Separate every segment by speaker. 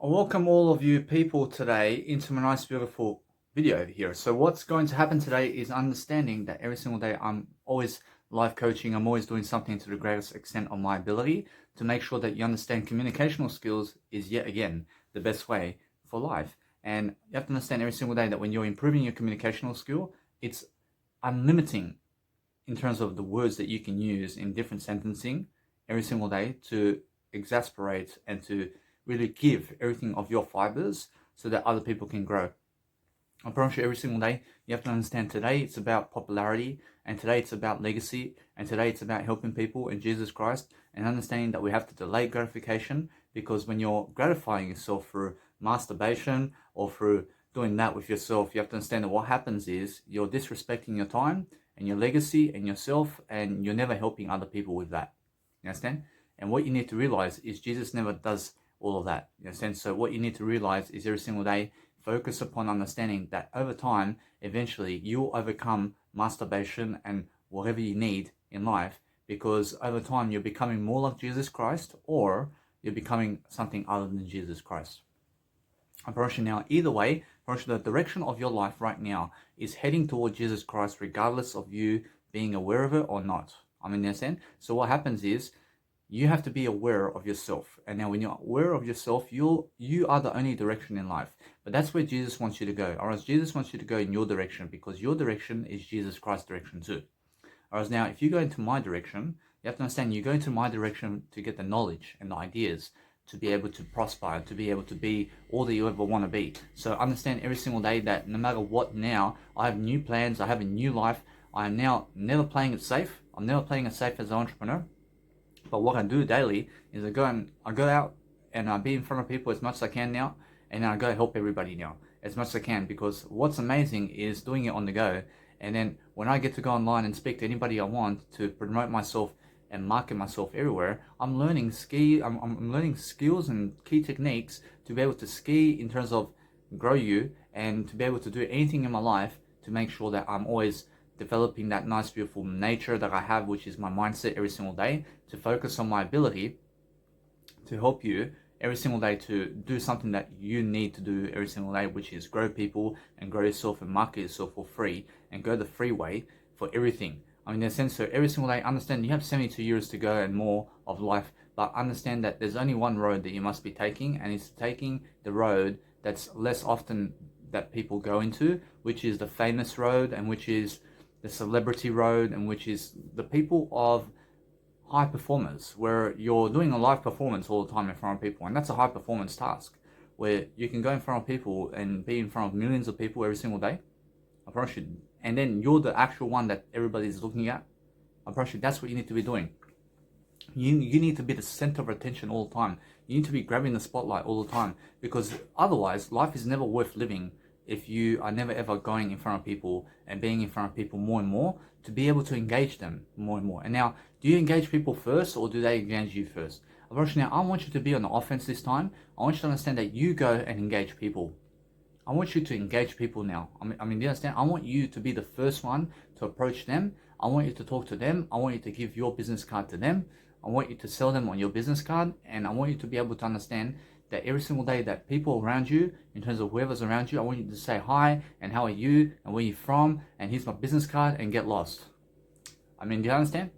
Speaker 1: I welcome all of you people today into my nice beautiful video here. So what's going to happen today is understanding that every single day I'm always life coaching. I'm always doing something to the greatest extent of my ability to make sure that you understand communicational skills is yet again the best way for life. And you have to understand every single day that when you're improving your communicational skill, it's unlimiting in terms of the words that you can use in different sentencing every single day to exasperate and to really give everything of your fibers so that other people can grow. I promise you every single day, you have to understand today it's about popularity, and today it's about legacy, and today it's about helping people in Jesus Christ, and understanding that we have to delay gratification, because when you're gratifying yourself through masturbation or through doing that with yourself, you have to understand that what happens is you're disrespecting your time and your legacy and yourself, and you're never helping other people with that. You understand? And what you need to realize is Jesus never does all of that. You understand? So what you need to realize is every single day, focus upon understanding that over time, eventually you'll overcome masturbation and whatever you need in life, because over time you're becoming more like Jesus Christ, or you're becoming something other than Jesus Christ. I promise you now, either way, I promise you the direction of your life right now is heading toward Jesus Christ, regardless of you being aware of it or not. I mean, you understand? So what happens is, you have to be aware of yourself. And now when you're aware of yourself, you are the only direction in life. But that's where Jesus wants you to go. Or else Jesus wants you to go in your direction, because your direction is Jesus Christ's direction too. Or else now, if you go into my direction, you have to understand you go into my direction to get the knowledge and the ideas to be able to prosper, to be able to be all that you ever want to be. So understand every single day that no matter what now, I have new plans, I have a new life. I am now never playing it safe. I'm never playing it safe as an entrepreneur. But what I do daily is I go out and I be in front of people as much as I can now, and I go help everybody now as much as I can, because what's amazing is doing it on the go. And then when I get to go online and speak to anybody I want to promote myself and market myself everywhere, I'm learning I'm learning skills and key techniques to be able to ski in terms of grow you, and to be able to do anything in my life to make sure that I'm always developing that nice beautiful nature that I have, which is my mindset every single day, to focus on my ability to help you every single day to do something that you need to do every single day, which is grow people and grow yourself and market yourself for free and go the free way for everything. I mean, in a sense, so every single day, understand you have 72 years to go and more of life, but understand that there's only one road that you must be taking, and it's taking the road that's less often that people go into, which is the famous road, and which is the celebrity road, and which is the people of high performers, where you're doing a live performance all the time in front of people, and that's a high performance task, where you can go in front of people and be in front of millions of people every single day. I promise you, and then you're the actual one that everybody's looking at. I promise you, that's what you need to be doing. You need to be the center of attention all the time. You need to be grabbing the spotlight all the time, because otherwise life is never worth living if you are never ever going in front of people and being in front of people more and more to be able to engage them more and more. And now, do you engage people first, or do they engage you first? Now, I want you to be on the offense this time. I want you to understand that you go and engage people. I want you to engage people now. Do you understand? I want you to be the first one to approach them. I want you to talk to them. I want you to give your business card to them. I want you to sell them on your business card. And I want you to be able to understand that every single day that people around you, in terms of whoever's around you, I want you to say hi and how are you and where you're from and here's my business card, and get lost. Do you understand?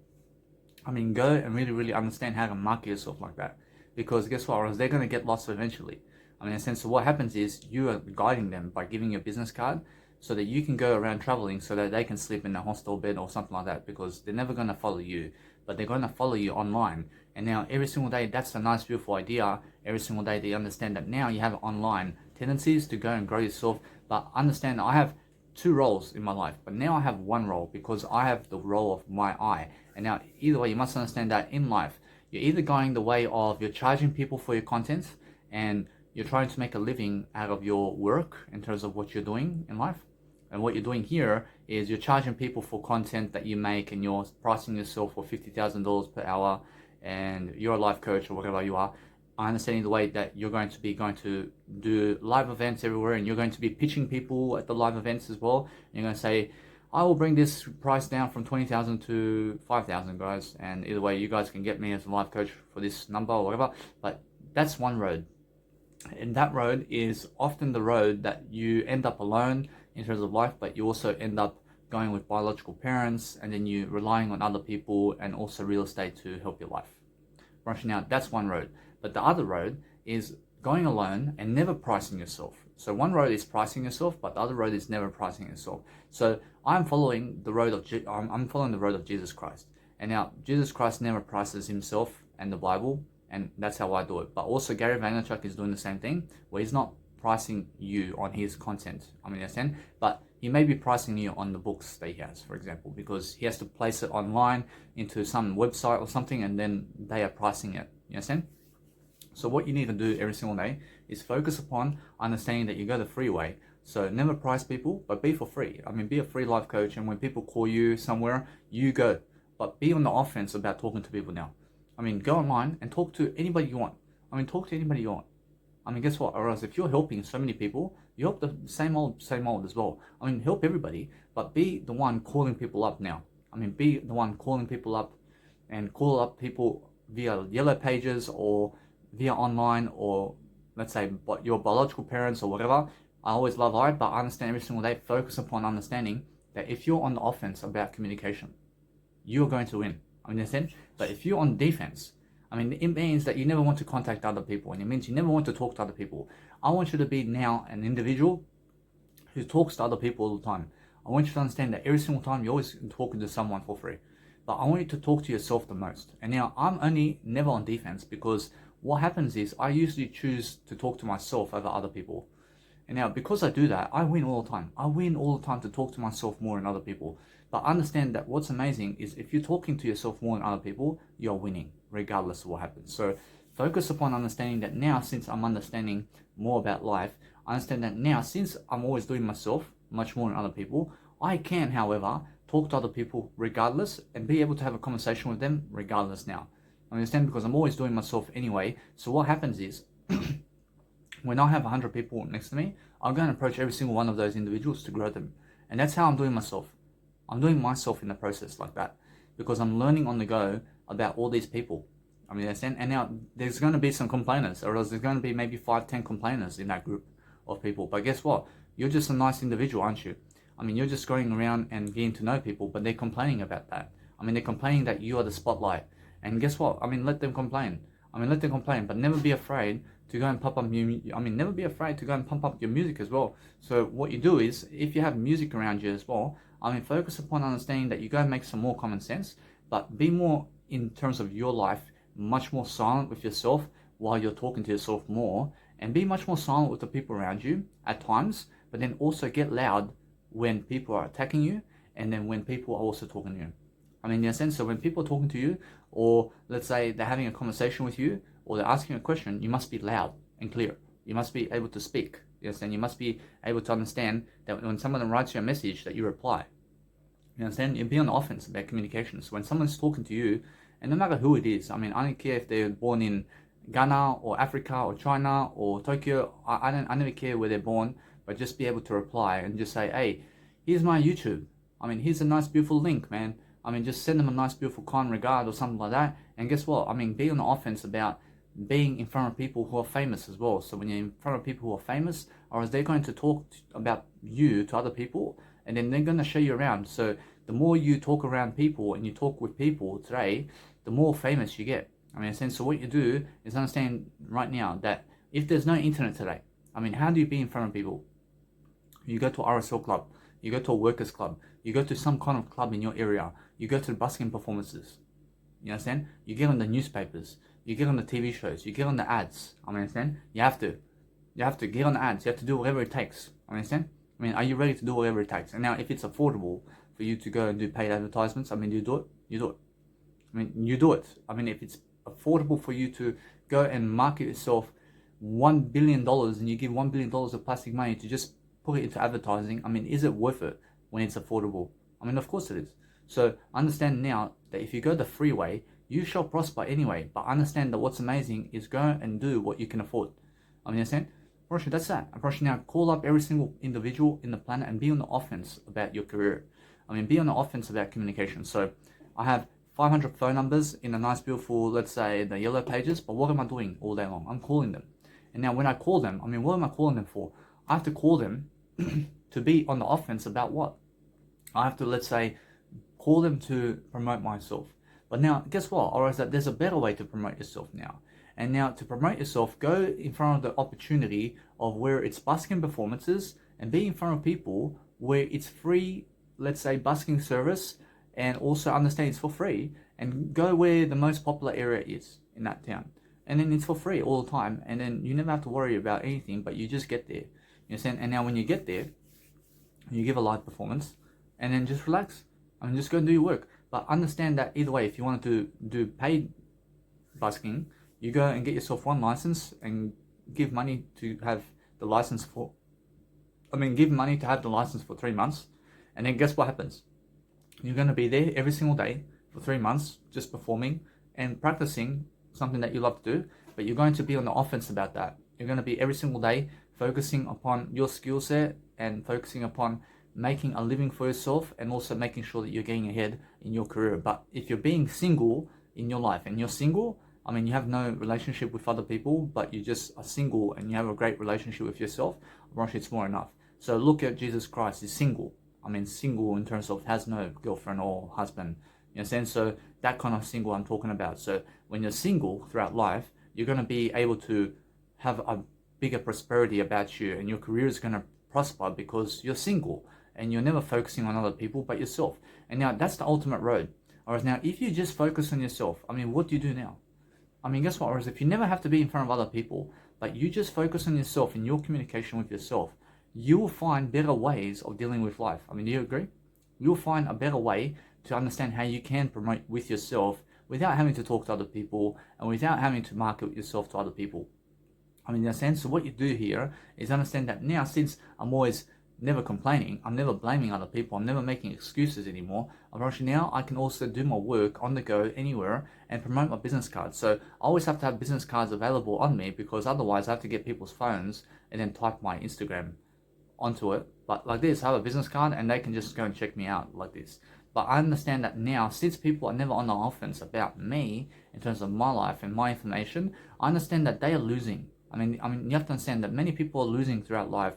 Speaker 1: Go and really, really understand how to market yourself like that. Because guess what? Or else they're going to get lost eventually. In a sense, so what happens is you are guiding them by giving your business card so that you can go around traveling, so that they can sleep in a hostel bed or something like that, because they're never going to follow you, but they're going to follow you online. And now every single day, that's a nice, beautiful idea. Every single day they understand that now you have online tendencies to go and grow yourself. But understand, I have two roles in my life, but now I have one role, because I have the role of my eye. And now either way, you must understand that in life, you're either going the way of you're charging people for your content, and you're trying to make a living out of your work in terms of what you're doing in life. And what you're doing here is you're charging people for content that you make, and you're pricing yourself for $50,000 per hour, and you're a life coach or whatever you are. I understand the way that you're going to do live events everywhere, and you're going to be pitching people at the live events as well. And you're going to say, I will bring this price down from 20,000 to 5,000, guys. And either way, you guys can get me as a life coach for this number or whatever. But that's one road. And that road is often the road that you end up alone in terms of life, but you also end up going with biological parents, and then you relying on other people and also real estate to help your life. Rushing out, that's one road. But the other road is going alone and never pricing yourself. So one road is pricing yourself, but the other road is never pricing yourself. So I'm following the road of I'm following the road of Jesus Christ. And now Jesus Christ never prices himself and the Bible, and that's how I do it. But also Gary Vaynerchuk is doing the same thing, where he's not pricing you on his content. I mean, understand? But he may be pricing you on the books that he has, for example, because he has to place it online into some website or something, and then they are pricing it. You understand? So what you need to do every single day is focus upon understanding that you go the free way. So never price people, but be for free. I mean, be a free life coach, and when people call you somewhere, you go. But be on the offense about talking to people now. I mean, go online and talk to anybody you want. I mean, talk to anybody you want. I mean, guess what? Or else if you're helping so many people, you help the same old as well. I mean, help everybody, but be the one calling people up now. I mean, be the one calling people up, and call up people via Yellow Pages or via online, or let's say your biological parents or whatever. I always love life, but I understand every single day. Focus upon understanding that if you're on the offense about communication, you're going to win. I mean, understand? But if you're on defense, I mean, it means that you never want to contact other people, and it means you never want to talk to other people. I want you to be now an individual who talks to other people all the time. I want you to understand that every single time you're always talking to someone for free. But I want you to talk to yourself the most. And now I'm only never on defense, because what happens is I usually choose to talk to myself over other people. And now, because I do that, I win all the time. I win all the time to talk to myself more than other people. But understand that what's amazing is if you're talking to yourself more than other people, you're winning, regardless of what happens. So focus upon understanding that now, since I'm understanding more about life, I understand that now, since I'm always doing myself much more than other people, I can, however, talk to other people regardless and be able to have a conversation with them regardless now. I understand, because I'm always doing myself anyway. So what happens is, when I have 100 people next to me, I'm going to approach every single one of those individuals to grow them. And that's how I'm doing myself. I'm doing myself in the process like that, because I'm learning on the go about all these people. I mean, understand? And now there's going to be some complainers, or else there's going to be maybe 5-10 complainers in that group of people. But guess what? You're just a nice individual, aren't you? I mean, you're just going around and getting to know people, but they're complaining about that. I mean, they're complaining that you are the spotlight. And guess what? I mean, let them complain. But never be afraid to go and pump up never be afraid to go and pump up your music as well. So what you do is, if you have music around you as well, I mean, focus upon understanding that you go and make some more common sense, but be more, in terms of your life, much more silent with yourself while you're talking to yourself more, and be much more silent with the people around you at times, but then also get loud when people are attacking you, and then when people are also talking to you. I mean, in a sense, so when people are talking to you, or let's say they're having a conversation with you, or they're asking a question, you must be loud and clear. You must be able to speak. You understand? You must be able to understand that when someone writes you a message, that you reply. You understand? You be on the offense about communications. When someone's talking to you, and no matter who it is, I mean, I don't care if they're born in Ghana or Africa or China or Tokyo. I never care where they're born, but just be able to reply and just say, hey, here's my YouTube. I mean, here's a nice, beautiful link, man. I mean, just send them a nice, beautiful, kind regard or something like that. And guess what? I mean, be on the offense about being in front of people who are famous as well. So when you're in front of people who are famous, or is they're going to talk about you to other people, and then they're going to show you around. So the more you talk around people and you talk with people today, the more famous you get. I mean, so what you do is understand right now that if there's no internet today, I mean, how do you be in front of people? You go to RSL club, you go to a workers club, you go to some kind of club in your area, you go to the busking performances. You understand? You get on the newspapers, you get on the TV shows, you get on the ads. I mean, understand? You have to get on the ads. You have to do whatever it takes. I mean, understand? I mean, are you ready to do whatever it takes? And now, if it's affordable for you to go and do paid advertisements, I mean, you do it. You do it. I mean, you do it. I mean, if it's affordable for you to go and market yourself $1 billion, and you give $1 billion of plastic money to just put it into advertising, I mean, is it worth it when it's affordable? I mean, of course it is. So understand now that if you go the free way, you shall prosper anyway. But understand that what's amazing is go and do what you can afford. I mean, understand? Approach, that's that. Approach now, call up every single individual in the planet and be on the offense about your career. I mean, be on the offense about communication. So I have 500 phone numbers in a nice, beautiful, let's say, the Yellow Pages. But what am I doing all day long? I'm calling them. And now when I call them, I mean, what am I calling them for? I have to call them to be on the offense about what? I have to, let's say, call them to promote myself. But now, guess what? Or is that there's a better way to promote yourself now. And now to promote yourself, go in front of the opportunity of where it's busking performances and be in front of people where it's free, let's say, busking service, and also understand it's for free, and go where the most popular area is in that town. And then it's for free all the time, and then you never have to worry about anything, but you just get there. You understand? And now when you get there, you give a live performance, and then just relax. I mean, just go and do your work. But understand that either way, if you want to do paid busking, you go and get yourself one license and give money to have the license for, give money to have the license for 3 months. And then guess what happens? You're going to be there every single day for 3 months, just performing and practicing something that you love to do, but you're going to be on the offense about that. You're going to be every single day focusing upon your skill set and focusing upon making a living for yourself, and also making sure that you're getting ahead in your career. But if you're being single in your life and you're single, you have no relationship with other people, but you just are single and you have a great relationship with yourself, it's more enough. So look at Jesus Christ, he's single. Single in terms of has no girlfriend or husband. You understand? So that kind of single I'm talking about. So when you're single throughout life, you're going to be able to have a bigger prosperity about you, and your career is going to prosper because you're single and you're never focusing on other people but yourself. And now that's the ultimate road. Whereas now, if you just focus on yourself, what do you do now? Guess what? Whereas if you never have to be in front of other people, but you just focus on yourself and your communication with yourself, you will find better ways of dealing with life. Do you agree? You'll find a better way to understand how you can promote with yourself without having to talk to other people and without having to market yourself to other people. In a sense, so what you do here is understand that now, since I'm always never complaining, I'm never blaming other people, I'm never making excuses anymore, now I can also do my work on the go anywhere and promote my business cards. So I always have to have business cards available on me, because otherwise I have to get people's phones and then type my Instagram onto it. But like this, I have a business card and they can just go and check me out like this. But I understand that now, since people are never on the offense about me in terms of my life and my information, I understand that they are losing. You have to understand that many people are losing throughout life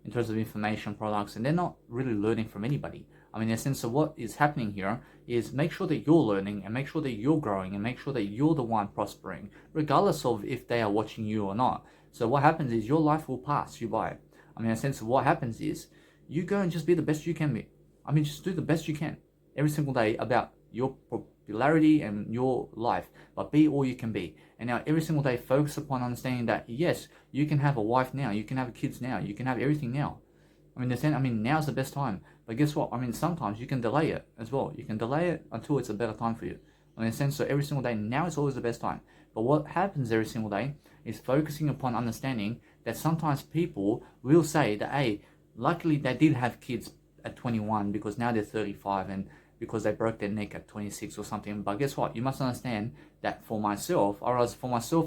Speaker 1: in terms of information products, and they're not really learning from anybody. In a sense of what is happening here is make sure that you're learning and make sure that you're growing and make sure that you're the one prospering, regardless of if they are watching you or not. So what happens is your life will pass you by. In a sense of what happens is you go and just be the best you can be. Just do the best you can every single day about your popularity and your life, but be all you can be. And now every single day focus upon understanding that yes, you can have a wife now, you can have kids now, you can have everything now. Now's the best time. But guess what? Sometimes you can delay it as well. You can delay it until it's a better time for you. In a sense, so every single day, now is always the best time. But what happens every single day is focusing upon understanding that sometimes people will say that, hey, luckily they did have kids at 21 because now they're 35 and because they broke their neck at 26 or something. But guess what? You must understand that for myself,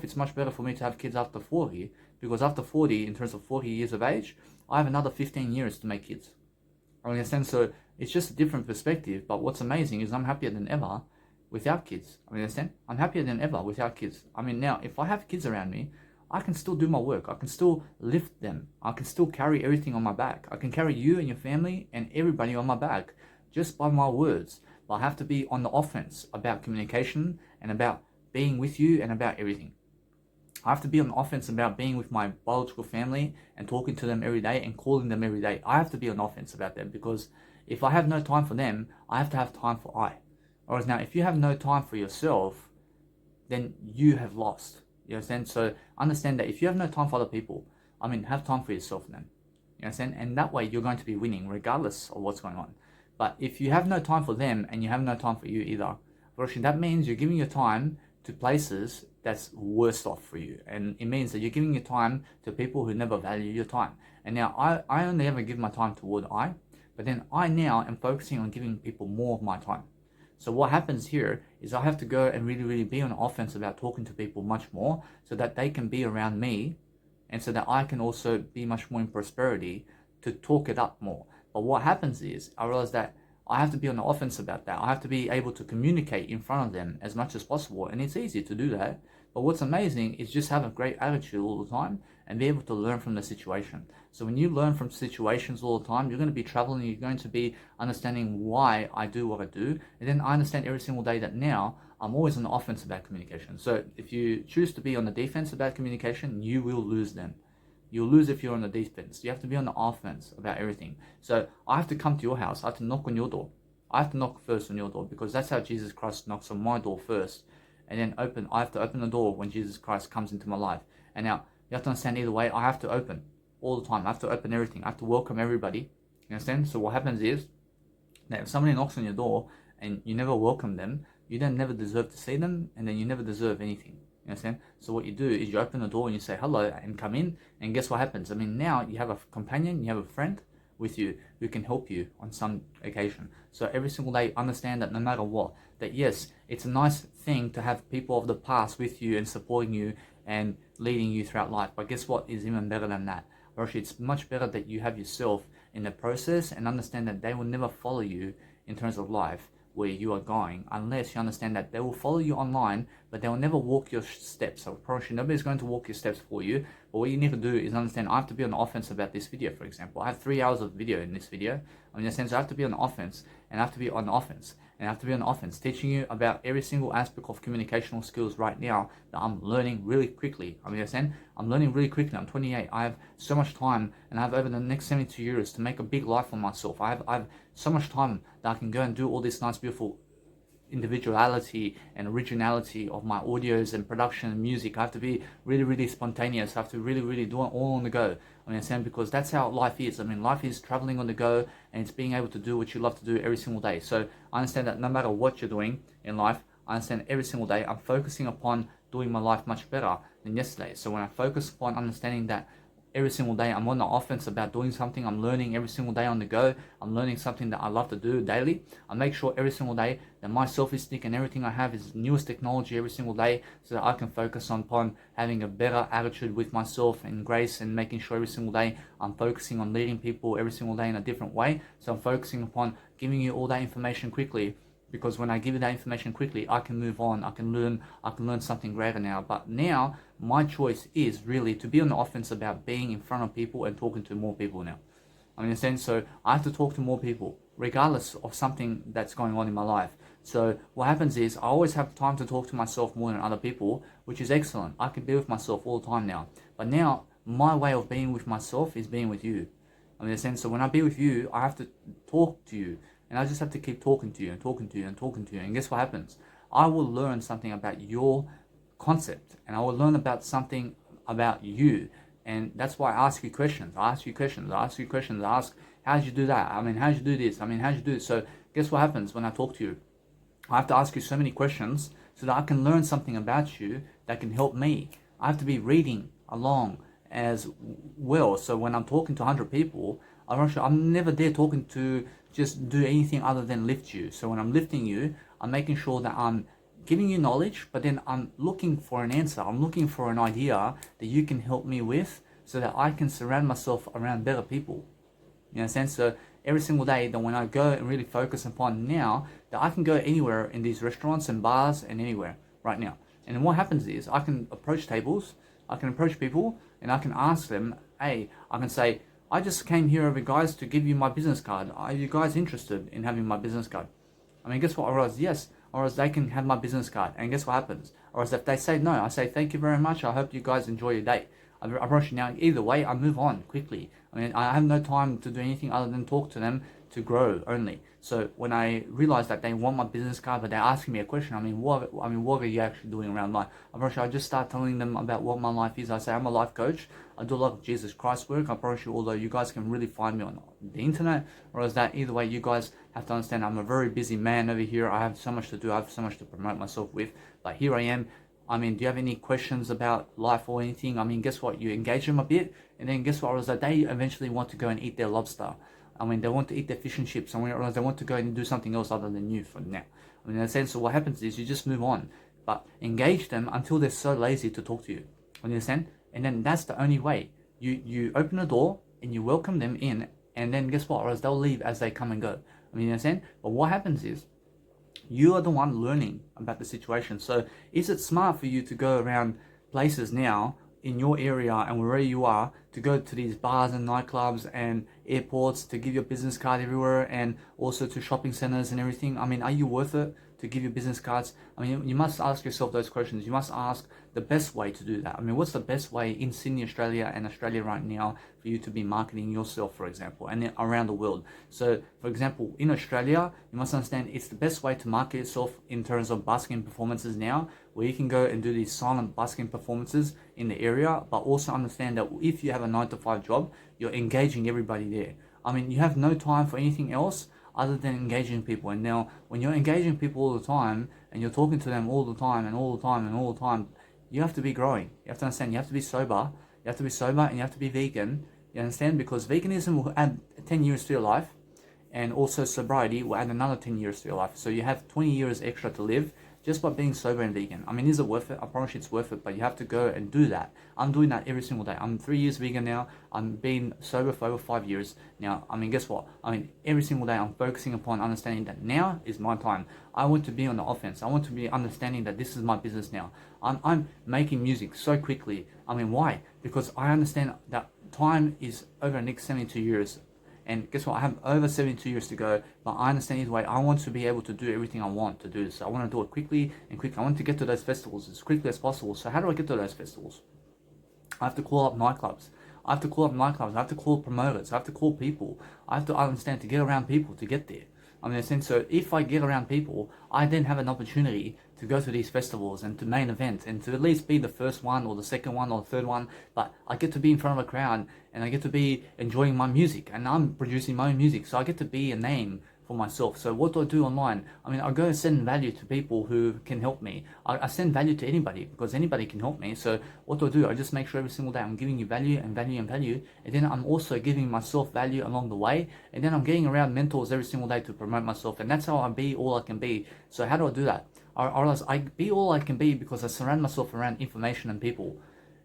Speaker 1: it's much better for me to have kids after 40, because after 40, in terms of 40 years of age, I have another 15 years to make kids. In a sense, so it's just a different perspective. But what's amazing is I'm happier than ever without kids. Understand? I'm happier than ever without kids. Now, if I have kids around me, I can still do my work. I can still lift them. I can still carry everything on my back. I can carry you and your family and everybody on my back just by my words. But I have to be on the offense about communication and about being with you and about everything. I have to be on the offense about being with my biological family and talking to them every day and calling them every day. I have to be on offense about them, because if I have no time for them, I have to have time for I. Whereas now, if you have no time for yourself, then you have lost. You understand? So understand that if you have no time for other people, have time for yourself then. You understand? And that way you're going to be winning regardless of what's going on. But if you have no time for them and you have no time for you either, that means you're giving your time to places that's worse off for you. And it means that you're giving your time to people who never value your time. And now I only ever give my time toward I, but then I now am focusing on giving people more of my time. So what happens here is I have to go and really, really be on offense about talking to people much more so that they can be around me and so that I can also be much more in prosperity to talk it up more. But what happens is I realize that I have to be on the offense about that. I have to be able to communicate in front of them as much as possible. And it's easy to do that. But what's amazing is just have a great attitude all the time and be able to learn from the situation. So when you learn from situations all the time, you're going to be traveling, you're going to be understanding why I do what I do. And then I understand every single day that now I'm always on the offense about communication. So if you choose to be on the defense about communication, you will lose then. You'll lose if you're on the defense. You have to be on the offense about everything. So I have to come to your house. I have to knock on your door. I have to knock first on your door, because that's how Jesus Christ knocks on my door first. And then I have to open the door when Jesus Christ comes into my life. And now, you have to understand, either way, I have to open all the time. I have to open everything. I have to welcome everybody. You understand? So what happens is that if somebody knocks on your door and you never welcome them, you then never deserve to see them, and then you never deserve anything. You understand? So what you do is you open the door and you say hello and come in, and guess what happens? I mean, now you have a companion, you have a friend with you who can help you on some occasion. So every single day, understand that no matter what, that yes, it's a nice thing to have people of the past with you and supporting you and leading you throughout life. But guess what is even better than that? Or actually, it's much better that you have yourself in the process and understand that they will never follow you in terms of life where you are going, unless you understand that they will follow you online, but they will never walk your steps. So I promise you, nobody's going to walk your steps for you. But what you need to do is understand, I have to be on the offense about this video, for example. I have 3 hours of video in this video. In a sense, I have to be on the offense, and I have to be on the offense, and I have to be on the offense, teaching you about every single aspect of communicational skills right now that I'm learning really quickly. I mean, understand? I'm learning really quickly. I'm 28. I have so much time, and I have over the next 72 years to make a big life for myself. I have so much time that I can go and do all this nice, beautiful individuality and originality of my audios and production and music. I have to be really, really spontaneous. I have to really do it all on the go. I understand, because that's how life is. I mean, life is traveling on the go, and it's being able to do what you love to do every single day. So I understand that no matter what you're doing in life, I understand every single day I'm focusing upon doing my life much better than yesterday. So when I focus upon understanding that every single day I'm on the offense about doing something, I'm learning every single day on the go, I'm learning something that I love to do daily, I make sure every single day that my selfie stick and everything I have is newest technology every single day, so that I can focus upon having a better attitude with myself and grace, and making sure every single day I'm focusing on leading people every single day in a different way. So I'm focusing upon giving you all that information quickly, because when I give you that information quickly, I can move on, I can learn something greater now. But now my choice is really to be on the offense about being in front of people and talking to more people now. I understand. So I have to talk to more people, regardless of something that's going on in my life. So what happens is I always have time to talk to myself more than other people, which is excellent. I can be with myself all the time now. But now my way of being with myself is being with you. I understand. So when I be with you, I have to talk to you. And I just have to keep talking to you and talking to you and talking to you. And guess what happens? I will learn something about your concept, and I will learn about something about you. And that's why I ask you questions. I ask you questions. I ask you questions. I ask, how did you do that? I mean, how did you do this? I mean, how did you do this? So guess what happens when I talk to you? I have to ask you so many questions so that I can learn something about you that can help me. I have to be reading along as well. So when I'm talking to 100 people, I'm never there talking to just do anything other than lift you. So when I'm lifting you, I'm making sure that I'm giving you knowledge, but then I'm looking for an answer. I'm looking for an idea that you can help me with, so that I can surround myself around better people. You understand? So every single day, that when I go and really focus upon now, that I can go anywhere in these restaurants and bars and anywhere right now. And then what happens is I can approach tables, I can approach people, and I can ask them, hey, I can say, I just came here over, guys, to give you my business card. Are you guys interested in having my business card? I mean, guess what? Or else, yes. Or else they can have my business card. And guess what happens? Or else if they say no, I say, thank you very much. I hope you guys enjoy your day. I promise you now, either way, I move on quickly. I mean, I have no time to do anything other than talk to them to grow only. So when I realize that they want my business card, but they're asking me a question, what are you actually doing around life? I promise you, I just start telling them about what my life is. I say, I'm a life coach. I do a lot of Jesus Christ work. I promise you, although you guys can really find me on the internet, or is that either way, you guys have to understand I'm a very busy man over here. I have so much to do. I have so much to promote myself with. But here I am. I mean, do you have any questions about life or anything? I mean, guess what? You engage them a bit, and then guess what? Or is that they eventually want to go and eat their lobster. I mean, they want to eat their fish and chips, or they want to go and do something else other than you for now. I mean, in a sense, so what happens is you just move on, but engage them until they're so lazy to talk to you. You understand? And then that's the only way. You open the door and you welcome them in, and then guess what? Or else they'll leave as they come and go. I mean, you understand? But what happens is you are the one learning about the situation. So is it smart for you to go around places now in your area and wherever you are to go to these bars and nightclubs and airports to give your business card everywhere, and also to shopping centers and everything? I mean, are you worth it to give your business cards? I mean, you must ask yourself those questions. You must ask the best way to do that. I mean, what's the best way in Sydney, Australia and Australia right now for you to be marketing yourself, for example, and then around the world? So, for example, in Australia, you must understand it's the best way to market yourself in terms of busking performances now, where you can go and do these silent busking performances in the area, but also understand that if you have a 9 to 5 job, you're engaging everybody there. I mean, you have no time for anything else other than engaging people. And now, when you're engaging people all the time, and you're talking to them all the time and all the time and all the time, you have to be growing. You have to understand, you have to be sober. You have to be sober and you have to be vegan. You understand? Because veganism will add 10 years to your life, and also sobriety will add another 10 years to your life. So you have 20 years extra to live just by being sober and vegan. I mean, is it worth it? I promise you it's worth it, but you have to go and do that. I'm doing that every single day. I'm 3 years vegan now. I'm being sober for over 5 years now. I mean, guess what? I mean, every single day I'm focusing upon understanding that now is my time. I want to be on the offense. I want to be understanding that this is my business now. I'm making music so quickly. I mean, why? Because I understand that time is over the next 72 years. And guess what? I have over 72 years to go, but I understand either way. I want to be able to do everything I want to do. So I want to do it quickly and quickly. I want to get to those festivals as quickly as possible. So how do I get to those festivals? I have to call up nightclubs. I have to call promoters. I have to call people. I have to understand to get around people to get there. I mean, in a sense, so if I get around people, I then have an opportunity to go to these festivals and to main events and to at least be the first one or the second one or the third one. But I get to be in front of a crowd and I get to be enjoying my music, and I'm producing my own music. So I get to be a name for myself. So what do I do online? I mean, I go and send value to people who can help me. I send value to anybody because anybody can help me. So what do? I just make sure every single day I'm giving you value and value and value. And then I'm also giving myself value along the way. And then I'm getting around mentors every single day to promote myself. And that's how I be all I can be. So how do I do that? I be all I can be because I surround myself around information and people.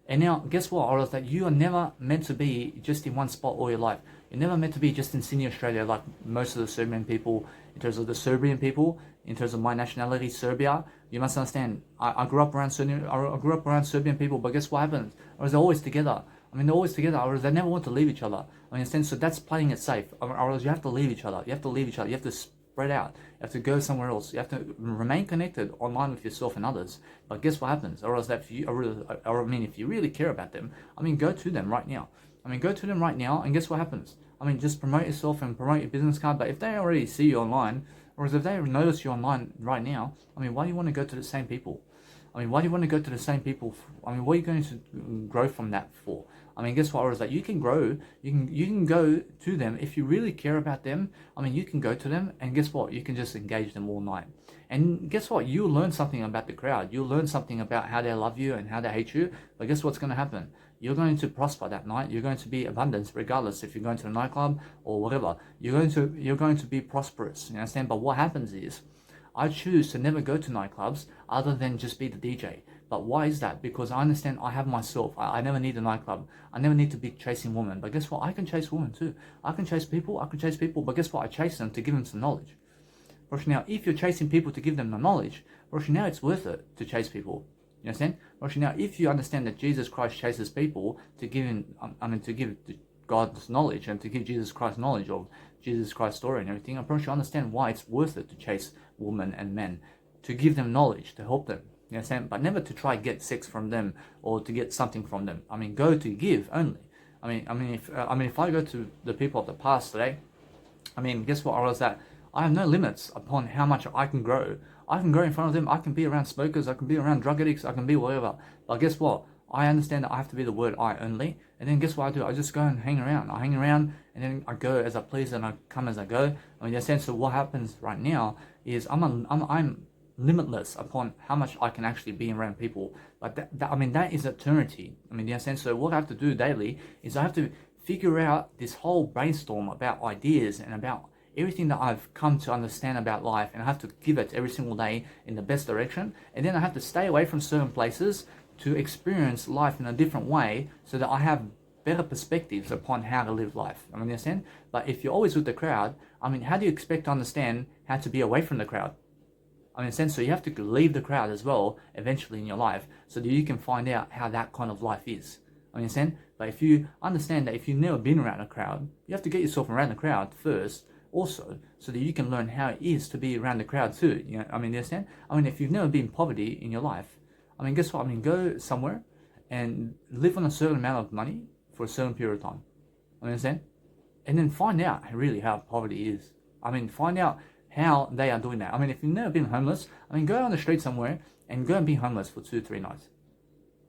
Speaker 1: And now, guess what, Or that you are never meant to be just in one spot all your life. You're never meant to be just in Sydney, Australia, like most of the Serbian people, in terms of the Serbian people, in terms of my nationality, Serbia. You must understand, I grew up around Serbian people, but guess what happens? Or they're always together. I mean, they're always together, or they never want to leave each other. I mean, so that's playing it safe. Or you have to leave each other. You have to leave each other. You have to spread out. You have to go somewhere else. You have to remain connected online with yourself and others. But guess what happens? Or else that if you really care about them, I mean, go to them right now. Go to them right now, and guess what happens? I mean, just promote yourself and promote your business card. But if they already see you online, or if they notice you online right now, I mean, why do you want to go to the same people? I mean, why do you want to go to the same people? I mean, what are you going to grow from that for? I mean, guess what? Or is that you can grow, you can go to them if you really care about them. I mean, you can go to them, and guess what? You can just engage them all night. And guess what? You'll learn something about the crowd. You'll learn something about how they love you and how they hate you. But guess what's going to happen? You're going to prosper that night. You're going to be abundance, regardless if you're going to a nightclub or whatever. You're going to be prosperous. You understand? But what happens is, I choose to never go to nightclubs other than just be the DJ. But why is that? Because I understand I have myself. I never need a nightclub. I never need to be chasing women. But guess what? I can chase women too. I can chase people. But guess what? I chase them to give them some knowledge. Rosh, now, if you're chasing people to give them the knowledge, Rosh, now it's worth it to chase people. You understand? Rosh, now, if you understand that Jesus Christ chases people to give God's knowledge and to give Jesus Christ knowledge of Jesus Christ's story and everything, I promise you understand why it's worth it to chase women and men, to give them knowledge, to help them. You understand? But never to try get sex from them or to get something from them. I mean, go to give only. If I go to the people of the past today, I mean, guess what? I was that I have no limits upon how much I can grow. I can grow in front of them. I can be around smokers. I can be around drug addicts. I can be whatever. But guess what? I understand that I have to be the word I only. And then guess what I do? I just go and hang around. I hang around and then I go as I please and I come as I go. I mean, in a sense, so what happens right now is I'm limitless upon how much I can actually be around people. But that is eternity. I mean, in a sense, so what I have to do daily is I have to figure out this whole brainstorm about ideas and about everything that I've come to understand about life, and I have to give it every single day in the best direction. And then I have to stay away from certain places to experience life in a different way so that I have better perspectives upon how to live life. I mean, you understand? But if you're always with the crowd, I mean, how do you expect to understand how to be away from the crowd? I mean, in a sense, so you have to leave the crowd as well eventually in your life so that you can find out how that kind of life is. I mean, understand? But if you understand that if you've never been around a crowd, you have to get yourself around the crowd first also so that you can learn how it is to be around the crowd too. You know, I mean, you understand? I mean, if you've never been in poverty in your life, I mean, guess what? I mean, go somewhere and live on a certain amount of money for a certain period of time. I mean, understand? And then find out really how poverty is. I mean, find out how they are doing that. I mean, if you've never been homeless, I mean, go on the street somewhere and go and be homeless for 2-3 nights.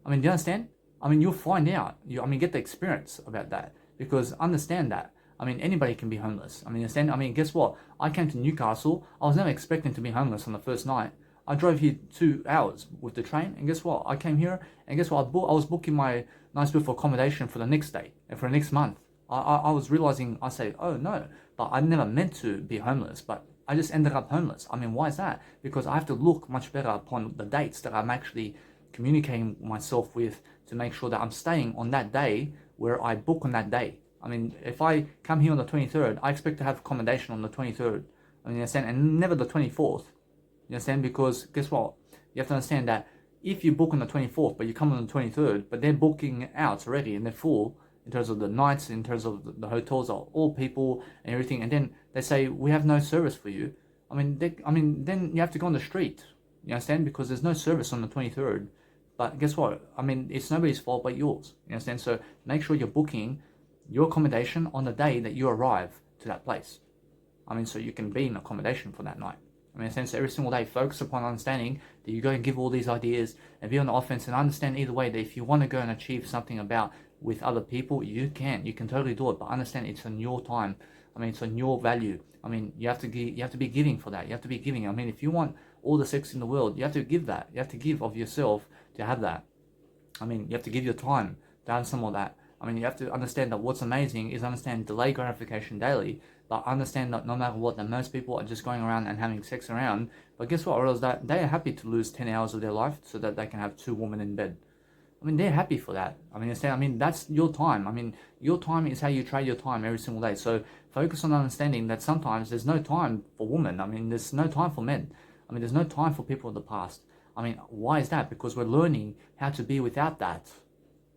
Speaker 1: I mean, do you understand? I mean, you'll find out. Get the experience about that. Because understand that. I mean, anybody can be homeless. I mean, understand? I mean, guess what? I came to Newcastle. I was never expecting to be homeless on the first night. I drove here 2 hours with the train, and guess what? I came here, and guess what? I was booking my nice beautiful accommodation for the next day and for the next month. I was realizing, I say, oh no, but I never meant to be homeless, but I just ended up homeless. I mean, why is that? Because I have to look much better upon the dates that I'm actually communicating myself with to make sure that I'm staying on that day where I book on that day. I mean, if I come here on the 23rd, I expect to have accommodation on the 23rd. I mean, you understand? And never the 24th. You understand? Because guess what? You have to understand that if you book on the 24th, but you come on the 23rd, but they're booking out already and they're full in terms of the nights, in terms of the hotels are all people and everything, and then they say we have no service for you. I mean, then you have to go on the street. You understand? Because there's no service on the 23rd. But guess what? I mean, it's nobody's fault but yours. You understand? So make sure you're booking your accommodation on the day that you arrive to that place. I mean, so you can be in accommodation for that night. I mean, in a sense, every single day, focus upon understanding that you go and give all these ideas and be on the offense and understand either way that if you want to go and achieve something about with other people, you can totally do it, but understand it's on your time. I mean, it's on your value. I mean, you have to be giving for that. You have to be giving. I mean, if you want all the sex in the world, you have to give that. You have to give of yourself to have that. I mean, you have to give your time to have some of that. I mean, you have to understand that what's amazing is understand delay gratification daily, but understand that no matter what, that most people are just going around and having sex around. But guess what? Or else that they are happy to lose 10 hours of their life so that they can have 2 women in bed. I mean, they're happy for that. I mean, understand? I mean, that's your time. I mean, your time is how you trade your time every single day. So focus on understanding that sometimes there's no time for women. I mean, there's no time for men. I mean, there's no time for people of the past. I mean, why is that? Because we're learning how to be without that.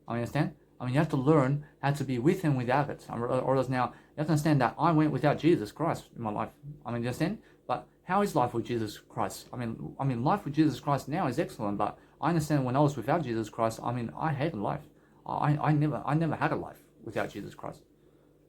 Speaker 1: I mean, understand? I mean, you have to learn how to be with and without it. Or else now, you have to understand that I went without Jesus Christ in my life. I mean, you understand? But how is life with Jesus Christ? I mean, life with Jesus Christ now is excellent, but I understand when I was without Jesus Christ, I mean, I hated life. I never had a life without Jesus Christ.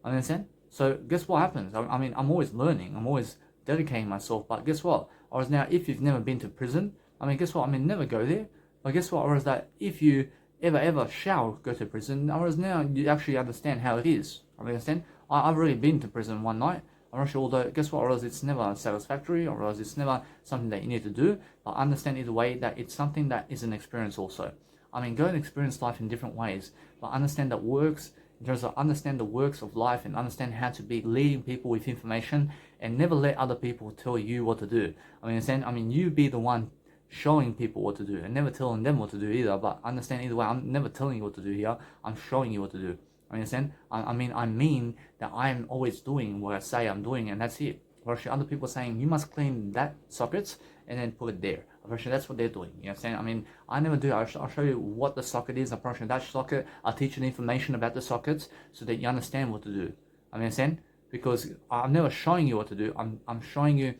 Speaker 1: I understand? So guess what happens? I mean, I'm always learning. I'm always dedicating myself. But guess what? Or is now, if you've never been to prison, I mean, guess what? I mean, never go there. But guess what? Or is that if you ever shall go to prison, or is now you actually understand how it is. I mean, understand? I've already been to prison one night. I'm not sure, although, guess what? Or else it's never satisfactory, or else it's never something that you need to do. But understand either way that it's something that is an experience also. I mean, go and experience life in different ways, but understand that works, in terms of understand the works of life and understand how to be leading people with information and never let other people tell you what to do. I mean, understand? I mean, you be the one showing people what to do and never telling them what to do either, but understand either way, I'm never telling you what to do here, I'm showing you what to do. I understand? I mean that I'm always doing what I say I'm doing, and that's it. Or actually other people saying you must clean that sockets and then put it there. Actually, that's what they're doing. You understand? I mean, I never do. I'll show you what the socket is. I'll show you that socket. I'll teach you the information about the sockets so that you understand what to do. I mean, understand? Because I'm never showing you what to do. I'm showing you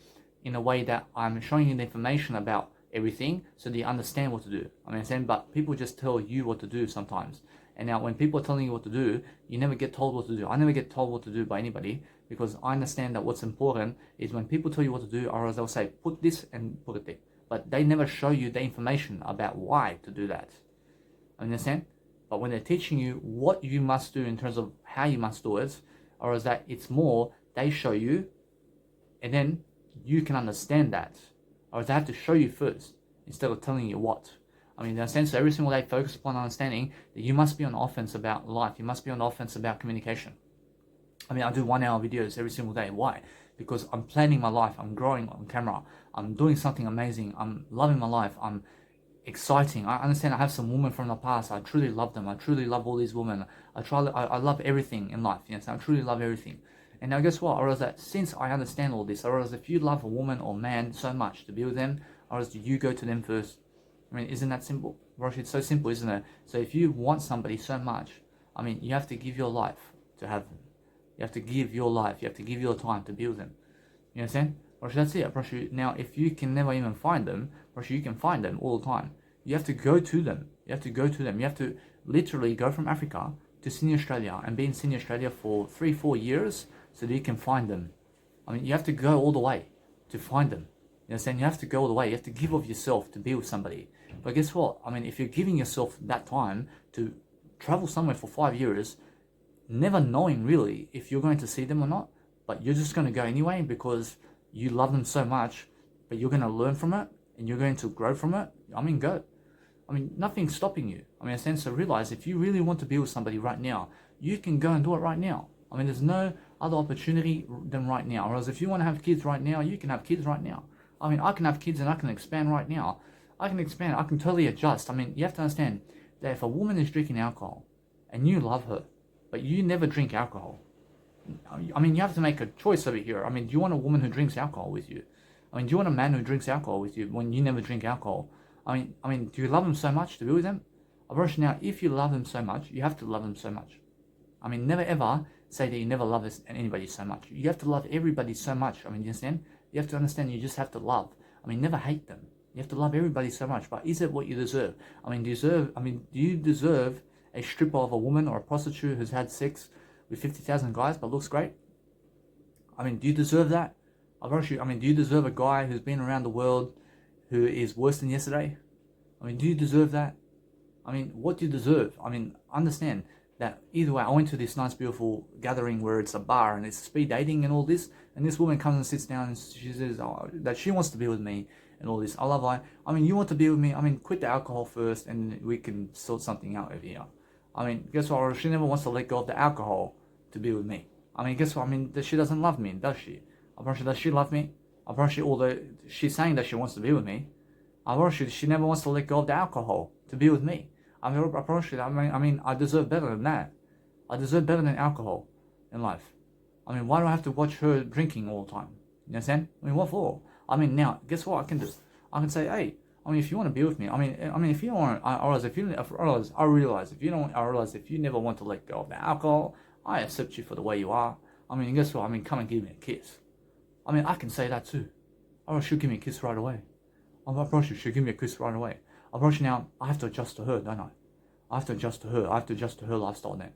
Speaker 1: in a way that I'm showing you the information about everything so that you understand what to do. I mean, understand? But people just tell you what to do sometimes. And now when people are telling you what to do, you never get told what to do. I never get told what to do by anybody, because I understand that what's important is when people tell you what to do, or else they'll say, put this and put it there. But they never show you the information about why to do that. Understand? But when they're teaching you what you must do in terms of how you must do it, or is that it's more, they show you, and then you can understand that. Or they have to show you first, instead of telling you what. I mean, in a sense, every single day, focus upon understanding that you must be on offense about life. You must be on offense about communication. I mean, I do 1 hour videos every single day. Why? Because I'm planning my life. I'm growing on camera. I'm doing something amazing. I'm loving my life. I'm exciting. I understand I have some women from the past. I truly love them. I truly love all these women. I love everything in life. Yes, I truly love everything. And now guess what? I realize that since I understand all this, I realize if you love a woman or man so much to be with them, I realize you go to them first. I mean, isn't that simple? Rosh, it's so simple, isn't it? So if you want somebody so much, I mean, you have to give your life to have them. You have to give your life. You have to give your time to be with them. You understand? Rosh, that's it. Rosh, now, if you can never even find them, Rosh, you can find them all the time. You have to go to them. You have to go to them. You have to literally go from Africa to Sydney, Australia, and be in Sydney, Australia for 3-4 years so that you can find them. I mean, you have to go all the way to find them. You understand? You have to go all the way. You have to give of yourself to be with somebody. But guess what? I mean, if you're giving yourself that time to travel somewhere for 5 years, never knowing really if you're going to see them or not, but you're just going to go anyway because you love them so much, but you're going to learn from it and you're going to grow from it, I mean, go. I mean, nothing's stopping you. I mean, so realize if you really want to be with somebody right now, you can go and do it right now. I mean, there's no other opportunity than right now. Whereas if you want to have kids right now, you can have kids right now. I mean, I can have kids and I can expand right now. I can expand. I can totally adjust. I mean, you have to understand that if a woman is drinking alcohol and you love her, but you never drink alcohol, I mean, you have to make a choice over here. I mean, do you want a woman who drinks alcohol with you? I mean, do you want a man who drinks alcohol with you when you never drink alcohol? I mean, do you love them so much to be with them? Now, if you love them so much, you have to love them so much. I mean, never ever say that you never love anybody so much. You have to love everybody so much. I mean, you understand? You have to understand you just have to love. I mean, never hate them. You have to love everybody so much. But is it what you deserve? I mean, do you deserve a stripper of a woman or a prostitute who's had sex with 50,000 guys but looks great? I mean, do you deserve that? I mean, do you deserve a guy who's been around the world who is worse than yesterday? I mean, do you deserve that? I mean, what do you deserve? I mean, understand that either way, I went to this nice, beautiful gathering where it's a bar and it's speed dating and all this, and this woman comes and sits down and she says that she wants to be with me and all this. I love her. I mean, you want to be with me? I mean, quit the alcohol first and we can sort something out over here. I mean, guess what? She never wants to let go of the alcohol to be with me. I mean, guess what? I mean, she doesn't love me, does she? Does she love me? Although she's saying that she wants to be with me, she never wants to let go of the alcohol to be with me. I mean, I deserve better than that. I deserve better than alcohol in life. I mean, why do I have to watch her drinking all the time? You understand? I mean, what for? I mean, now, guess what I can do? I can say, hey, I mean, if you want to be with me, I mean, if you don't want, I realize if you never want to let go of the alcohol, I accept you for the way you are. I mean, guess what? I mean, come and give me a kiss. I mean, I can say that too. Oh, she'll give me a kiss right away. I promise you, she'll give me a kiss right away. I promise you now, I have to adjust to her, don't I? I have to adjust to her. I have to adjust to her lifestyle now.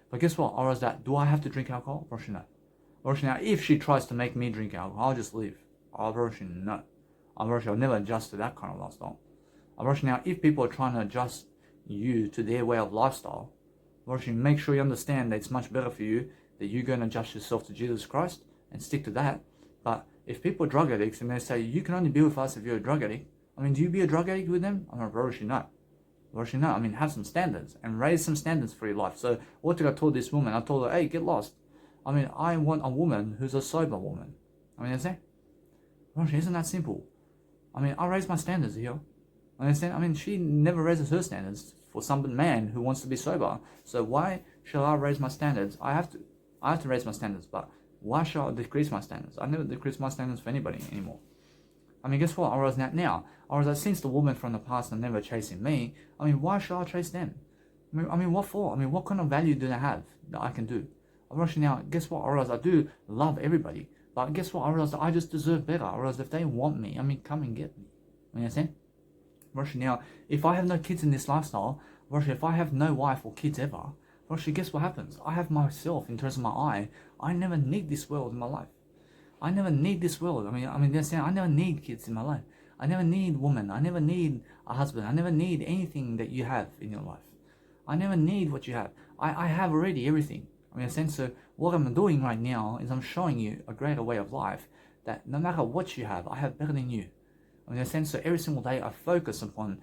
Speaker 1: But guess what? Or is that, do I have to drink alcohol? I promise you no. I promise you now, if she tries to make me drink alcohol, I'll just leave. I promise you no. I promise you I'll never adjust to that kind of lifestyle. I promise you now, if people are trying to adjust you to their way of lifestyle, I promise you make sure you understand that it's much better for you that you go and adjust yourself to Jesus Christ and stick to that. But if people are drug addicts and they say, you can only be with us if you're a drug addict, I mean, do you be a drug addict with them? I'm like, Roshi, no. Roshi, no. I mean, have some standards and raise some standards for your life. So what did I told this woman? I told her, hey, get lost. I mean, I want a woman who's a sober woman. I mean, understand? Roshi, isn't that simple? I mean, I raise my standards here. Understand? I mean, she never raises her standards for some man who wants to be sober. So why shall I raise my standards? I have to raise my standards, but why shall I decrease my standards? I never decrease my standards for anybody anymore. I mean, guess what? I was now. I was since the woman from the past are never chasing me, I mean, why should I chase them? I mean, what for? I mean, what kind of value do they have that I can do? I realize now, guess what? I realize I do love everybody, but guess what? I realize I just deserve better. I realize if they want me, I mean, come and get me. You understand? Roshi, now, if I have no kids in this lifestyle, Roshi, if I have no wife or kids ever, Roshi, guess what happens? I have myself in terms of my eye. I never need this world in my life. I never need this world. I mean, I never need kids in my life. I never need women. I never need a husband. I never need anything that you have in your life. I never need what you have. I have already everything. I mean, so what I'm doing right now is I'm showing you a greater way of life that no matter what you have, I have better than you. I mean, so every single day I focus upon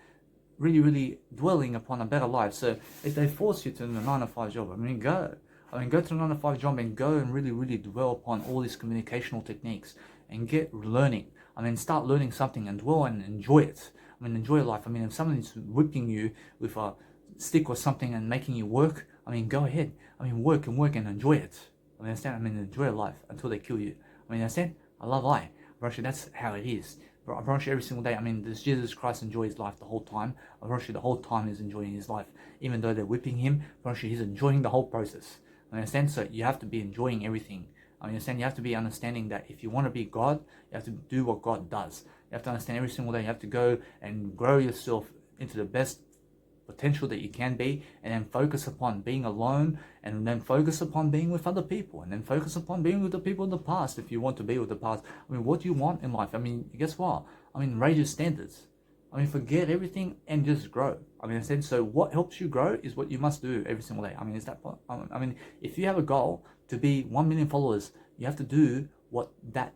Speaker 1: really dwelling upon a better life. So if they force you to do a 9-to-5 job, I mean, go to the 9-to-5 job and go and really dwell upon all these communicational techniques and get learning. I mean, start learning something and dwell and enjoy it. I mean, enjoy life. I mean, if somebody's whipping you with a stick or something and making you work, I mean, go ahead. I mean, work and enjoy it. I mean, understand? I mean, enjoy life until they kill you. I mean, understand? I love life. That's how it is. But every single day, I mean, does Jesus Christ enjoy his life the whole time? The whole time he's enjoying his life. Even though they're whipping him, he's enjoying the whole process. I understand? So you have to be enjoying everything. I understand you have to be understanding that if you want to be God, you have to do what God does. You have to understand every single day you have to go and grow yourself into the best potential that you can be, and then focus upon being alone, and then focus upon being with other people, and then focus upon being with the people in the past if you want to be with the past. I mean, what do you want in life? I mean, guess what? I mean, raise your standards. I mean, forget everything and just grow. I mean, I said, so what helps you grow is what you must do every single day. I mean, I mean, if you have a goal to be 1 million followers, you have to do what that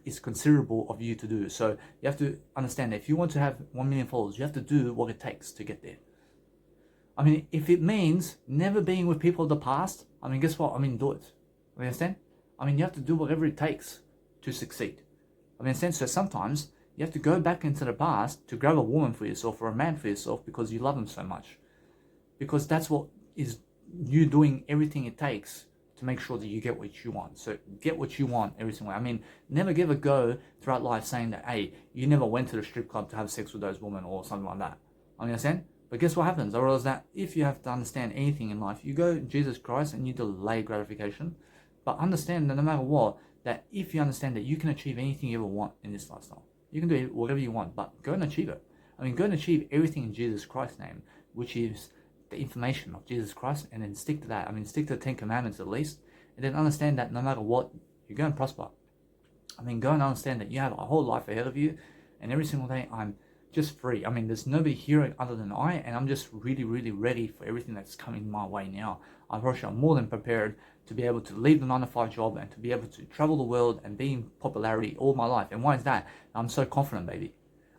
Speaker 1: is considerable of you to do. So you have to understand that if you want to have 1 million followers, you have to do what it takes to get there. I mean, if it means never being with people of the past, I mean, guess what? I mean, do it. You understand? I mean, you have to do whatever it takes to succeed. I mean, so sometimes you have to go back into the past to grab a woman for yourself or a man for yourself because you love them so much. Because that's what is you doing everything it takes to make sure that you get what you want. So get what you want every single way. I mean, never give a go throughout life saying that, hey, you never went to the strip club to have sex with those women or something like that. I mean, understand? But guess what happens? Or is that if you have to understand anything in life, you go to Jesus Christ and you delay gratification. But understand that no matter what, that if you understand that you can achieve anything you ever want in this lifestyle, you can do whatever you want, but go and achieve it. I mean, go and achieve everything in Jesus Christ's name, which is the information of Jesus Christ, and then stick to that. I mean, stick to the 10 Commandments at least, and then understand that no matter what, you're going to prosper. I mean, go and understand that you have a whole life ahead of you, and every single day I'm just free. I mean, there's nobody here other than I, and I'm just really, really ready for everything that's coming my way now. I'm more than prepared to be able to leave the 9-to-5 job and to be able to travel the world and be in popularity all my life. And why is that? I'm so confident, baby.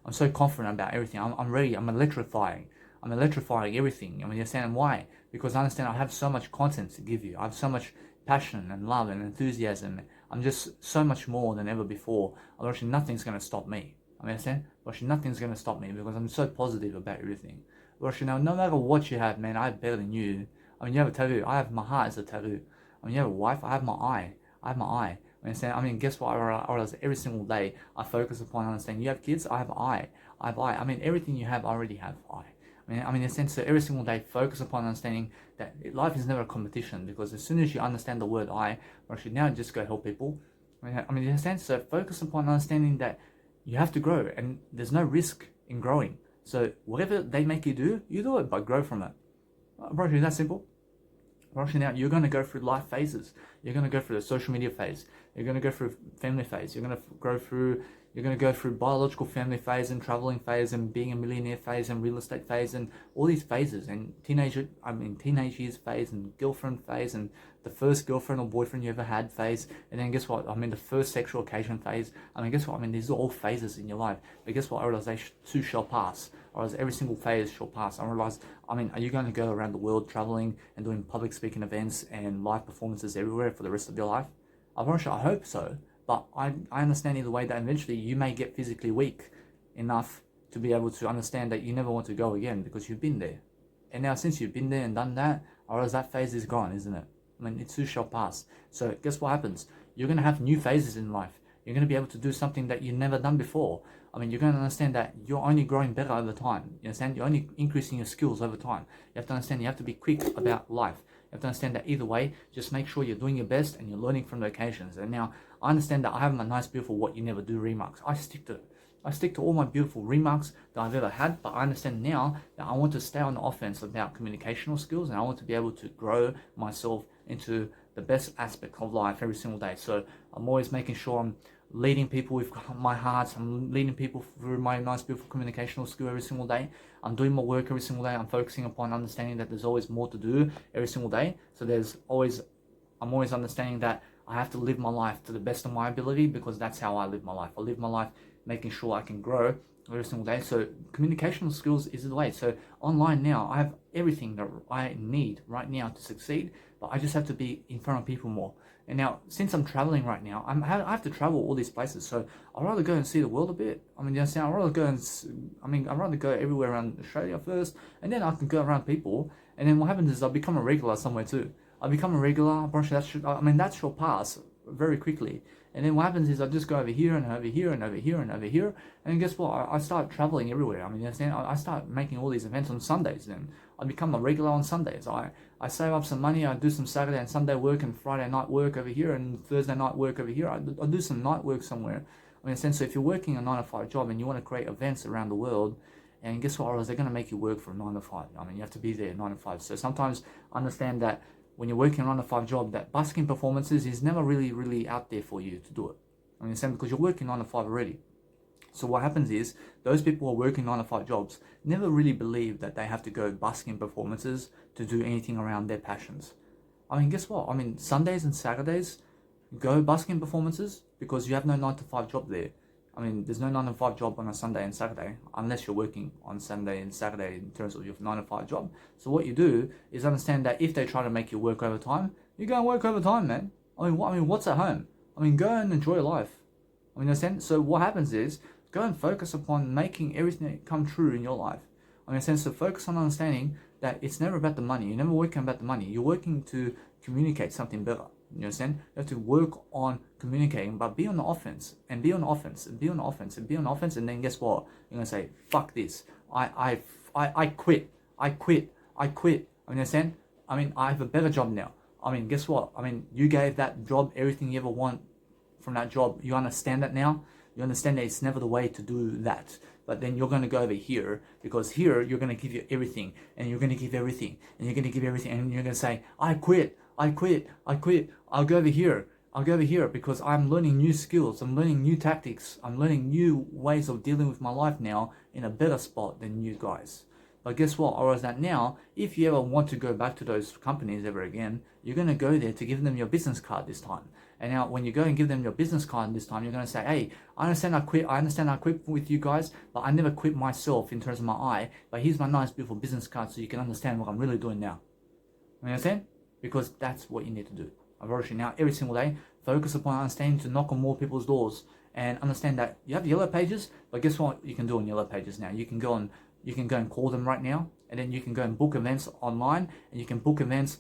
Speaker 1: I'm so confident about everything. I'm ready. I'm electrifying everything. I mean, you understand why? Because I understand I have so much content to give you. I have so much passion and love and enthusiasm. I'm just so much more than ever before. Actually, nothing's going to stop me. I mean, understand? Actually, nothing's going to stop me because I'm so positive about everything. Actually, now, no matter what you have, man, I have better than you. I mean, you have a tattoo. I have my heart as a tattoo. I mean, you have a wife. I have my eye. I have my eye. I mean, guess what? Every single day, I focus upon understanding. You have kids. I have eye. I have eye. I mean, everything you have, I already have eye. I mean, in a sense, so every single day, focus upon understanding that life is never a competition. Because as soon as you understand the word "I," actually now just go help people. I mean, in a sense, so focus upon understanding that you have to grow, and there's no risk in growing. So whatever they make you do it, but grow from it. Actually, that's simple. Actually, now you're going to go through life phases. You're going to go through the social media phase. You're going to go through family phase. You're going to go through biological family phase and traveling phase and being a millionaire phase and real estate phase and all these phases and teenage years phase and girlfriend phase and the first girlfriend or boyfriend you ever had phase, and then guess what? I mean, the first sexual occasion phase. I mean, guess what? I mean, these are all phases in your life. But guess what? I realize they too shall pass. Or as every single phase shall pass. I realize, I mean, are you going to go around the world traveling and doing public speaking events and live performances everywhere for the rest of your life? I hope so. But I understand either way that eventually you may get physically weak enough to be able to understand that you never want to go again because you've been there. And now since you've been there and done that, or else that phase is gone, isn't it? I mean, it too shall pass. So guess what happens? You're going to have new phases in life. You're going to be able to do something that you've never done before. I mean, you're going to understand that you're only growing better over time. You understand? You're only increasing your skills over time. You have to understand you have to be quick about life. You have to understand that either way, just make sure you're doing your best and you're learning from the occasions. And now, I understand that I have my nice, beautiful what you never do remarks. I stick to it. I stick to all my beautiful remarks that I've ever had, but I understand now that I want to stay on the offense about communicational skills, and I want to be able to grow myself into the best aspect of life every single day. So I'm always making sure I'm leading people with my heart. I'm leading people through my nice, beautiful communicational skill every single day. I'm doing my work every single day. I'm focusing upon understanding that there's always more to do every single day. So I'm always understanding that I have to live my life to the best of my ability because that's how I live my life. I live my life making sure I can grow every single day. So communicational skills is the way. So online now, I have everything that I need right now to succeed, but I just have to be in front of people more. And now, since I'm traveling right now, I have to travel all these places. So I'd rather go and see the world a bit. I mean, I'd rather go everywhere around Australia first, and then I can go around people. And then what happens is I'll become a regular somewhere too. I become a regular. That should pass very quickly. And then what happens is I just go over here and over here and over here and over here. And then guess what? I start traveling everywhere. I mean, you understand? I start making all these events on Sundays. Then I become a regular on Sundays. I save up some money. I do some Saturday and Sunday work and Friday night work over here and Thursday night work over here. I do some night work somewhere. I mean, so if you're working a 9 to 5 job and you want to create events around the world, and guess what? Or else they're going to make you work from 9 to 5. I mean, you have to be there 9 to 5. So sometimes understand that when you're working a 9 to 5 job, that busking performances is never really out there for you to do it. I mean, because you're working 9 to 5 already. So what happens is those people who are working 9 to 5 jobs never really believe that they have to go busking performances to do anything around their passions. I mean, guess what? I mean, Sundays and Saturdays, go busking performances because you have no 9 to 5 job there. I mean, there's no 9 to 5 job on a Sunday and Saturday unless you're working on Sunday and Saturday in terms of your 9 to 5 job. So what you do is understand that if they try to make you work overtime, you go and work overtime, man. I mean, what's at home? I mean, go and enjoy life. I mean, understand? So what happens is go and focus upon making everything come true in your life. I mean, so focus on understanding that it's never about the money. You're never working about the money. You're working to communicate something better. You understand? You have to work on communicating, but be on the offense and be on the offense and be on the offense and be on the offense. And then guess what? You're gonna say, "Fuck this! I quit! I quit! I quit!" I mean, understand? I mean, I have a better job now. I mean, guess what? I mean, you gave that job everything you ever want from that job. You understand that now? You understand that it's never the way to do that. But then you're going to go over here because here you're going to give you everything and you're going to give everything and you're going to give everything and you're going to say, "I quit, I quit, I quit. I'll go over here. I'll go over here because I'm learning new skills. I'm learning new tactics. I'm learning new ways of dealing with my life now in a better spot than you guys." But guess what? Or is that now, if you ever want to go back to those companies ever again, you're going to go there to give them your business card this time. And now when you go and give them your business card this time, you're going to say, "Hey, I understand I quit with you guys, but I never quit myself in terms of my eye. But here's my nice, beautiful business card so you can understand what I'm really doing now." You understand? Because that's what you need to do. I've already now every single day, focus upon understanding to knock on more people's doors and understand that you have yellow pages, but guess what you can do on yellow pages now? You can go and call them right now, and then you can go and book events online, and you can book events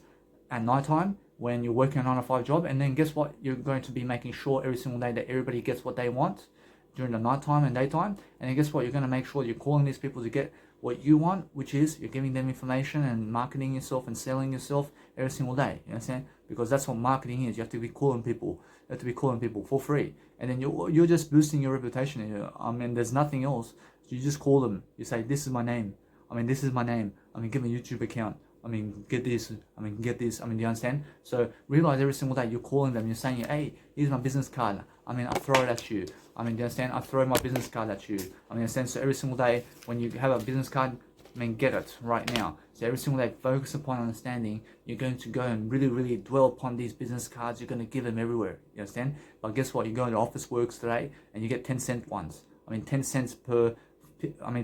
Speaker 1: at nighttime when you're working a 9 to 5 job, and then guess what? You're going to be making sure every single day that everybody gets what they want during the nighttime and daytime, and then guess what? You're going to make sure you're calling these people to get what you want, which is you're giving them information and marketing yourself and selling yourself every single day. You understand? Because that's what marketing is. You have to be calling people. You have to be calling people for free, and then you're just boosting your reputation. I mean, there's nothing else. You just call them. You say, "This is my name. I mean, this is my name. I mean, give me a YouTube account. I mean, get this. I mean, get this." I mean, do you understand? So realize every single day you're calling them. You're saying, "Hey, here's my business card. I mean, I throw it at you. I mean, do you understand? I throw my business card at you. I mean, understand? So every single day when you have a business card, I mean, get it right now. So every single day, focus upon understanding. You're going to go and really dwell upon these business cards. You're going to give them everywhere. You understand? But guess what? You go into Office Works today and you get 10-cent ones. I mean, 10 cents per,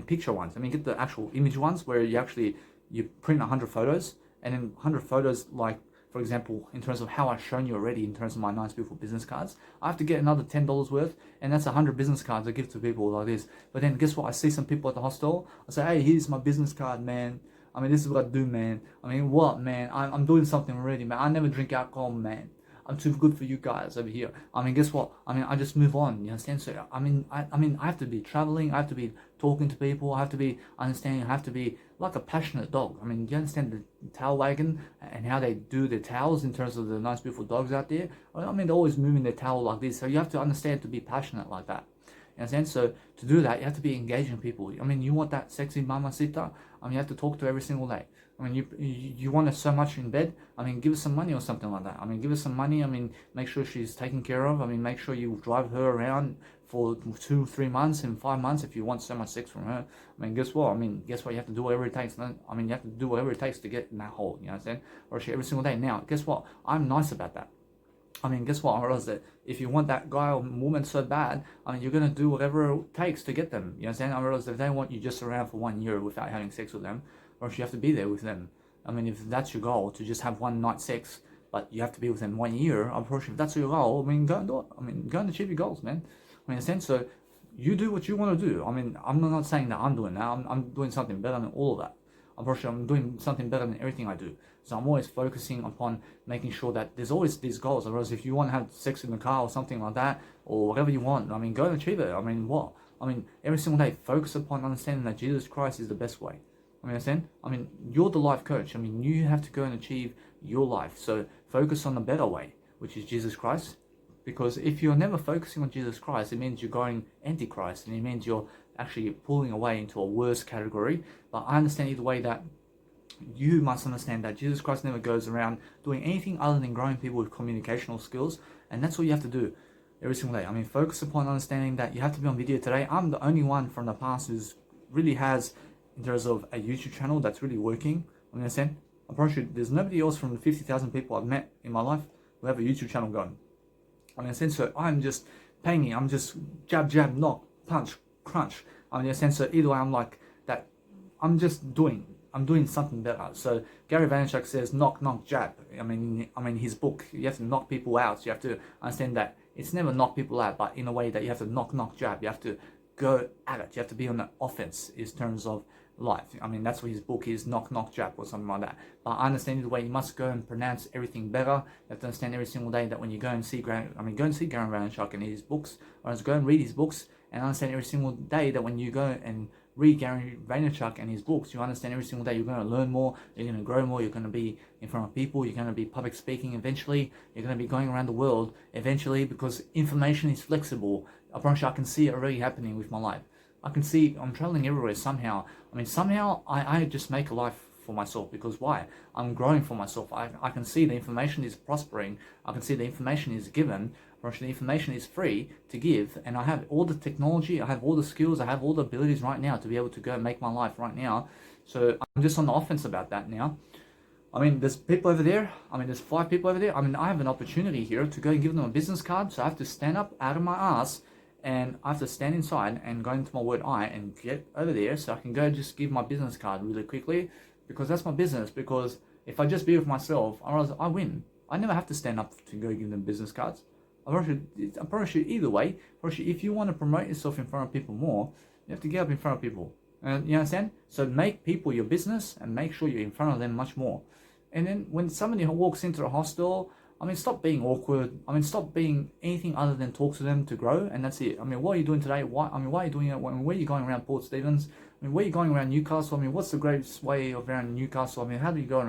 Speaker 1: picture ones. I mean, get the actual image ones where you print 100 photos, and then 100 photos, like, for example, in terms of how I've shown you already in terms of my nice, beautiful business cards, I have to get another $10 worth, and that's 100 business cards I give to people like this. But then guess what? I see some people at the hostel. I say, "Hey, here's my business card, man. I mean, this is what I do, man. I mean, what, man? I'm doing something already, man. I never drink alcohol, man. I'm too good for you guys over here." I mean, guess what? I mean, I just move on. You understand? So I mean, I have to be traveling. I have to be talking to people. I have to be understanding. I have to be like a passionate dog. I mean, you understand the towel wagon and how they do their towels in terms of the nice, beautiful dogs out there? I mean, they're always moving their towel like this. So you have to understand to be passionate like that. You understand? So to do that, you have to be engaging people. I mean, you want that sexy mamacita? I mean, you have to talk to her every single day. I mean, you want her so much in bed. I mean, give her some money or something like that. I mean, give her some money. I mean, make sure she's taken care of. I mean, make sure you drive her around for 2-3 months and 5 months if you want so much sex from her. I mean, guess what? You have to do whatever it takes. I mean, you have to do whatever it takes to get in that hole. You know what I'm saying? Or she every single day. Now, guess what? I'm nice about that. I mean, guess what? I realize that if you want that guy or woman so bad, I mean, you're going to do whatever it takes to get them. You know what I'm saying? I realize that if they want you just around for 1 year without having sex with them, or if you have to be there with them. I mean, if that's your goal, to just have one night sex, but you have to be with them 1 year, I'm pretty sure if that's your goal, I mean, go and do it. I mean, go and achieve your goals, man. I mean, in a sense, so you do what you want to do. I mean, I'm not saying that I'm doing that. I'm doing something better than all of that. I'm pretty sure I'm doing something better than everything I do. So I'm always focusing upon making sure that there's always these goals. Otherwise, if you want to have sex in the car or something like that, or whatever you want, I mean, go and achieve it. I mean, what? I mean, every single day, focus upon understanding that Jesus Christ is the best way. I mean, understand? I mean, you're the life coach. I mean, you have to go and achieve your life. So focus on the better way, which is Jesus Christ. Because if you're never focusing on Jesus Christ, it means you're going anti-Christ, and it means you're actually pulling away into a worse category. But I understand either way that you must understand that Jesus Christ never goes around doing anything other than growing people with communicational skills, and that's what you have to do every single day. I mean, focus upon understanding that you have to be on video today. I'm the only one from the past who's really has, in terms of a YouTube channel that's really working. I mean, understand? I promise you, there's nobody else from the 50,000 people I've met in my life who have a YouTube channel going. I mean, so I'm just paying. I'm just jab, jab, knock, punch, crunch. I mean, so either way, I'm like that. I'm doing something better. So Gary Vaynerchuk says, knock, knock, jab. I mean, his book, you have to knock people out. You have to understand that it's never knock people out, but in a way that you have to knock, knock, jab. You have to go at it. You have to be on the offense in terms of life. I mean, that's what his book is, knock, knock, jab, or something like that. But I understand the way you must go and pronounce everything better. You have to understand every single day that when you go and see Gary Vaynerchuk and his books, or go and read his books, and understand every single day that when you go and read Gary Vaynerchuk and his books, you understand every single day you're going to learn more, you're going to grow more, you're going to be in front of people, you're going to be public speaking eventually, you're going to be going around the world eventually, because information is flexible. I promise you, I can see it already happening with my life. I can see I'm traveling everywhere somehow. I mean, somehow I just make a life for myself, because why? I'm growing for myself. I can see the information is prospering. I can see the information is given. The information is free to give, and I have all the technology, I have all the skills, I have all the abilities right now to be able to go and make my life right now. So I'm just on the offense about that now. I mean, there's people over there. I mean, there's 5 people over there. I mean, I have an opportunity here to go and give them a business card. So I have to stand up out of my ass, and I have to stand inside and go into my word I and get over there so I can go just give my business card really quickly, because that's my business. Because if I just be with myself, I win. I never have to stand up to go give them business cards. I promise you either way. If you want to promote yourself in front of people more, you have to get up in front of people. And you understand? So make people your business and make sure you're in front of them much more. And then when somebody walks into a hostel, I mean, stop being awkward. I mean, stop being anything other than talk to them to grow, and that's it. I mean, what are you doing today? Why are you doing it? Where are you going around Port Stephens? I mean, where are you going around Newcastle? I mean, what's the greatest way of around Newcastle? I mean, how do you go on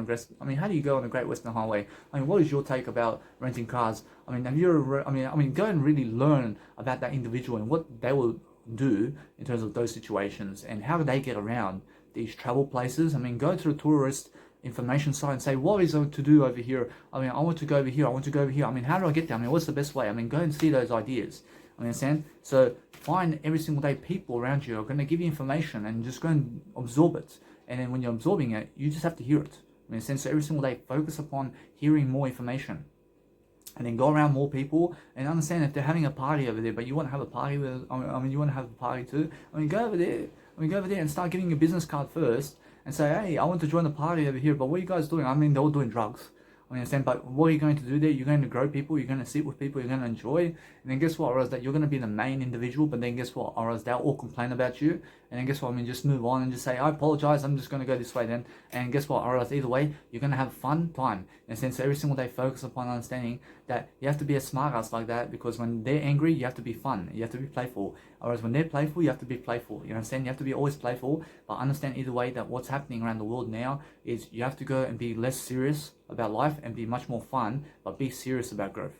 Speaker 1: the Great Western Highway? I mean, what is your take about renting cars? I mean, go and really learn about that individual and what they will do in terms of those situations, and how do they get around these travel places. I mean, go to the tourist information site and say, what is there to do over here? I mean, I want to go over here, I want to go over here. I mean, how do I get there? I mean, what's the best way? I mean, go and see those ideas. I understand? So find every single day people around you are going to give you information, and just go and absorb it. And then when you're absorbing it, you just have to hear it. I mean, so every single day, focus upon hearing more information. And then go around more people and understand if they're having a party over there, but you want to have a party with, you want to have a party too. I mean, go over there. And start giving your business card first, and say, hey, I want to join the party over here, but what are you guys doing? I mean, they're all doing drugs. I understand, but what are you going to do there? You're going to grow people, you're going to sit with people, you're going to enjoy, and then guess what, or else that you're going to be the main individual, but then guess what, or else they'll all complain about you, and then guess what, I mean, just move on and just say, I apologize, I'm just going to go this way then, and guess what, or else either way, you're going to have a fun time. In a sense, every single day, focus upon understanding that you have to be a smart ass like that, because when they're angry, you have to be fun, you have to be playful, or else when they're playful, you have to be playful, you understand, you have to be always playful, but understand either way that what's happening around the world now is you have to go and be less serious about life and be much more fun, but be serious about growth.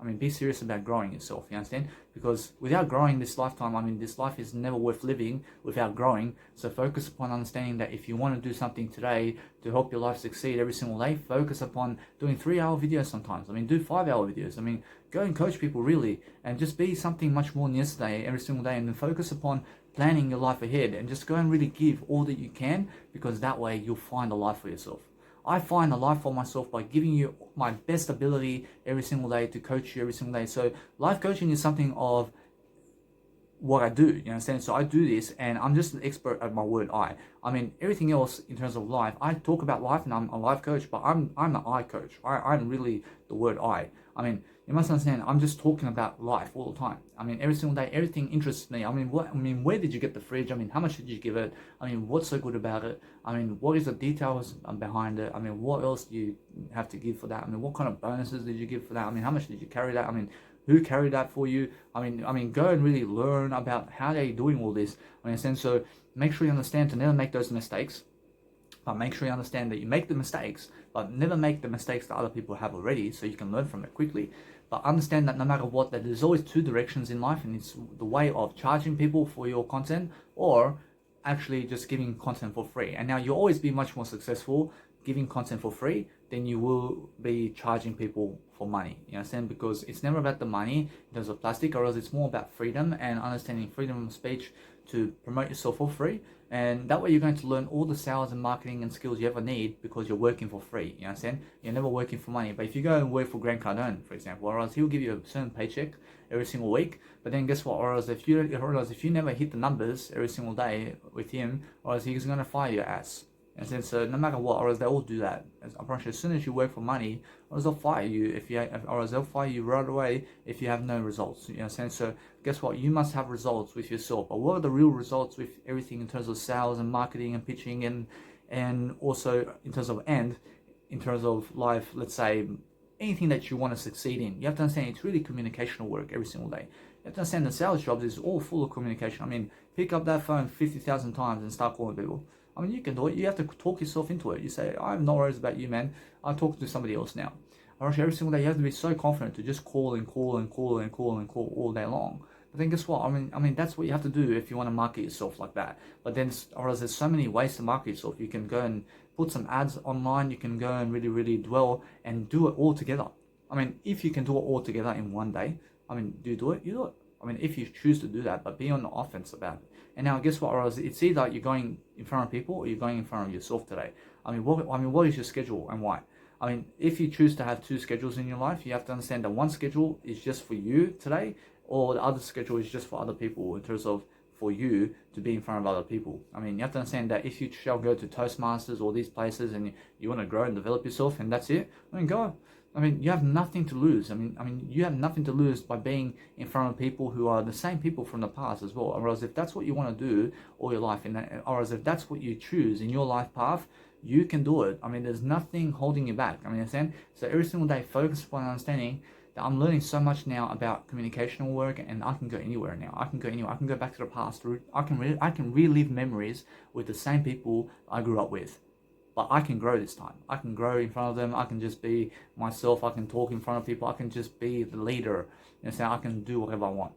Speaker 1: I mean, be serious about growing yourself, you understand? Because without growing this lifetime, I mean, this life is never worth living without growing. So focus upon understanding that if you want to do something today to help your life succeed every single day, focus upon doing 3-hour videos sometimes. I mean, do 5-hour videos. I mean, go and coach people really, and just be something much more than yesterday every single day, and then focus upon planning your life ahead, and just go and really give all that you can, because that way you'll find a life for yourself. I find a life for myself by giving you my best ability every single day to coach you every single day. So life coaching is something of what I do, you understand? So I do this and I'm just an expert at my word I mean, everything else in terms of life, I talk about life and I'm a life coach, but I'm an I coach. I'm really the word I mean, you must understand, I'm just talking about life all the time. I mean, every single day, everything interests me. I mean, where did you get the fridge? I mean, how much did you give it? I mean, what's so good about it? I mean, what is the details behind it? I mean, what else do you have to give for that? I mean, what kind of bonuses did you give for that? I mean, how much did you carry that? I mean, who carried that for you? I mean, go and really learn about how they're doing all this. I mean, so make sure you understand to never make those mistakes. But make sure you understand that you make the mistakes, but never make the mistakes that other people have already, so you can learn from it quickly. But understand that no matter what, that there's always two directions in life, and it's the way of charging people for your content, or actually just giving content for free. And now you'll always be much more successful giving content for free than you will be charging people for money. You understand? Because it's never about the money in terms of plastic, or else it's more about freedom and understanding freedom of speech to promote yourself for free. And that way you're going to learn all the sales and marketing and skills you ever need because you're working for free. You understand? You're never working for money. But if you go and work for Grant Cardone, for example, or else he'll give you a certain paycheck every single week. But then guess what? Or else if you never hit the numbers every single day with him, or else he's going to fire your ass. And so no matter what, or else they all do that. I promise you, as soon as you work for money, or else they'll fire you or else they'll fire you right away if you have no results. You know what I'm saying? So guess what? You must have results with yourself. But what are the real results with everything in terms of sales and marketing and pitching and also in terms of life, let's say anything that you want to succeed in. You have to understand it's really communicational work every single day. You have to understand the sales jobs is all full of communication. I mean, pick up that phone 50,000 times and start calling people. I mean, you can do it. You have to talk yourself into it. You say, I have no worries about you, man. I'll talk to somebody else now. Or every single day, you have to be so confident to just call and call and call and call and call all day long. But then guess what? I mean, that's what you have to do if you want to market yourself like that. But then, or else there's so many ways to market yourself. You can go and put some ads online. You can go and really, really dwell and do it all together. I mean, if you can do it all together in one day, I mean, do you do it? You do it. I mean, if you choose to do that, but be on the offense about it. And now, guess what? Or else it's either you're going in front of people or you're going in front of yourself today. I mean, what is your schedule and why? I mean, if you choose to have two schedules in your life, you have to understand that one schedule is just for you today, or the other schedule is just for other people in terms of for you to be in front of other people. I mean, you have to understand that if you shall go to Toastmasters or these places and you want to grow and develop yourself and that's it, I mean, go. I mean, you have nothing to lose. I mean, you have nothing to lose by being in front of people who are the same people from the past as well. Or else if that's what you want to do all your life, or else if that's what you choose in your life path, you can do it. I mean, there's nothing holding you back. I mean, understand? So every single day, focus upon understanding that I'm learning so much now about communicational work, and I can go anywhere now. I can go anywhere. I can go back to the past. I can relive memories with the same people I grew up with. But I can grow this time. I can grow in front of them. I can just be myself. I can talk in front of people. I can just be the leader. You know, I can do whatever I want.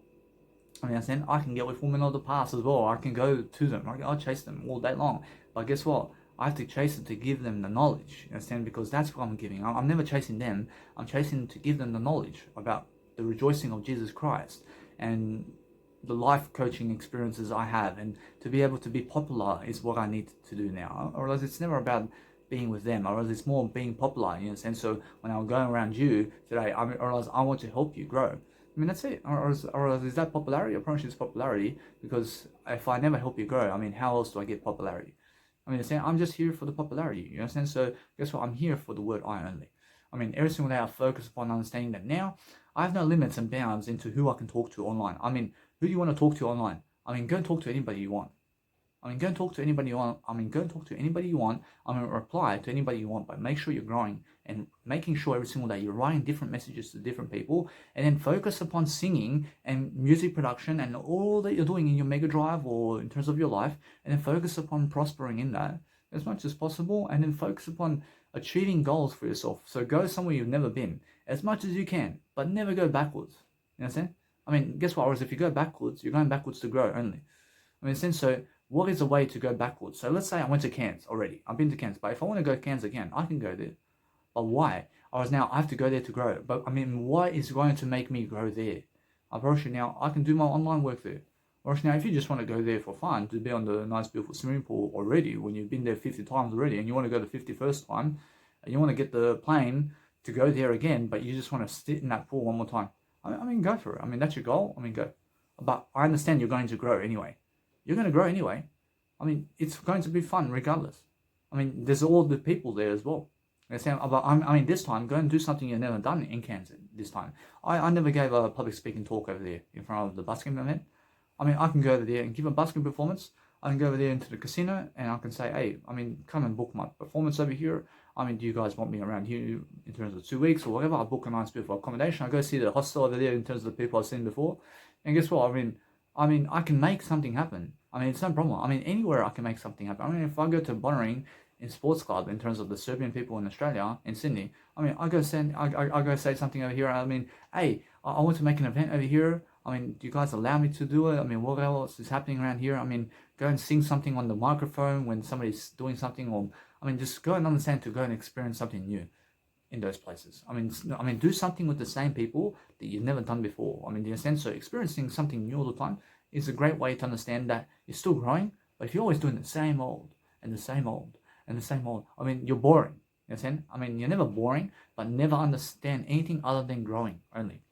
Speaker 1: I mean, I can get with women of the past as well. I can go to them. I'll chase them all day long. But guess what? I have to chase them to give them the knowledge. You understand? Because that's what I'm giving. I'm never chasing them. I'm chasing to give them the knowledge about the rejoicing of Jesus Christ and the life coaching experiences I have, and to be able to be popular is what I need to do now. Or else it's never about being with them, or else it's more being popular, you know. And so when I'm going around you today, or else I want to help you grow. I mean, that's it. Or else is that popularity? I promise you it's popularity, because if I never help you grow, I mean, how else do I get popularity? I mean, I'm just here for the popularity, you understand? So guess what? I'm here for the word I only. I mean, every single day I focus upon understanding that now I have no limits and bounds into who I can talk to online. I mean, who do you want to talk to online? I mean, go and talk to anybody you want. I mean, go and talk to anybody you want. I mean, go and talk to anybody you want. I mean, reply to anybody you want, but make sure you're growing and making sure every single day you're writing different messages to different people, and then focus upon singing and music production and all that you're doing in your Mega Drive or in terms of your life, and then focus upon prospering in that as much as possible, and then focus upon achieving goals for yourself. So go somewhere you've never been as much as you can, but never go backwards. You understand? I mean, guess what? Whereas if you go backwards, you're going backwards to grow only. I mean, so what is a way to go backwards? So let's say I went to Cairns already. I've been to Cairns, but if I want to go to Cairns again, I can go there. But why? Whereas now I have to go there to grow. But I mean, what is going to make me grow there? I promise you now, I can do my online work there. Whereas now, if you just want to go there for fun, to be on the nice, beautiful swimming pool already, when you've been there 50 times already, and you want to go the 51st time, and you want to get the plane to go there again, but you just want to sit in that pool one more time. I mean, go for it. I mean, that's your goal. I mean, go. But I understand you're going to grow anyway. You're going to grow anyway. I mean, it's going to be fun regardless. I mean, there's all the people there as well. But I mean, this time, go and do something you've never done in Cairns this time. I never gave a public speaking talk over there in front of the busking event. I mean, I can go over there and give a busking performance. I can go over there into the casino and I can say, hey, I mean, come and book my performance over here. I mean, do you guys want me around here in terms of 2 weeks or whatever? I'll book a nice beautiful accommodation. I go see the hostel over there in terms of the people I've seen before. And guess what? I mean, I can make something happen. I mean, it's no problem. I mean, anywhere I can make something happen. I mean, if I go to Bonnering in sports club in terms of the Serbian people in Australia, in Sydney, I mean, I go say something over here. I mean, hey, I want to make an event over here. I mean, do you guys allow me to do it? I mean, what else is happening around here? I mean, go and sing something on the microphone when somebody's doing something, or I mean, just go and understand to go and experience something new in those places. I mean, do something with the same people that you've never done before. I mean, in a sense, so experiencing something new all the time is a great way to understand that you're still growing, but if you're always doing the same old and the same old and the same old, I mean, you're boring. You understand? I mean, you're never boring, but never understand anything other than growing only.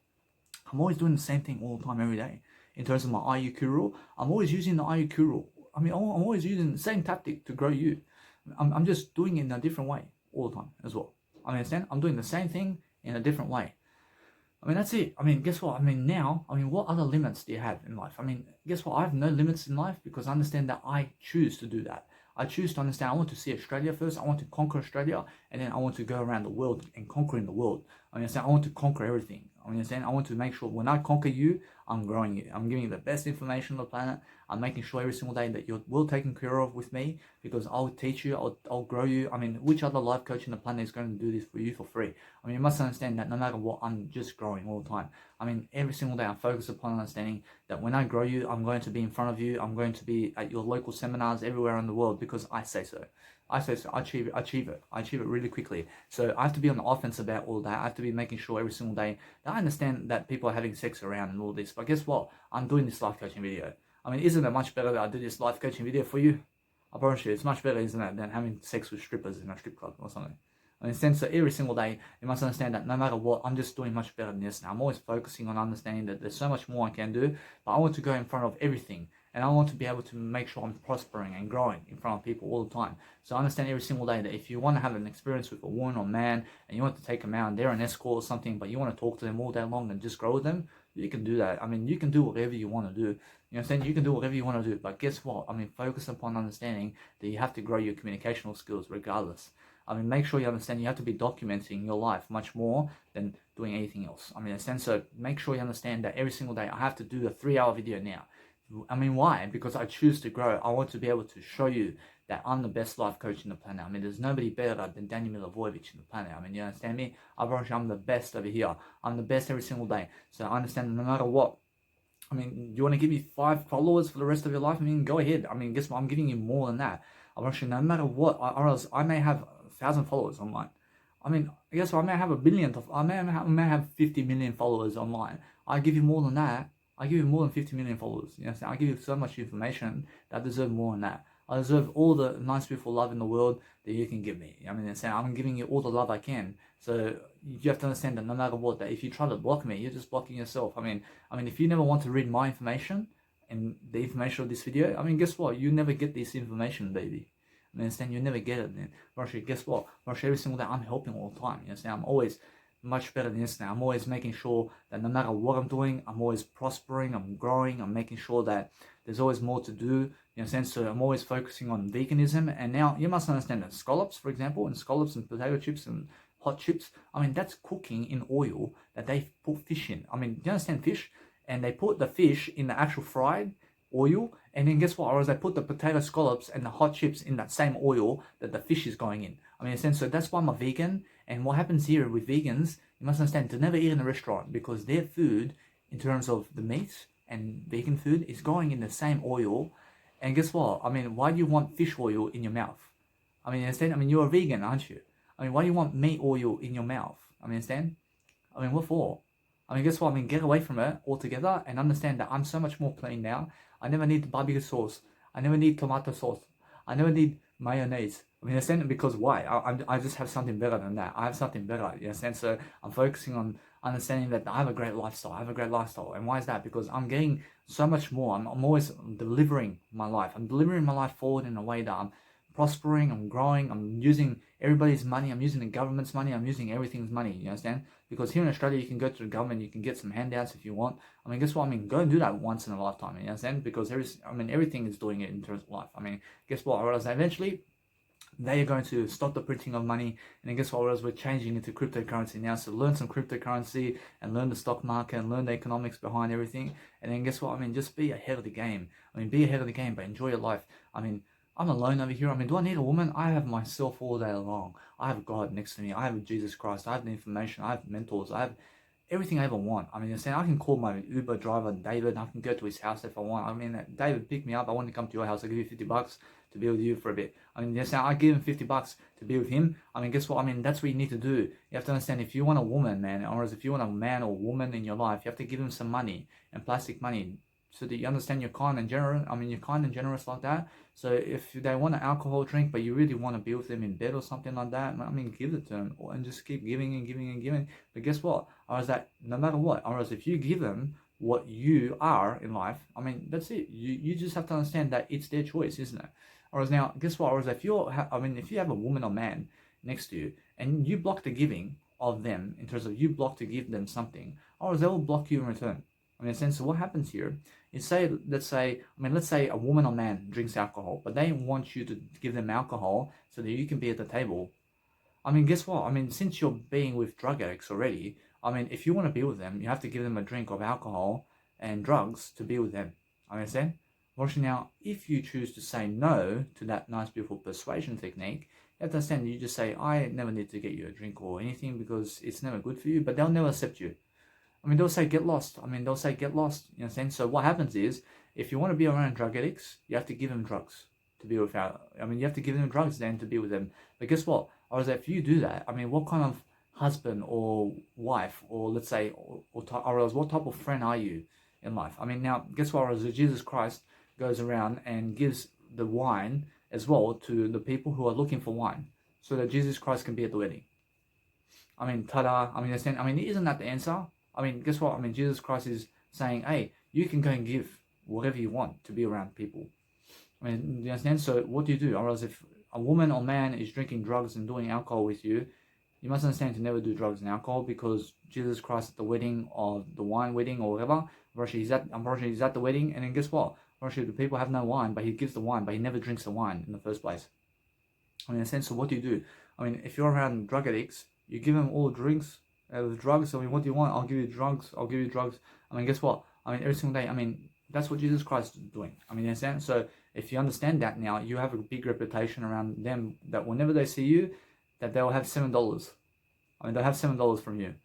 Speaker 1: I'm always doing the same thing all the time, every day. In terms of my IUQ rule, I'm always using the IUQ rule. I mean, I'm always using the same tactic to grow you. I'm just doing it in a different way all the time as well. I understand? I'm doing the same thing in a different way. I mean, that's it. I mean, guess what? I mean, now, what other limits do you have in life? I mean, guess what? I have no limits in life because I understand that I choose to do that. I choose to understand I want to see Australia first. I want to conquer Australia, and then I want to go around the world and conquering the world. I understand. I want to conquer everything. I understand. I want to make sure when I conquer you, I'm growing you. I'm giving you the best information on the planet. I'm making sure every single day that you're well taken care of with me because I'll teach you, I'll grow you. I mean, which other life coach on the planet is going to do this for you for free? I mean, you must understand that no matter what, I'm just growing all the time. I mean, every single day I focus upon understanding that when I grow you, I'm going to be in front of you. I'm going to be at your local seminars everywhere in the world because I say so. I achieve it really quickly. So I have to be on the offense about all that. I have to be making sure every single day that I understand that people are having sex around and all this. But guess what? I'm doing this life coaching video. I mean, isn't it much better that I do this life coaching video for you? I promise you, it's much better, isn't it, than having sex with strippers in a strip club or something. I mean, since every single day, you must understand that no matter what, I'm just doing much better than this now. I'm always focusing on understanding that there's so much more I can do, but I want to go in front of everything. And I want to be able to make sure I'm prospering and growing in front of people all the time. So I understand every single day that if you want to have an experience with a woman or man and you want to take them out and they're an escort or something, but you want to talk to them all day long and just grow with them, you can do that. I mean, you can do whatever you want to do. You know what I'm saying? You can do whatever you want to do. But guess what? I mean, focus upon understanding that you have to grow your communicational skills regardless. I mean, make sure you understand you have to be documenting your life much more than doing anything else. I mean, in a sense, so make sure you understand that every single day I have to do a 3-hour video now. I mean, why? Because I choose to grow. I want to be able to show you that I'm the best life coach in the planet. I mean, there's nobody better than Daniel Milivojevic in the planet. I mean, you understand me? I promise you, I'm the best over here. I'm the best every single day. So I understand that no matter what. I mean, you want to give me 5 followers for the rest of your life? I mean, go ahead. I mean, guess what? I'm giving you more than that. I promise you, no matter what, or else I may have 1,000 followers online. I mean, I guess what? I may have 1 billion. I may have 50 million followers online. I give you more than that. I give you more than 50 million followers. You know, I give you so much information that I deserve more than that. I deserve all the nice, beautiful love in the world that you can give me. I mean, I'm giving you all the love I can. So you have to understand that no matter what, that if you try to block me, you're just blocking yourself. I mean, if you never want to read my information and the information of this video, I mean, guess what? You never get this information, baby. I mean, understand? You never get it. And Rashi, guess what? Rashi, every single day I'm helping all the time. You understand? I'm always much better than this now. I'm always making sure that no matter what I'm doing, I'm always prospering, I'm growing, I'm making sure that there's always more to do. In a sense, so I'm always focusing on veganism. And now you must understand that scallops, for example, and scallops and potato chips and hot chips, I mean, that's cooking in oil that they put fish in. I mean, do you understand fish? And they put the fish in the actual fried oil, and then guess what? Or they put the potato scallops and the hot chips in that same oil that the fish is going in. I mean, in a sense, so that's why I'm a vegan. And what happens here with vegans, you must understand, to never eat in a restaurant because their food, in terms of the meat and vegan food, is going in the same oil. And guess what? I mean, why do you want fish oil in your mouth? I mean, understand? I mean, you're a vegan, aren't you? I mean, why do you want meat oil in your mouth? I mean, understand? I mean, what for? I mean, guess what? I mean, get away from it altogether and understand that I'm so much more clean now. I never need barbecue sauce. I never need tomato sauce. I never need mayonnaise. I mean, understand, because why? I just have something better than that. I have something better. You understand? So I'm focusing on understanding that I have a great lifestyle. I have a great lifestyle. And why is that? Because I'm getting so much more. I'm always delivering my life. I'm delivering my life forward in a way that I'm prospering, I'm growing, I'm using everybody's money, I'm using the government's money, I'm using everything's money, you understand? Because here in Australia, you can go to the government, you can get some handouts if you want. I mean, guess what? I mean, go and do that once in a lifetime, you understand? Because everything is doing it in terms of life. I mean, guess what? Whereas eventually, they are going to stop the printing of money, and then guess what? Whereas we're changing into cryptocurrency now, so learn some cryptocurrency and learn the stock market and learn the economics behind everything, and then guess what? I mean, just be ahead of the game. I mean, be ahead of the game, but enjoy your life. I mean, I'm alone over here. I mean, do I need a woman? I have myself all day long. I have God next to me. I have Jesus Christ. I have the information. I have mentors. I have everything I ever want. I mean, I can call my Uber driver David. I can go to his house if I want. I mean, David, pick me up. I want to come to your house. I'll give you $50 to be with you for a bit. I mean, I give him $50 to be with him. I mean, guess what? I mean, that's what you need to do. You have to understand, if you want a woman, man, or if you want a man or woman in your life, you have to give him some money and plastic money, so that you understand you're kind and generous. I mean, you're kind and generous like that. So if they want an alcohol drink, but you really want to be with them in bed or something like that, I mean, give it to them and just keep giving and giving and giving. But guess what? Or is that no matter what, or else if you give them what you are in life, I mean, that's it. You just have to understand that it's their choice, isn't it? Or as now, guess what? Or as if if you have a woman or man next to you and you block the giving of them in terms of you block to give them something, or as they will block you in return. I mean, in a sense, so what happens here is let's say a woman or man drinks alcohol, but they want you to give them alcohol so that you can be at the table. I mean, guess what? I mean, since you're being with drug addicts already, I mean, if you want to be with them, you have to give them a drink of alcohol and drugs to be with them. I understand? Watching now, if you choose to say no to that nice, beautiful persuasion technique, you have to understand, you just say, I never need to get you a drink or anything because it's never good for you, but they'll never accept you. I mean, they'll say, get lost. I mean, they'll say, get lost. You know what I'm saying? So what happens is, if you want to be around drug addicts, you have to give them drugs to be with. I mean, you have to give them drugs then to be with them. But guess what? Or is that if you do that, I mean, what kind of husband or wife, or let's say, or else what type of friend are you in life? I mean, now, guess what? Or is Jesus Christ goes around and gives the wine as well to the people who are looking for wine, so that Jesus Christ can be at the wedding. I mean, ta-da. I mean, isn't that the answer? I mean, guess what? I mean, Jesus Christ is saying, hey, you can go and give whatever you want to be around people. I mean, you understand? So what do? Or else if a woman or man is drinking drugs and doing alcohol with you, you must understand to never do drugs and alcohol, because Jesus Christ at the wedding, or the wine wedding or whatever, unfortunately he's at the wedding, and then guess what? Unfortunately, the people have no wine, but he gives the wine, but he never drinks the wine in the first place. I mean, in a sense, so what do? I mean, if you're around drug addicts, you give them all drinks, with drugs. I mean, what do you want? I'll give you drugs. I'll give you drugs. I mean, guess what? I mean, every single day. I mean, that's what Jesus Christ is doing. I mean, you understand? So if you understand that now, you have a big reputation around them, that whenever they see you, that they'll have $7. I mean, they'll have $7 from you.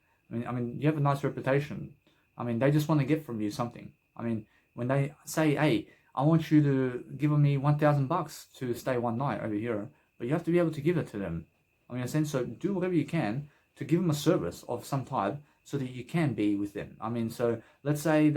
Speaker 1: I mean, you have a nice reputation. I mean, they just want to get from you something. I mean, when they say, hey, I want you to give me $1,000 to stay one night over here, but you have to be able to give it to them. I mean, in a sense, so do whatever you can to give them a service of some type so that you can be with them. I mean, so let's just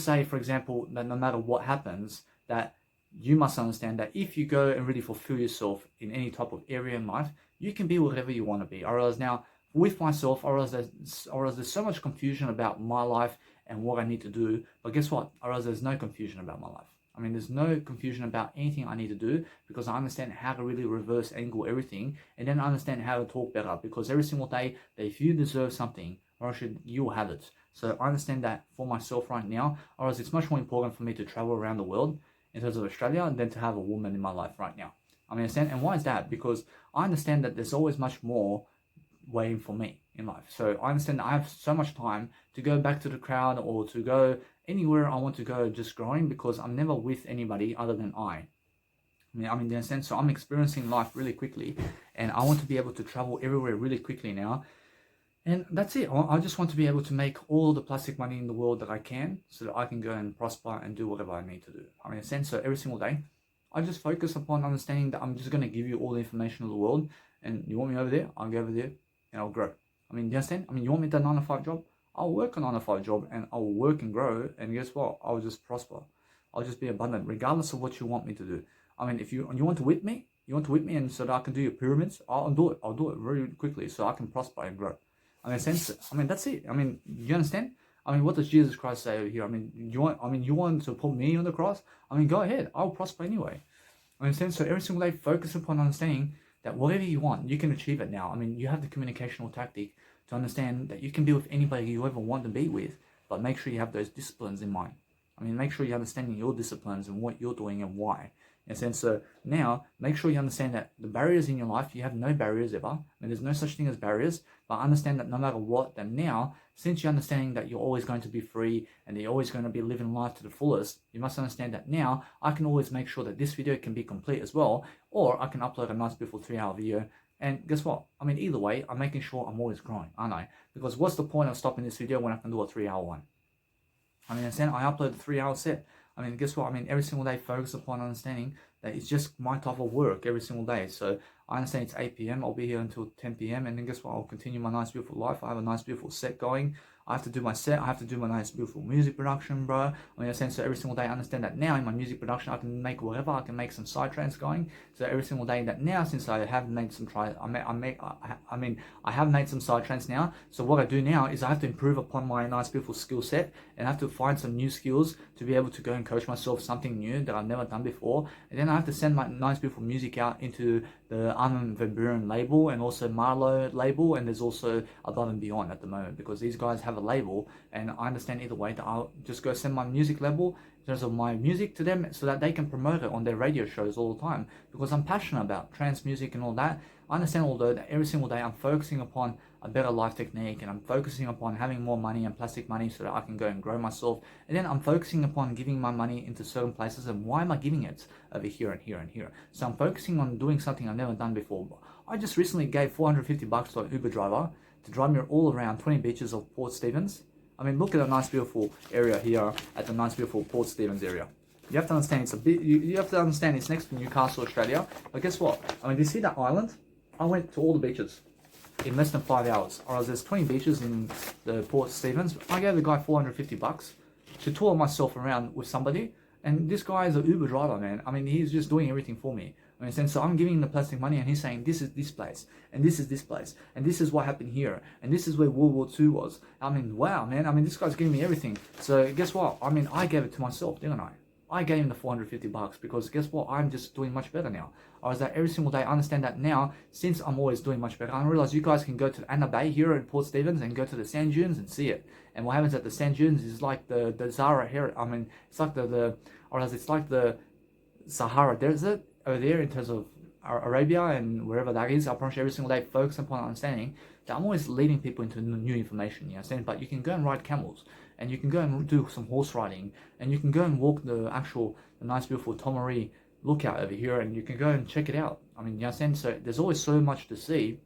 Speaker 1: say, for example, that no matter what happens, that you must understand that if you go and really fulfill yourself in any type of area in life, you can be whatever you want to be. Or else now, with myself, or else there's so much confusion about my life and what I need to do, but guess what? Or else there's no confusion about my life. I mean, there's no confusion about anything I need to do, because I understand how to really reverse angle everything, and then I understand how to talk better, because every single day that if you deserve something, or you'll have it. So I understand that for myself right now, or else it's much more important for me to travel around the world in terms of Australia than to have a woman in my life right now. I mean, understand? And why is that? Because I understand that there's always much more waiting for me in life. So I understand that I have so much time to go back to the crowd, or to go anywhere I want to go, just growing, because I'm never with anybody other than I mean, in a sense, so I'm experiencing life really quickly, and I want to be able to travel everywhere really quickly now. And that's it. I just want to be able to make all the plastic money in the world that I can, so that I can go and prosper and do whatever I need to do. I mean, in a sense, so every single day, I just focus upon understanding that I'm just going to give you all the information of the world, and you want me over there, I'll go over there, and I'll grow. I mean, you understand? I mean, you want me to 9 to 5 job? I'll work a 9 to 5 job, and I'll work and grow, and guess what? I'll just prosper. I'll just be abundant, regardless of what you want me to do. I mean, if you want to whip me, and so that I can do your pyramids, I'll do it. I'll do it very quickly so I can prosper and grow. I mean, that's it. I mean, you understand? I mean, what does Jesus Christ say over here? I mean, you want to put me on the cross? I mean, go ahead. I'll prosper anyway. I mean, so every single day, focus upon understanding that whatever you want, you can achieve it now. I mean, you have the communicational tactic to understand that you can be with anybody you ever want to be with, but make sure you have those disciplines in mind. I mean, make sure you're understanding your disciplines and what you're doing and why. And so now, make sure you understand that the barriers in your life, you have no barriers ever. I mean, there's no such thing as barriers, but understand that no matter what, that now, since you're understanding that you're always going to be free and that you're always going to be living life to the fullest, you must understand that now, I can always make sure that this video can be complete as well, or I can upload a nice, beautiful 3-hour video. And guess what? I mean, either way, I'm making sure I'm always growing, aren't I? Because what's the point of stopping this video when I can do a 3-hour one? I mean, understand, I upload a 3-hour set. I mean, guess what? I mean, every single day, focus upon understanding that it's just my type of work every single day. So I understand it's 8 p.m. I'll be here until 10 p.m. And then guess what? I'll continue my nice, beautiful life. I have a nice, beautiful set going. I have to do my set. I have to do my nice, beautiful music production, bro. I mean, so every single day, I understand that now in my music production, I can make whatever. I can make some side tracks going. So every single day that now, since I have made some I have made some side tracks now. So what I do now is I have to improve upon my nice, beautiful skill set, and I have to find some new skills to be able to go and coach myself something new that I've never done before. And then I have to send my nice, beautiful music out into the Armin van Buuren label and also Marlowe label, and there's also Above and Beyond at the moment, because these guys have a label, and I understand either way that I'll just go send my music label in terms of my music to them so that they can promote it on their radio shows all the time, because I'm passionate about trance music and all that. I understand, although, that every single day I'm focusing upon a better life technique, and I'm focusing upon having more money and plastic money so that I can go and grow myself, and then I'm focusing upon giving my money into certain places. And why am I giving it over here and here and here? So I'm focusing on doing something I've never done before. I just recently gave $450 to an Uber driver to drive me all around 20 beaches of Port Stephens. I mean, look at the nice, beautiful area here at the nice, beautiful Port Stephens area. You have to understand it's a bit. You have to understand it's next to Newcastle, Australia. But guess what? I mean, do you see that island? I went to all the beaches in less than 5 hours. Or there's 20 beaches in the Port Stephens. I gave the guy $450 to tour myself around with somebody, and this guy is an Uber driver, man. I mean, he's just doing everything for me. I mean, so I'm giving him the plastic money, and he's saying, this is this place, and this is this place, and this is what happened here, and this is where World War II was. I mean, wow, man. I mean, this guy's giving me everything. So guess what? I mean, I gave it to myself, didn't I? I gave him the $450 because guess what? I'm just doing much better now. I was that every single day. I understand that now, since I'm always doing much better. I realize you guys can go to Anna Bay here in Port Stephens and go to the sand dunes and see it. And what happens at the sand dunes is like the Sahara here. I mean, it's like it's like the Sahara Desert over there in terms of Arabia and wherever that is. I promise you, every single day, focus upon understanding that I'm always leading people into new information. You understand? But you can go and ride camels, and you can go and do some horse riding, and you can go and walk the nice, beautiful Tomaree lookout over here, and you can go and check it out. I mean, you understand? So there's always so much to see,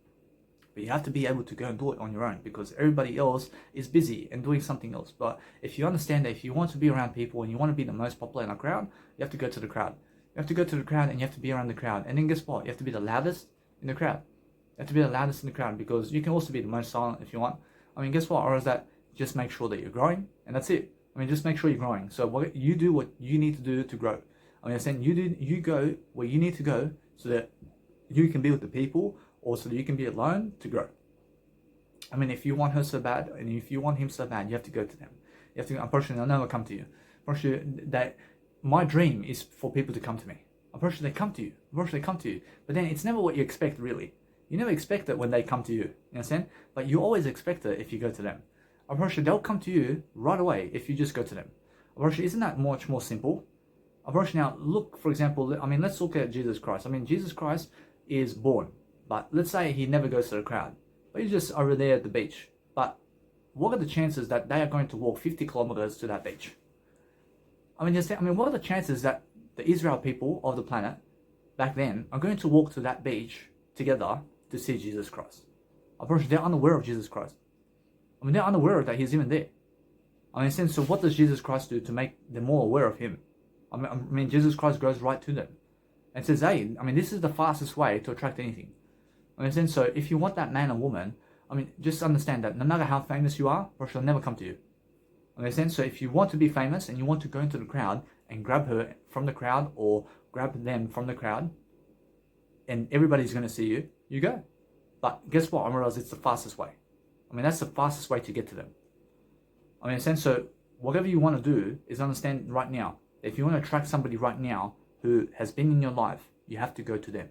Speaker 1: but you have to be able to go and do it on your own, because everybody else is busy and doing something else. But if you understand that if you want to be around people and you want to be the most popular in a crowd, you have to go to the crowd. You have to go to the crowd, and you have to be around the crowd. And then guess what? You have to be the loudest in the crowd. You have to be the loudest in the crowd, because you can also be the most silent if you want. I mean, guess what? Or is that just make sure that you're growing, and that's it. I mean, just make sure you're growing. So what you do, what you need to do to grow. I mean, I'm saying you go where you need to go so that you can be with the people, or so that you can be alone to grow. I mean, if you want her so bad, and if you want him so bad, you have to go to them. You have to. Unfortunately, they'll never come to you. Unfortunately, that my dream is for people to come to me. Unfortunately, they come to you. Unfortunately, they come to you. But then it's never what you expect, really. You never expect it when they come to you. You understand? But you always expect it if you go to them. Unfortunately, they'll come to you right away if you just go to them. Unfortunately, isn't that much more simple? Unfortunately, now look, for example, I mean, let's look at Jesus Christ. I mean, Jesus Christ is born, but let's say he never goes to the crowd, but he's just over there at the beach. But what are the chances that they are going to walk 50 kilometers to that beach? I mean, what are the chances that the Israel people of the planet back then are going to walk to that beach together to see Jesus Christ? Unfortunately, they're unaware of Jesus Christ. I mean, they're unaware that he's even there. I mean, so what does Jesus Christ do to make them more aware of him? I mean, Jesus Christ goes right to them and says, hey, I mean, this is the fastest way to attract anything. I mean, so if you want that man or woman, I mean, just understand that no matter how famous you are, she'll never come to you. I mean, so if you want to be famous and you want to go into the crowd and grab her from the crowd, or grab them from the crowd and everybody's going to see you, you go. But guess what? I realize it's the fastest way. I mean, that's the fastest way to get to them. I mean, in a sense, so whatever you want to do is understand right now. If you want to attract somebody right now who has been in your life, you have to go to them.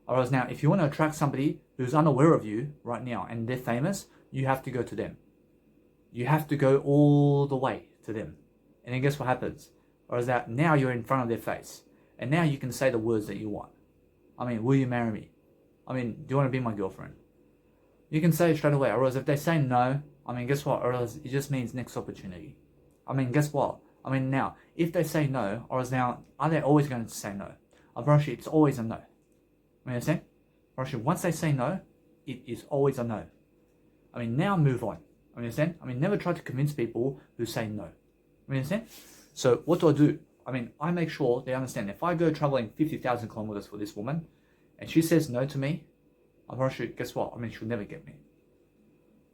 Speaker 1: Whereas now, if you want to attract somebody who's unaware of you right now and they're famous, you have to go to them. You have to go all the way to them. And then guess what happens? Whereas that now you're in front of their face. And now you can say the words that you want. I mean, will you marry me? I mean, do you want to be my girlfriend? You can say it straight away. Or else if they say no, I mean, guess what? Or else it just means next opportunity. I mean, guess what? I mean, now, if they say no, or else now, are they always going to say no? I promise you, it's always a no. I mean, understand? I promise you, once they say no, it is always a no. I mean, now move on. I mean, understand? I mean, never try to convince people who say no. I mean, understand? So, what do? I mean, I make sure they understand. If I go traveling 50,000 kilometers for this woman, and she says no to me, I promise you, guess what? I mean, she'll never get me.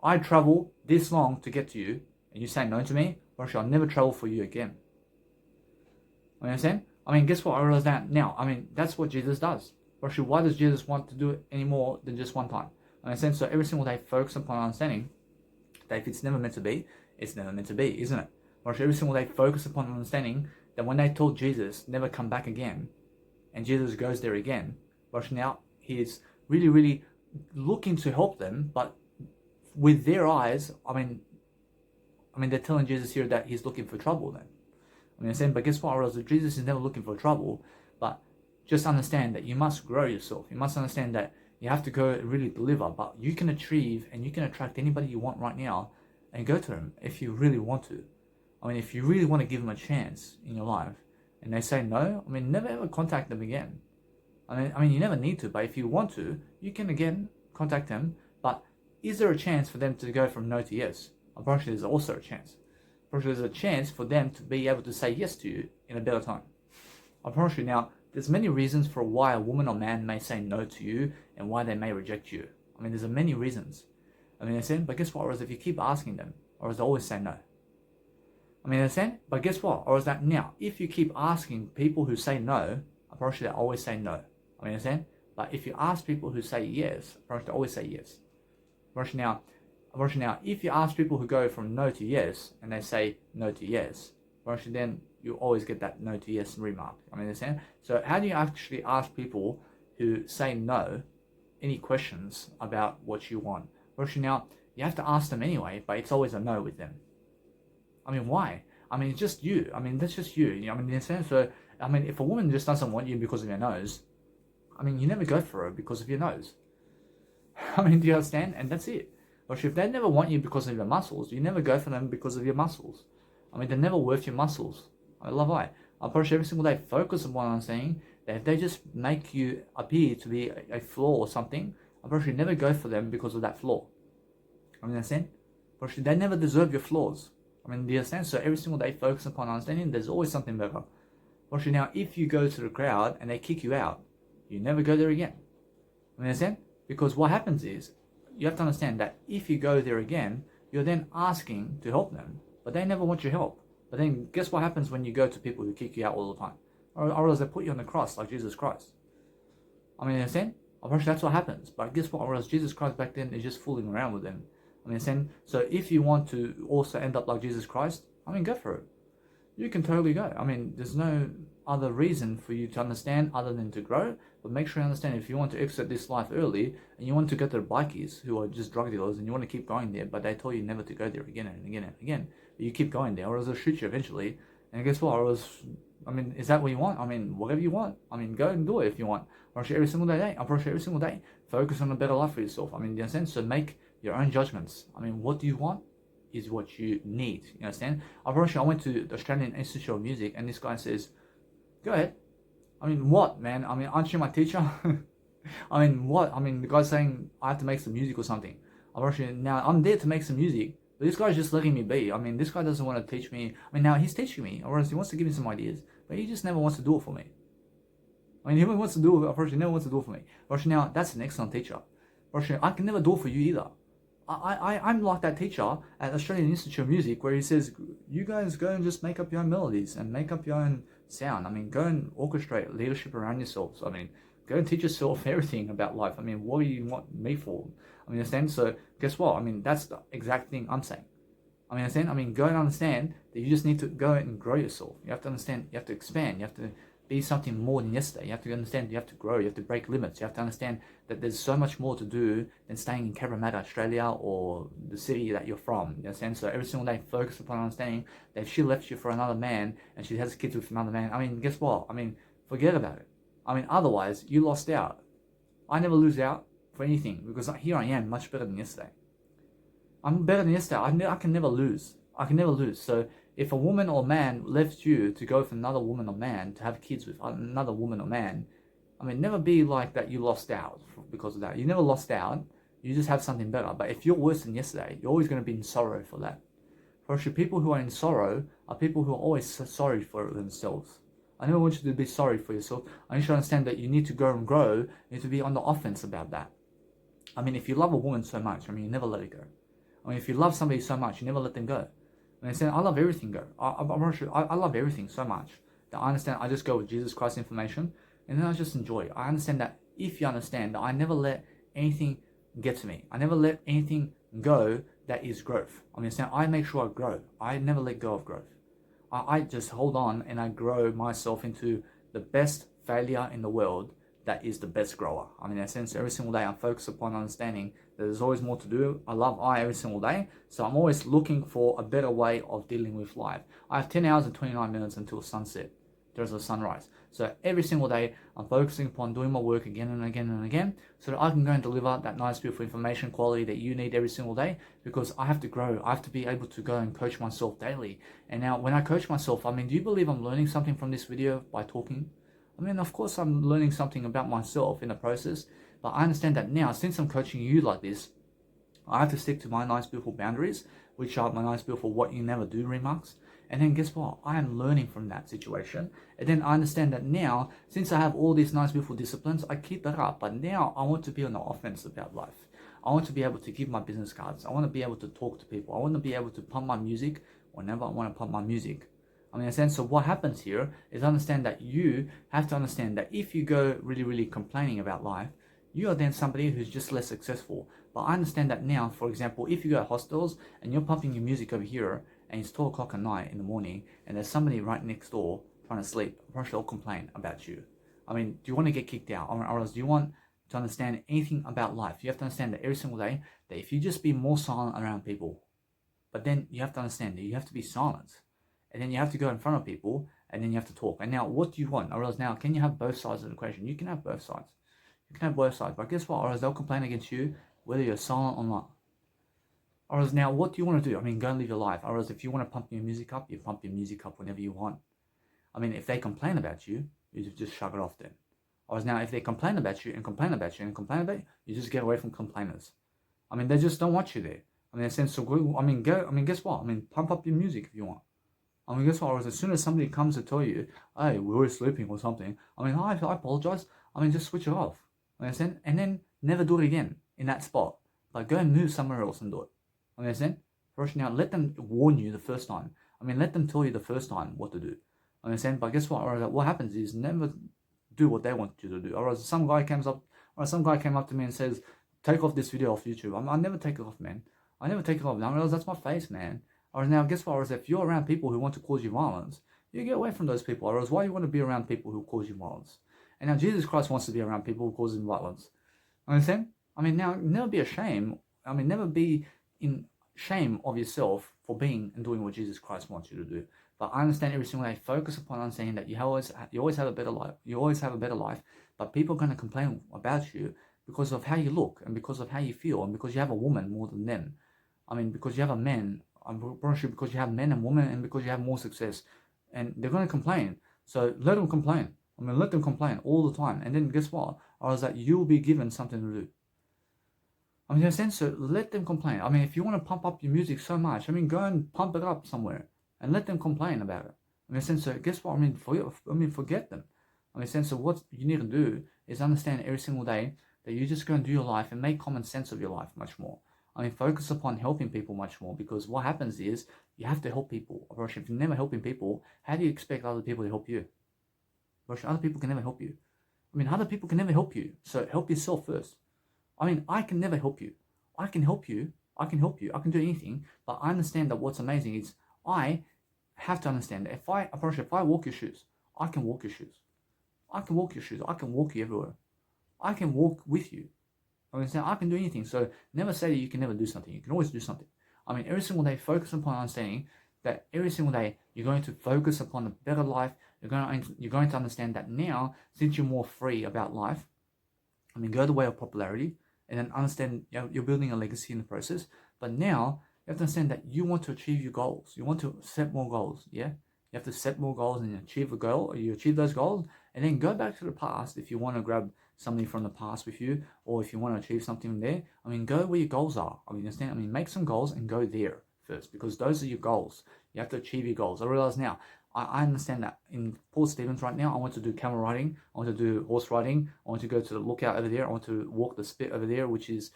Speaker 1: I travel this long to get to you, and you say no to me, or I'll never travel for you again. You understand? I mean, guess what? I realize that now. I mean, that's what Jesus does. Or why does Jesus want to do it any more than just one time? I mean, so every single day, focus upon understanding that if it's never meant to be, it's never meant to be, isn't it? Or every single day, focus upon understanding that when they told Jesus, never come back again, and Jesus goes there again, but now he's really, really looking to help them, but with their eyes, I mean, they're telling Jesus here that he's looking for trouble then. I mean, I'm saying, but guess what? Jesus is never looking for trouble, but just understand that you must grow yourself. You must understand that you have to go and really deliver, but you can achieve and you can attract anybody you want right now and go to them if you really want to. I mean, if you really want to give them a chance in your life and they say no, I mean, never ever contact them again. I mean, you never need to, but if you want to, you can again contact them. But is there a chance for them to go from no to yes? I'm pretty sure there's also a chance. I'm pretty sure there's a chance for them to be able to say yes to you in a better time. I'm pretty sure now, there's many reasons for why a woman or man may say no to you and why they may reject you. I mean, there's many reasons. I mean, understand? But guess what? Or if you keep asking them, or they always say no. I mean, understand? But guess what? Or is that now, if you keep asking people who say no, I'm pretty sure they always say no. I mean, understand? But if you ask people who say yes, I'm pretty sure they always say yes. Now, if you ask people who go from no to yes and they say no to yes, then you always get that no to yes remark. I mean, understand? So how do you actually ask people who say no any questions about what you want? Now, you have to ask them anyway, but it's always a no with them. I mean, why? I mean, it's just you. I mean, that's just you. I mean, understand? So, I mean, if a woman just doesn't want you because of your nose, I mean, you never go for her because of your nose. I mean, do you understand? And that's it. Or if they never want you because of your muscles, you never go for them because of your muscles. I mean, they're never worth your muscles. I love it. I push every single day, focus on what I'm saying, that if they just make you appear to be a flaw or something, I push you never go for them because of that flaw. I mean, understand? But they never deserve your flaws. I mean, do you understand? So every single day, focus upon understanding there's always something better. But now, if you go to the crowd and they kick you out, you never go there again. I mean, understand? Because what happens is, you have to understand that if you go there again, you're then asking to help them, but they never want your help. But then guess what happens when you go to people who kick you out all the time? Or else they put you on the cross like Jesus Christ. I mean, understand? That's what happens. But guess what? Or else Jesus Christ back then is just fooling around with them. I mean, understand? So if you want to also end up like Jesus Christ, I mean, go for it. You can totally go. I mean, there's no other reason for you to understand other than to grow. But make sure you understand, if you want to exit this life early and you want to go to the bikies who are just drug dealers and you want to keep going there, but they tell you never to go there again and again and again, but you keep going there, or else they'll shoot you eventually. And guess what? Or else, I mean, is that what you want? I mean, whatever you want. I mean, go and do it if you want. Or every single day. Every single day. Focus on a better life for yourself. I mean, you understand? So make your own judgments. I mean, what do you want is what you need. You understand? I went to the Australian Institute of Music and this guy says, go ahead. I mean, what, man? I mean, aren't you my teacher? I mean, what? I mean, the guy's saying I have to make some music or something. Now, I'm there to make some music, but this guy's just letting me be. I mean, this guy doesn't want to teach me. I mean, now he's teaching me, or else he wants to give me some ideas, but he just never wants to do it for me. I mean, he never wants to do it. Unfortunately, never wants to do it for me. Unfortunately, now that's an excellent teacher. Unfortunately, I can never do it for you either. I'm like that teacher at Australian Institute of Music where he says, you guys go and just make up your own melodies and make up your own sound. I mean, go and orchestrate leadership around yourselves. I mean, go and teach yourself everything about life. I mean, what do you want me for? I mean, understand? So guess what? I mean, that's the exact thing I'm saying. I mean, understand? I mean, go and understand that you just need to go and grow yourself. You have to understand, you have to expand, you have to be something more than yesterday. You have to understand, you have to grow, you have to break limits. You have to understand that there's so much more to do than staying in Cabramatta, Australia, or the city that you're from. You understand? So every single day, focus upon understanding that if she left you for another man and she has kids with another man, I mean, guess what? I mean, forget about it. I mean, otherwise, you lost out. I never lose out for anything because here I am, much better than yesterday. I'm better than yesterday. I can never lose. I can never lose. So if a woman or man left you to go with another woman or man to have kids with another woman or man, I mean, never be like that you lost out because of that. You never lost out. You just have something better. But if you're worse than yesterday, you're always going to be in sorrow for that. For sure, people who are in sorrow are people who are always sorry for themselves. I never want you to be sorry for yourself. I need you to understand that you need to go and grow. You need to be on the offense about that. I mean, if you love a woman so much, I mean, you never let it go. I mean, if you love somebody so much, you never let them go. And I said, I love everything go. I love everything so much that I understand I just go with Jesus Christ information and then I just enjoy it. I understand that if you understand that I never let anything get to me. I never let anything go that is growth. I understand I make sure I grow. I never let go of growth. I just hold on and I grow myself into the best failure in the world that is the best grower. I mean, in a sense, every single day I'm focused upon understanding that there's always more to do. I love I every single day, so I'm always looking for a better way of dealing with life. I have 10 hours and 29 minutes until sunset. There's a sunrise. So every single day, I'm focusing upon doing my work again and again and again so that I can go and deliver that nice, beautiful information quality that you need every single day because I have to grow. I have to be able to go and coach myself daily. And now when I coach myself, I mean, do you believe I'm learning something from this video by talking? I mean, of course, I'm learning something about myself in the process, but I understand that now, since I'm coaching you like this, I have to stick to my nice, beautiful boundaries, which are my nice, beautiful what you never do remarks. And then guess what? I am learning from that situation. And then I understand that now, since I have all these nice, beautiful disciplines, I keep that up. But now I want to be on the offense about life. I want to be able to give my business cards. I want to be able to talk to people. I want to be able to pump my music whenever I want to pump my music. I mean, in a sense, so what happens here is understand that you have to understand that if you go really, really complaining about life, you are then somebody who's just less successful. But I understand that now, for example, if you go to hostels and you're pumping your music over here and it's 12 o'clock at night in the morning and there's somebody right next door trying to sleep, perhaps they'll complain about you. I mean, do you want to get kicked out? Or else do you want to understand anything about life? You have to understand that every single day, that if you just be more silent around people, but then you have to understand that you have to be silent. And then you have to go in front of people, and then you have to talk. And now, what do you want? Or else now, can you have both sides of the equation? You can have both sides. You can have both sides. But guess what? Or else they'll complain against you, whether you're silent or not. Or else now, what do you want to do? I mean, go and live your life. Or else if you want to pump your music up, you pump your music up whenever you want. I mean, if they complain about you, you just shut it off then. Or else now, if they complain about you and complain about you and complain about you, you just get away from complainers. I mean, they just don't want you there. I mean, in a sense, so go. I mean, guess what? I mean, pump up your music if you want. I mean, guess what? As soon as somebody comes to tell you, hey, we were sleeping or something, I mean, I apologize. I mean, just switch it off. Understand? And then never do it again in that spot. Like, go and move somewhere else and do it. Understand? First, now, let them warn you the first time. I mean, let them tell you the first time what to do. Understand? But guess what? Or what happens is never do what they want you to do. Or some guy came up to me and says, take off this video off YouTube. I never take it off, man. I never take it off. Now, that's my face, man. Or now, guess what? Or if you're around people who want to cause you violence, you get away from those people. Or why you want to be around people who cause you violence? And now Jesus Christ wants to be around people who cause him violence. Understand? I mean, now, never be ashamed. I mean, never be in shame of yourself for being and doing what Jesus Christ wants you to do. But I understand every single day. Focus upon understanding that you always have a better life. You always have a better life. But people are going to complain about you because of how you look and because of how you feel and because you have a woman more than them. I mean, because you have a man. I'm pretty sure because you have men and women and because you have more success. And they're going to complain. So let them complain. I mean, let them complain all the time. And then guess what? Or is that you'll be given something to do. I mean, in a sense, so let them complain. I mean, if you want to pump up your music so much, I mean, go and pump it up somewhere and let them complain about it. I mean, in a sense, so guess what? I mean, forget them. I mean, in a sense, so what you need to do is understand every single day that you just go and do your life and make common sense of your life much more. I mean, focus upon helping people much more, because what happens is you have to help people. If you're never helping people, how do you expect other people to help you? Other people can never help you. I mean, other people can never help you. So help yourself first. I mean, I can never help you. I can help you. I can help you. I can do anything. But I understand that what's amazing is I have to understand that if I walk your shoes, I can walk your shoes. I can walk your shoes. I can walk you everywhere. I can walk with you. I understand. I can do anything. So never say that you can never do something. You can always do something. I mean, every single day, focus upon understanding that every single day you're going to focus upon a better life. You're going to understand that now, since you're more free about life, I mean, go the way of popularity, and then understand, you know, you're building a legacy in the process. But now you have to understand that you want to achieve your goals. You want to set more goals. Yeah, you have to set more goals and achieve a goal. Or you achieve those goals, and then go back to the past if you want to grab something from the past with you, or if you want to achieve something there. I mean, go where your goals are. I mean, understand. I mean, make some goals and go there first, because those are your goals. You have to achieve your goals. I realize now. I understand that in Port Stephens right now, I want to do camel riding, I want to do horse riding, I want to go to the lookout over there, I want to walk the spit over there, which is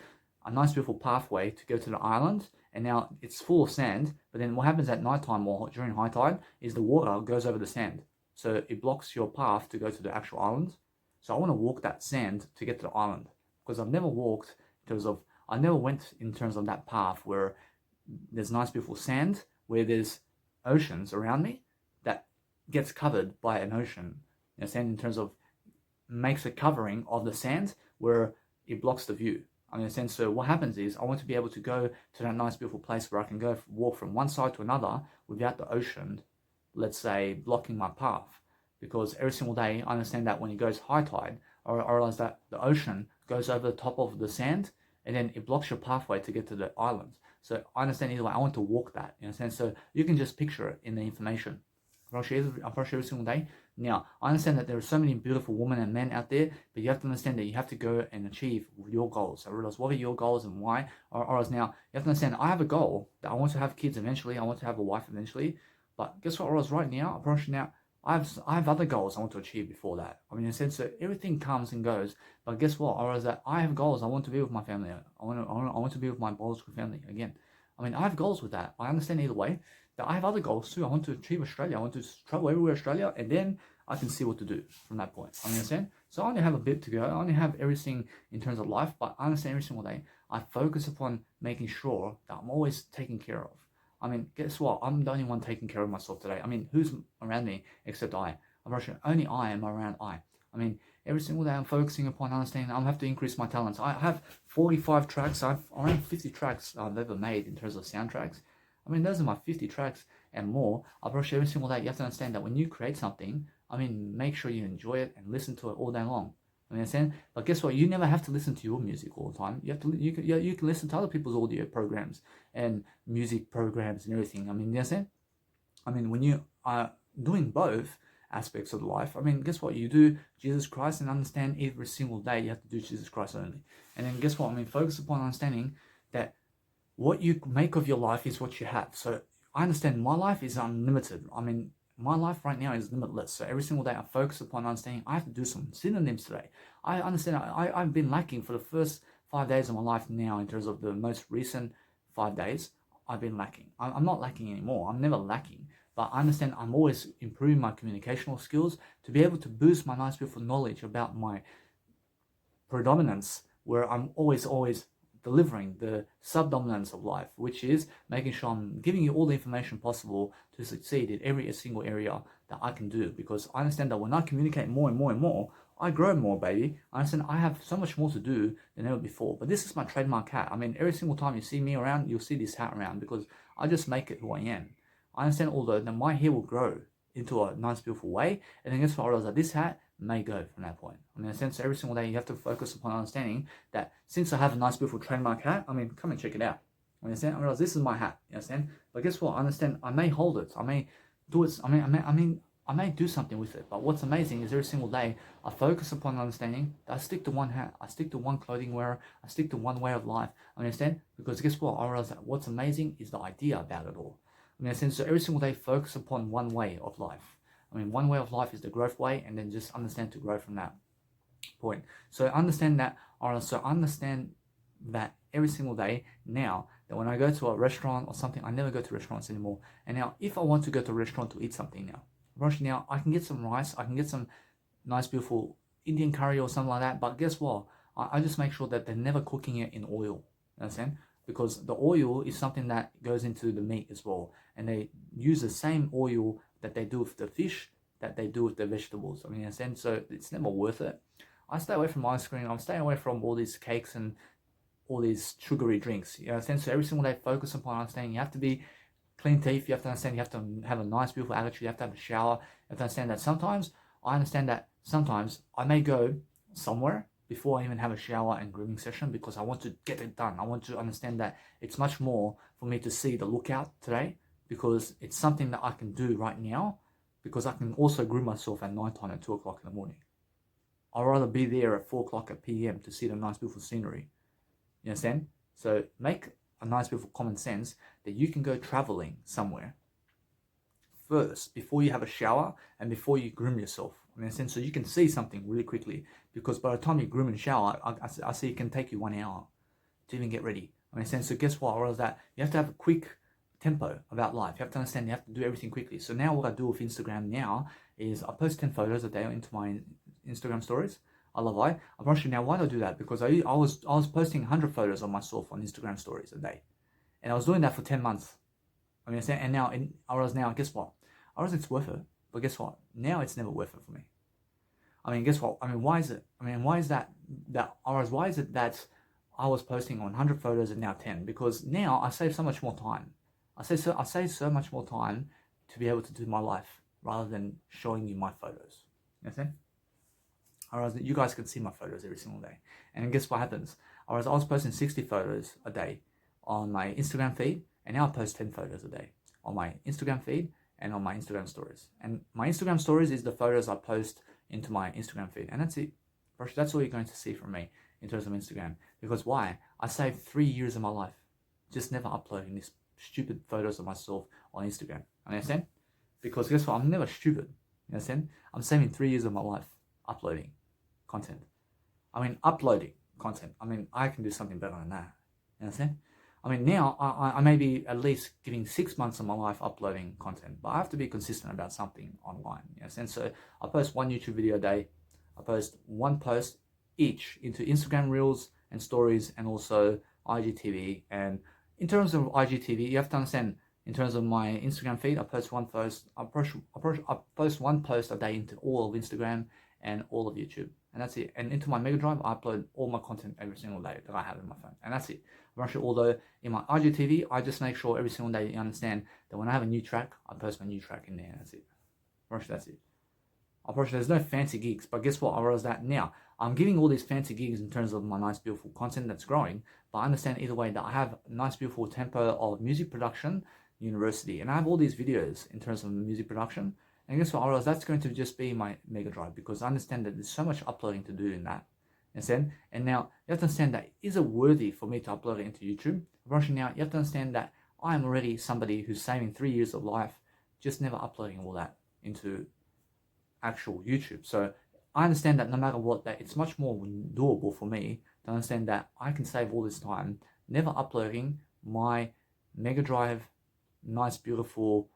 Speaker 1: a nice beautiful pathway to go to the island. And now it's full of sand, but then what happens at night time or during high tide is the water goes over the sand. So it blocks your path to go to the actual island. So I want to walk that sand to get to the island, because I've never walked in terms of, I never went in terms of that path where there's nice beautiful sand, where there's oceans around me, that gets covered by an ocean, you know, sand in terms of makes a covering of the sand where it blocks the view. I mean, in a sense, so what happens is I want to be able to go to that nice beautiful place where I can go walk from one side to another without the ocean, let's say, blocking my path. Because every single day I understand that when it goes high tide, I realize that the ocean goes over the top of the sand, and then it blocks your pathway to get to the island. So I understand either way, I want to walk that, in a sense. So you can just picture it in the information. I approach every single day. Now, I understand that there are so many beautiful women and men out there, but you have to understand that you have to go and achieve your goals. I realize what are your goals and why. Or else now, you have to understand, I have a goal that I want to have kids eventually. I want to have a wife eventually. But guess what, or else right now, I have other goals I want to achieve before that. I mean, in a sense that everything comes and goes. But guess what, or else that I have goals. I want to be with my family. I want to be with my biological family again. I mean, I have goals with that. I understand either way. I have other goals too. I want to achieve Australia. I want to travel everywhere Australia, and then I can see what to do from that point. I understand. So I only have a bit to go. I only have everything in terms of life, but I understand every single day. I focus upon making sure that I'm always taken care of. I mean, guess what? I'm the only one taking care of myself today. I mean, who's around me except I? Only I am around I. I mean, every single day I'm focusing upon understanding I have to increase my talents. I have 45 tracks. I've around 50 tracks I've ever made in terms of soundtracks. I mean, those are my 50 tracks and more. I brush every single day. You have to understand that when you create something, I mean, make sure you enjoy it and listen to it all day long. I mean, understand? But guess what? You never have to listen to your music all the time. You can listen to other people's audio programs and music programs and everything. I mean, you understand? I mean, when you are doing both aspects of life, I mean, guess what? You do Jesus Christ and understand every single day you have to do Jesus Christ only. And then guess what? I mean, focus upon understanding that what you make of your life is what you have. So I understand my life is unlimited. I mean, my life right now is limitless. So every single day I focus upon understanding I have to do some synonyms today. I understand I've been lacking for the first 5 days of my life now in terms of the most recent 5 days. I've been lacking. I'm not lacking anymore. I'm never lacking. But I understand I'm always improving my communicational skills to be able to boost my nice beautiful knowledge about my predominance, where I'm always delivering the subdominance of life, which is making sure I'm giving you all the information possible to succeed in every single area that I can do. Because I understand that when I communicate more and more and more, I grow more, baby. I understand I have so much more to do than ever before. But this is my trademark hat. I mean, every single time you see me around, you'll see this hat around, because I just make it who I am. I understand, although that my hair will grow into a nice, beautiful way, and then guess what? I realize that this hat may go from that point. I mean, in a sense, every single day you have to focus upon understanding that since I have a nice, beautiful trademark hat, I mean, come and check it out. You understand? I realize this is my hat. You understand? But guess what? I understand I may hold it. I may do it. I may do something with it. But what's amazing is every single day I focus upon understanding that I stick to one hat. I stick to one clothing wearer. I stick to one way of life. I understand? Because guess what? I realize that what's amazing is the idea about it all. I mean, in a sense, so every single day focus upon one way of life. I mean, one way of life is the growth way, and then just understand to grow from that point. So understand that, or so understand that every single day now that when I go to a restaurant or something, I never go to restaurants anymore. And now if I want to go to a restaurant to eat something now I can get some rice, I can get some nice beautiful Indian curry or something like that, but guess what? I just make sure that they're never cooking it in oil. You understand? Because the oil is something that goes into the meat as well, and they use the same oil that they do with the fish that they do with the vegetables. I mean, understand? So it's never worth it. I stay away from ice cream. I'm staying away from all these cakes and all these sugary drinks. You understand? So every single day, focus upon understanding you have to be clean teeth. You have to understand you have to have a nice, beautiful attitude. You have to have a shower. You have to understand that sometimes I may go somewhere before I even have a shower and grooming session because I want to get it done. I want to understand that it's much more for me to see the lookout today because it's something that I can do right now because I can also groom myself at nighttime at 2 o'clock in the morning. I'd rather be there at 4 o'clock at PM to see the nice, beautiful scenery. You understand? So make a nice, beautiful common sense that you can go traveling somewhere first before you have a shower and before you groom yourself. In a sense, so you can see something really quickly because by the time you groom and shower, I see it can take you 1 hour to even get ready. In a sense, so guess what? Or is that you have to have a quick tempo about life. You have to understand you have to do everything quickly. So now what I do with Instagram now is I post 10 photos a day into my Instagram stories. I love it. I'm actually now why do I do that? Because I was posting 100 photos of myself on Instagram stories a day, and I was doing that for 10 months. I mean, and now guess what? It's worth it, but guess what? Now it's never worth it for me. I mean, guess what? I mean, why is it? I mean, why is that why is it that I was posting on 100 photos and now 10? Because now I save so much more time. I save so much more time to be able to do my life rather than showing you my photos. You understand? Otherwise, you guys can see my photos every single day. And guess what happens? Otherwise, I was posting 60 photos a day on my Instagram feed, and now I post 10 photos a day on my Instagram feed and on my Instagram stories. And my Instagram stories is the photos I post into my Instagram feed. And that's it. That's all you're going to see from me in terms of Instagram. Because why? I saved 3 years of my life just never uploading these stupid photos of myself on Instagram. Understand? Because guess what? I'm never stupid. You understand? I'm saving 3 years of my life uploading content. Uploading content. I can do something better than that. You understand? Now I may be at least giving 6 months of my life uploading content, but I have to be consistent about something online. You understand? So I post one YouTube video a day. I post one post each into Instagram Reels and Stories and also IGTV. And in terms of IGTV, you have to understand, in terms of my Instagram feed, I post one post. I post one post a day into all of Instagram and all of YouTube, and that's it. And into my Mega Drive, I upload all my content every single day that I have in my phone, and that's it. Although in my IGTV, I just make sure every single day you understand that when I have a new track, I post my new track in there, and that's it. That's it. There's no fancy gigs, but guess what? I realize that now I'm giving all these fancy gigs in terms of my nice, beautiful content that's growing, but I understand either way that I have a nice, beautiful tempo of music production university, and I have all these videos in terms of music production. And guess what? I realize that's going to just be my Mega Drive because I understand that there's so much uploading to do in that. Understand? And now you have to understand that is it worthy for me to upload it into YouTube? Now you have to understand that I am already somebody who's saving 3 years of life, just never uploading all that into actual YouTube. So I understand that no matter what, that it's much more doable for me to understand that I can save all this time never uploading my Mega Drive, nice, beautiful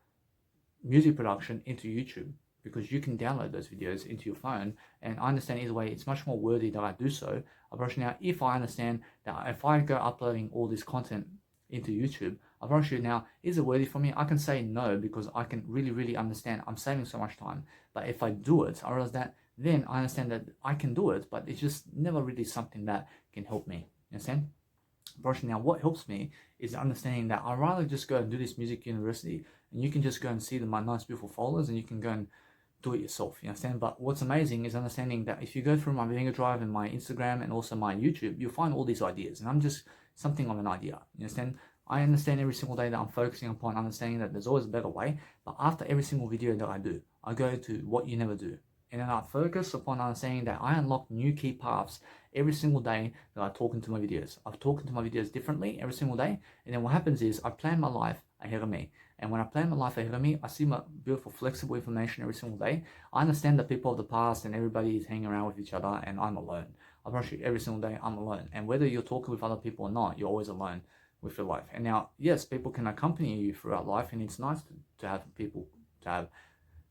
Speaker 1: music production into YouTube, because you can download those videos into your phone. And I understand either way, it's much more worthy that I do so. Now, if I understand that if I go uploading all this content into YouTube, now, is it worthy for me? I can say no, because I can really understand I'm saving so much time. But if I do it, I realize that then I understand that I can do it, but it's just never really something that can help me. You understand? Now, what helps me is understanding that I'd rather just go and do this music university, and you can just go and see my nice, beautiful folders, and you can go and do it yourself. You understand? But what's amazing is understanding that if you go through my Mega Drive and my Instagram and also my YouTube, you'll find all these ideas, and I'm just something of an idea. You understand? I understand every single day that I'm focusing upon understanding that there's always a better way. But after every single video that I do, I go to what you never do. And then I focus upon understanding that I unlock new key paths every single day that I talk into my videos. I've talked into my videos differently every single day. And then what happens is I plan my life ahead of me. And when I plan my life ahead of me, I see my beautiful, flexible information every single day. I understand that people of the past and everybody is hanging around with each other and I'm alone. I promise you, every single day I'm alone. And whether you're talking with other people or not, you're always alone with your life. And now, yes, people can accompany you throughout life, and it's nice to have people to have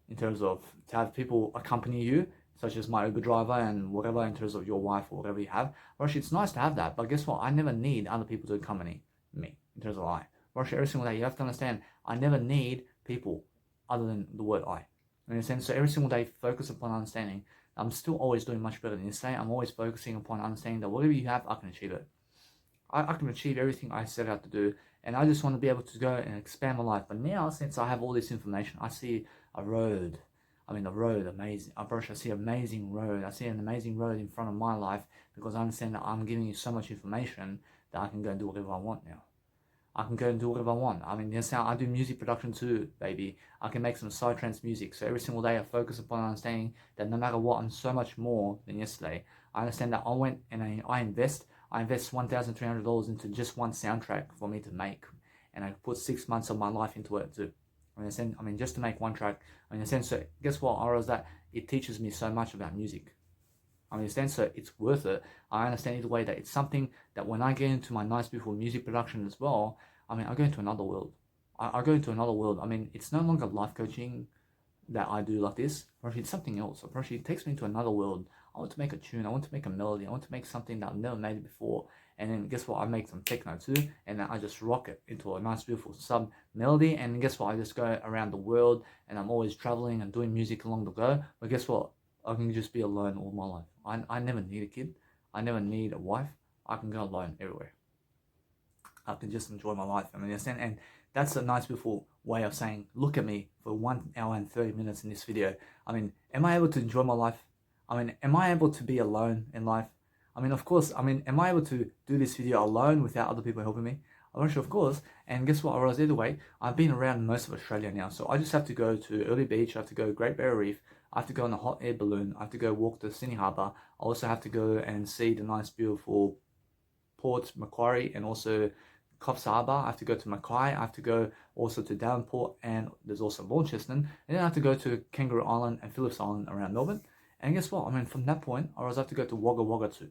Speaker 1: in terms of to have people accompany you, such as my Uber driver and whatever, in terms of your wife or whatever you have. Actually, it's nice to have that, but guess what? I never need other people to accompany me in terms of I. Actually, every single day, you have to understand, I never need people other than the word I. In a sense, so every single day, focus upon understanding. I'm still always doing much better than yesterday. I'm always focusing upon understanding that whatever you have, I can achieve it. I can achieve everything I set out to do, and I just want to be able to go and expand my life. But now, since I have all this information, I see a road. I mean, the road, amazing. I see an amazing road. I see an amazing road in front of my life because I understand that I'm giving you so much information that I can go and do whatever I want now. I can go and do whatever I want. I mean, that's how I do music production too, baby. I can make some psytrance music. So every single day I focus upon understanding that no matter what, I'm so much more than yesterday. I understand that I went and I invest $1,300 into just one soundtrack for me to make. And I put 6 months of my life into it too. I mean, just to make one track. I mean, so guess what? I realized that it teaches me so much about music. I understand, so it's worth it. I understand either way that it's something that when I get into my nice, beautiful music production as well, I mean, I go into another world. I go into another world. I mean, it's no longer life coaching that I do like this. Actually, it's something else. Actually, it takes me into another world. I want to make a tune. I want to make a melody. I want to make something that I've never made before. And then guess what? I make some techno too, and then I just rock it into a nice, beautiful sub melody. And guess what? I just go around the world, and I'm always traveling and doing music along the go. But guess what? I can just be alone all my life. I never need a kid. I never need a wife. I can go alone everywhere. I can just enjoy my life. I mean, understand? And that's a nice, beautiful way of saying, look at me for 1 hour and 30 minutes in this video. I mean, am I able to enjoy my life? I mean, am I able to be alone in life? I mean, of course, am I able to do this video alone without other people helping me? I'm not sure, of course. And guess what? I realized either way, I've been around most of Australia now. So I just have to go to Early Beach. I have to go to Great Barrier Reef. I have to go on a hot air balloon. I have to go walk to Sydney Harbour. I also have to go and see the nice, beautiful Port Macquarie and also Coffs Harbour. I have to go to Mackay. I have to go also to Devonport, and there's also Launceston. And then I have to go to Kangaroo Island and Phillips Island around Melbourne. And guess what? I mean, from that point, I was have to go to Wagga Wagga too.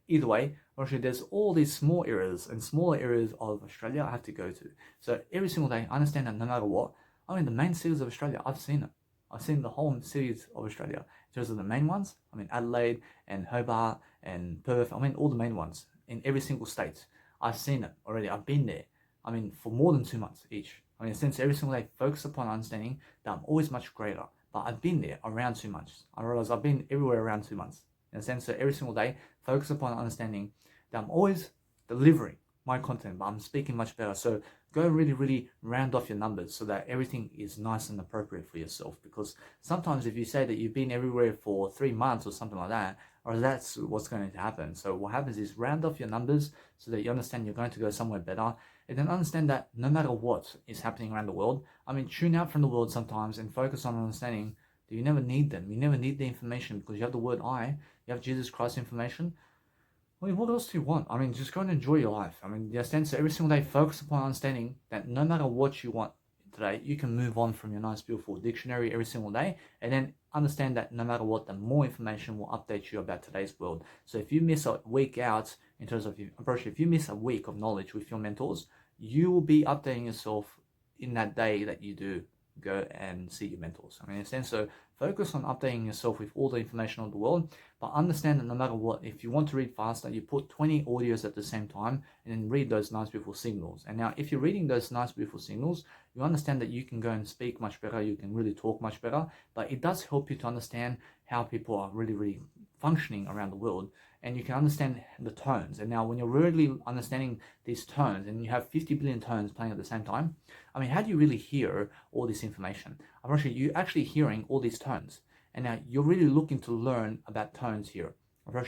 Speaker 1: Either way, there's all these small areas and smaller areas of Australia I have to go to. So every single day, I understand that no matter what, I mean, the main cities of Australia, I've seen it. I've seen the whole cities of Australia. In terms of the main ones, I mean, Adelaide and Hobart and Perth, I mean, all the main ones in every single state. I've seen it already. I've been there. I mean, for more than 2 months each. I mean, since every single day, focus upon understanding that I'm always much greater. But I've been there around 2 months. I realize I've been everywhere around 2 months. In a sense that every single day, focus upon understanding that I'm always delivering my content, but I'm speaking much better. So go really, really round off your numbers so that everything is nice and appropriate for yourself. Because sometimes if you say that you've been everywhere for 3 months or something like that, or that's what's going to happen. So what happens is round off your numbers so that you understand you're going to go somewhere better. And then understand that no matter what is happening around the world, I mean, tune out from the world sometimes and focus on understanding that you never need them. You never need the information because you have the word I, you have Jesus Christ information. I mean, what else do you want? I mean, just go and enjoy your life. I mean, the understand, so every single day, focus upon understanding that no matter what you want today, you can move on from your nice, beautiful dictionary every single day, and then understand that no matter what, the more information will update you about today's world. So if you miss a week out in terms of your approach, if you miss a week of knowledge with your mentors, you will be updating yourself in that day that you do go and see your mentors. I mean, in a sense, so focus on updating yourself with all the information of the world, but understand that no matter what, if you want to read faster, you put 20 audios at the same time and then read those nice, beautiful signals. And now, if you're reading those nice, beautiful signals, you understand that you can go and speak much better, you can really talk much better, but it does help you to understand how people are really, really functioning around the world, and you can understand the tones. And now when you're really understanding these tones and you have 50 billion tones playing at the same time, I mean, how do you really hear all this information? You're actually hearing all these tones. And now you're really looking to learn about tones here.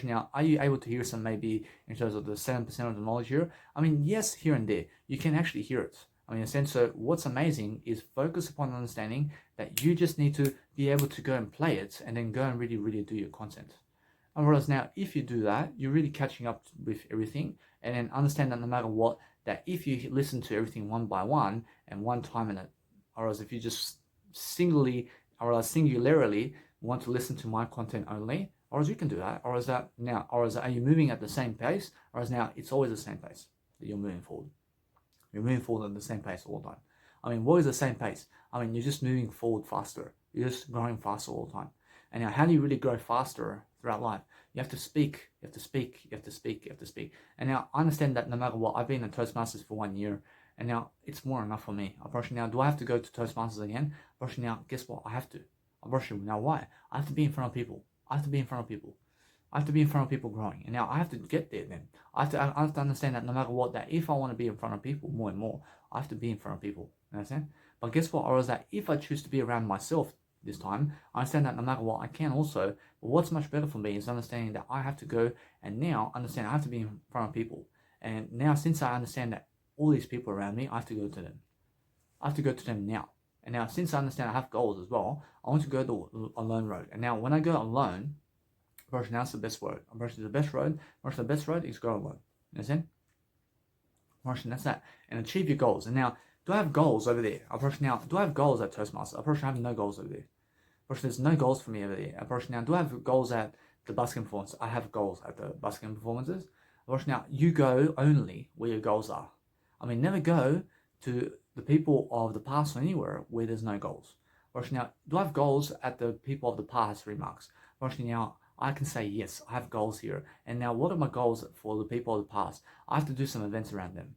Speaker 1: Now, are you able to hear some maybe in terms of the 7% of the knowledge here? I mean, yes, here and there, you can actually hear it. I mean, in a sense, so what's amazing is focus upon understanding that you just need to be able to go and play it and then go and really, really do your content. And whereas now, if you do that, you're really catching up with everything, and then understand that no matter what, that if you listen to everything one by one and one time in it, or else if you just singularly want to listen to my content only, Or as you can do that, or is that now, or is that, are you moving at the same pace, or is now it's always the same pace that you're moving forward? You're moving forward at the same pace all the time. I mean, what is the same pace? I mean, you're just moving forward faster. You're just growing faster all the time. And now, how do you really grow faster throughout life? You have to speak, you have to speak, you have to speak, you have to speak. And now, I understand that no matter what, I've been in Toastmasters for 1 year, and now it's more enough for me. Unfortunately, now, do I have to go to Toastmasters again? Unfortunately, now, guess what? I have to. Unfortunately, now, why? I have to be in front of people. I have to be in front of people. I have to be in front of people growing. And now I have to get there then. I have to understand that no matter what, that if I want to be in front of people more and more, I have to be in front of people. You understand? But guess what? Or is that if I choose to be around myself this time, I understand that no matter what, I can also. But what's much better for me is understanding that I have to go and now understand I have to be in front of people. And now since I understand that all these people around me, I have to go to them. I have to go to them now. And now since I understand I have goals as well, I want to go the alone road. And now when I go alone, Approach now is the best road. Approach is the best road. Approach the best road is go alone. You understand? Approach, that's that. And achieve your goals. And now, do I have goals over there? Approach now, do I have goals at Toastmasters? Approach, I have no goals over there. Approach, there's no goals for me over there. Approach now, do I have goals at the busking performance? I have goals at the busking performances. Approach now, you go only where your goals are. I mean, never go to the people of the past or anywhere where there's no goals. Approach now, do I have goals at the people of the past remarks? Approach now, I can say, yes, I have goals here. And now what are my goals for the people of the past? I have to do some events around them.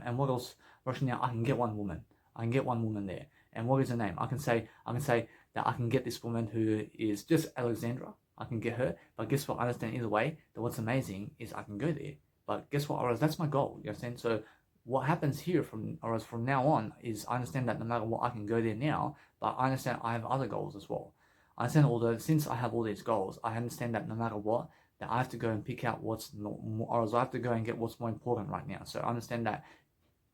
Speaker 1: And what else? Rushing now, I can get one woman. I can get one woman there. And what is her name? I can say that I can get this woman who is just Alexandra. I can get her. But guess what? I understand either way that what's amazing is I can go there. But guess what? Or that's my goal. You understand? So what happens here from now on is I understand that no matter what, I can go there now. But I understand I have other goals as well. I understand, although since I have all these goals, I understand that no matter what, that I have to go and pick out what's more, or I have to go and get what's more important right now. So I understand that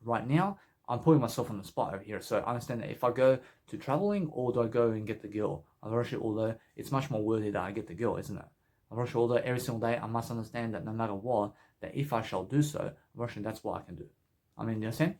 Speaker 1: right now, I'm putting myself on the spot over here. So I understand that if I go to traveling, or do I go and get the girl? Although it's much more worthy that I get the girl, isn't it? Although every single day I must understand that no matter what, that if I shall do so, that's what I can do. I mean, you understand?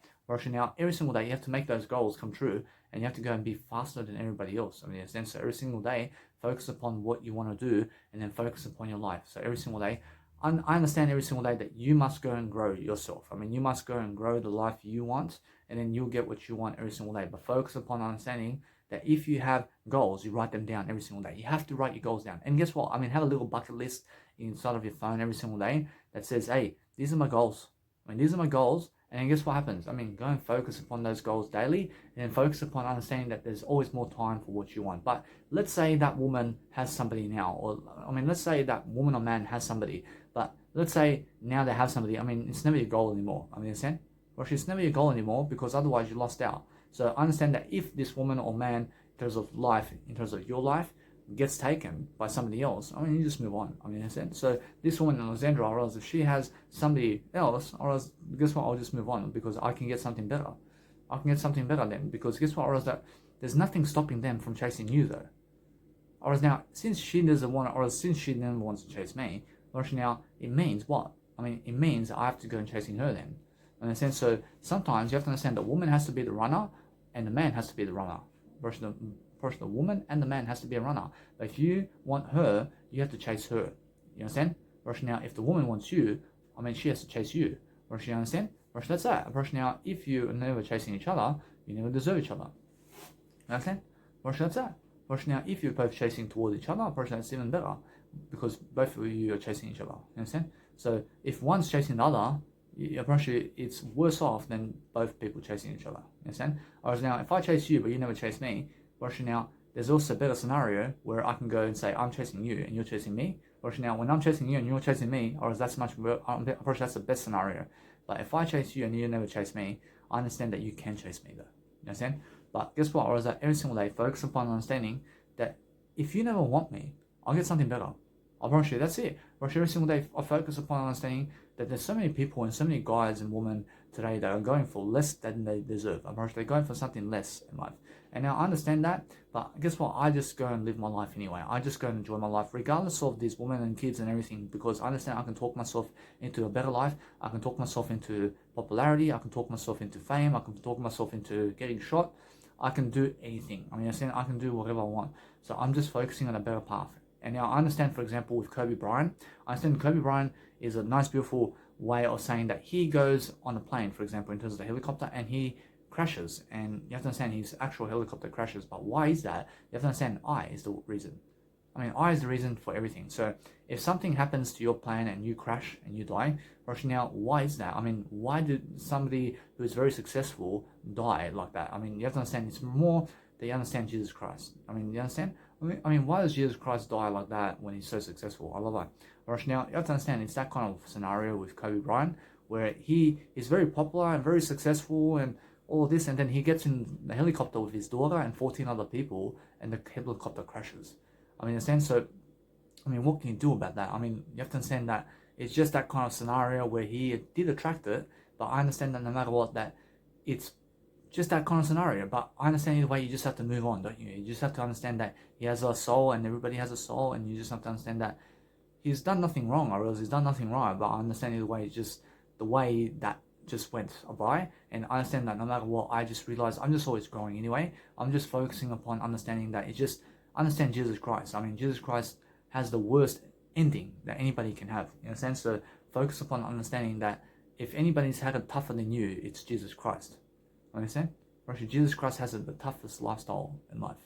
Speaker 1: Now, every single day you have to make those goals come true, and you have to go and be faster than everybody else. I mean, in a sense, so every single day, focus upon what you want to do, and then focus upon your life. So every single day, I understand every single day that you must go and grow yourself. I mean, you must go and grow the life you want, and then you'll get what you want every single day. But focus upon understanding that if you have goals, you write them down every single day. You have to write your goals down. And guess what? I mean, have a little bucket list inside of your phone every single day that says, hey, these are my goals. I mean, these are my goals. And guess what happens? I mean, go and focus upon those goals daily, and then focus upon understanding that there's always more time for what you want. But let's say that woman has somebody now, or I mean, let's say that woman or man has somebody, but let's say now they have somebody. I mean, it's never your goal anymore. I mean, understand? Well, it's never your goal anymore, because otherwise you lost out. So understand that if this woman or man, in terms of life, in terms of your life, gets taken by somebody else, I mean, you just move on. I mean, so this woman, Alexandra, or else if she has somebody else, or else, guess what? I'll just move on, because I can get something better. I can get something better then, because guess what? Or else that there's nothing stopping them from chasing you though. Or else now, since she doesn't want, or since she never wants to chase me, or else now it means what? I mean, it means I have to go and chasing her then. In a sense, so sometimes you have to understand the woman has to be the runner, and the man has to be the runner. The woman and the man has to be a runner. But if you want her, you have to chase her. You understand? Now, if the woman wants you, I mean, she has to chase you. You understand? That's that. Now, if you are never chasing each other, you never deserve each other. You understand? That's that. Now, if you're both chasing towards each other, that's even better, because both of you are chasing each other. You understand? So if one's chasing the other, it's worse off than both people chasing each other. You understand? Whereas now, if I chase you but you never chase me, now, there's also a better scenario where I can go and say, I'm chasing you and you're chasing me. Now, when I'm chasing you and you're chasing me, or that's that's the best scenario. But if I chase you and you never chase me, I understand that you can chase me though. You understand? But guess what? Or is that every single day, focus upon understanding that if you never want me, I'll get something better. I promise you, that's it. Every single day, I focus upon understanding that there's so many people and so many guys and women today that are going for less than they deserve. I promise you, they're going for something less in life. And now I understand that, but guess what? I just go and live my life anyway. I just go and enjoy my life, regardless of these women and kids and everything, because I understand I can talk myself into a better life. I can talk myself into popularity. I can talk myself into fame. I can talk myself into getting shot. I can do anything. I mean, I can do whatever I want. So I'm just focusing on a better path And now I understand, for example, with Kobe Bryant, I understand Kobe Bryant is a nice, beautiful way of saying that he goes on a plane, for example, in terms of the helicopter, and he crashes. And you have to understand his actual helicopter crashes. But why is that? You have to understand I is the reason. I mean, I is the reason for everything. So if something happens to your plane and you crash and you die, now, why is that? I mean, why did somebody who is very successful die like that? I mean, you have to understand it's more that you understand Jesus Christ. I mean, you understand? I mean, why does Jesus Christ die like that when he's so successful? I love that. Now, you have to understand it's that kind of scenario with Kobe Bryant where he is very popular and very successful and all of this, and then he gets in the helicopter with his daughter and 14 other people, and the helicopter crashes. I mean, in a sense, so, I mean, what can you do about that? I mean, you have to understand that it's just that kind of scenario where he did attract it, but I understand that no matter what, that it's just that kind of scenario. But I understand either way, you just have to move on, don't you? You just have to understand that he has a soul and everybody has a soul, and you just have to understand that he's done nothing wrong, or else he's done nothing right. But I understand either way, it's just the way that just went by, and I understand that no matter what, I just realized I'm just always growing anyway. I'm just focusing upon understanding that it's just understand Jesus Christ. I mean, Jesus Christ has the worst ending that anybody can have, in a sense. So focus upon understanding that if anybody's had it tougher than you, it's Jesus Christ. Understand? Actually, Jesus Christ has the toughest lifestyle in life,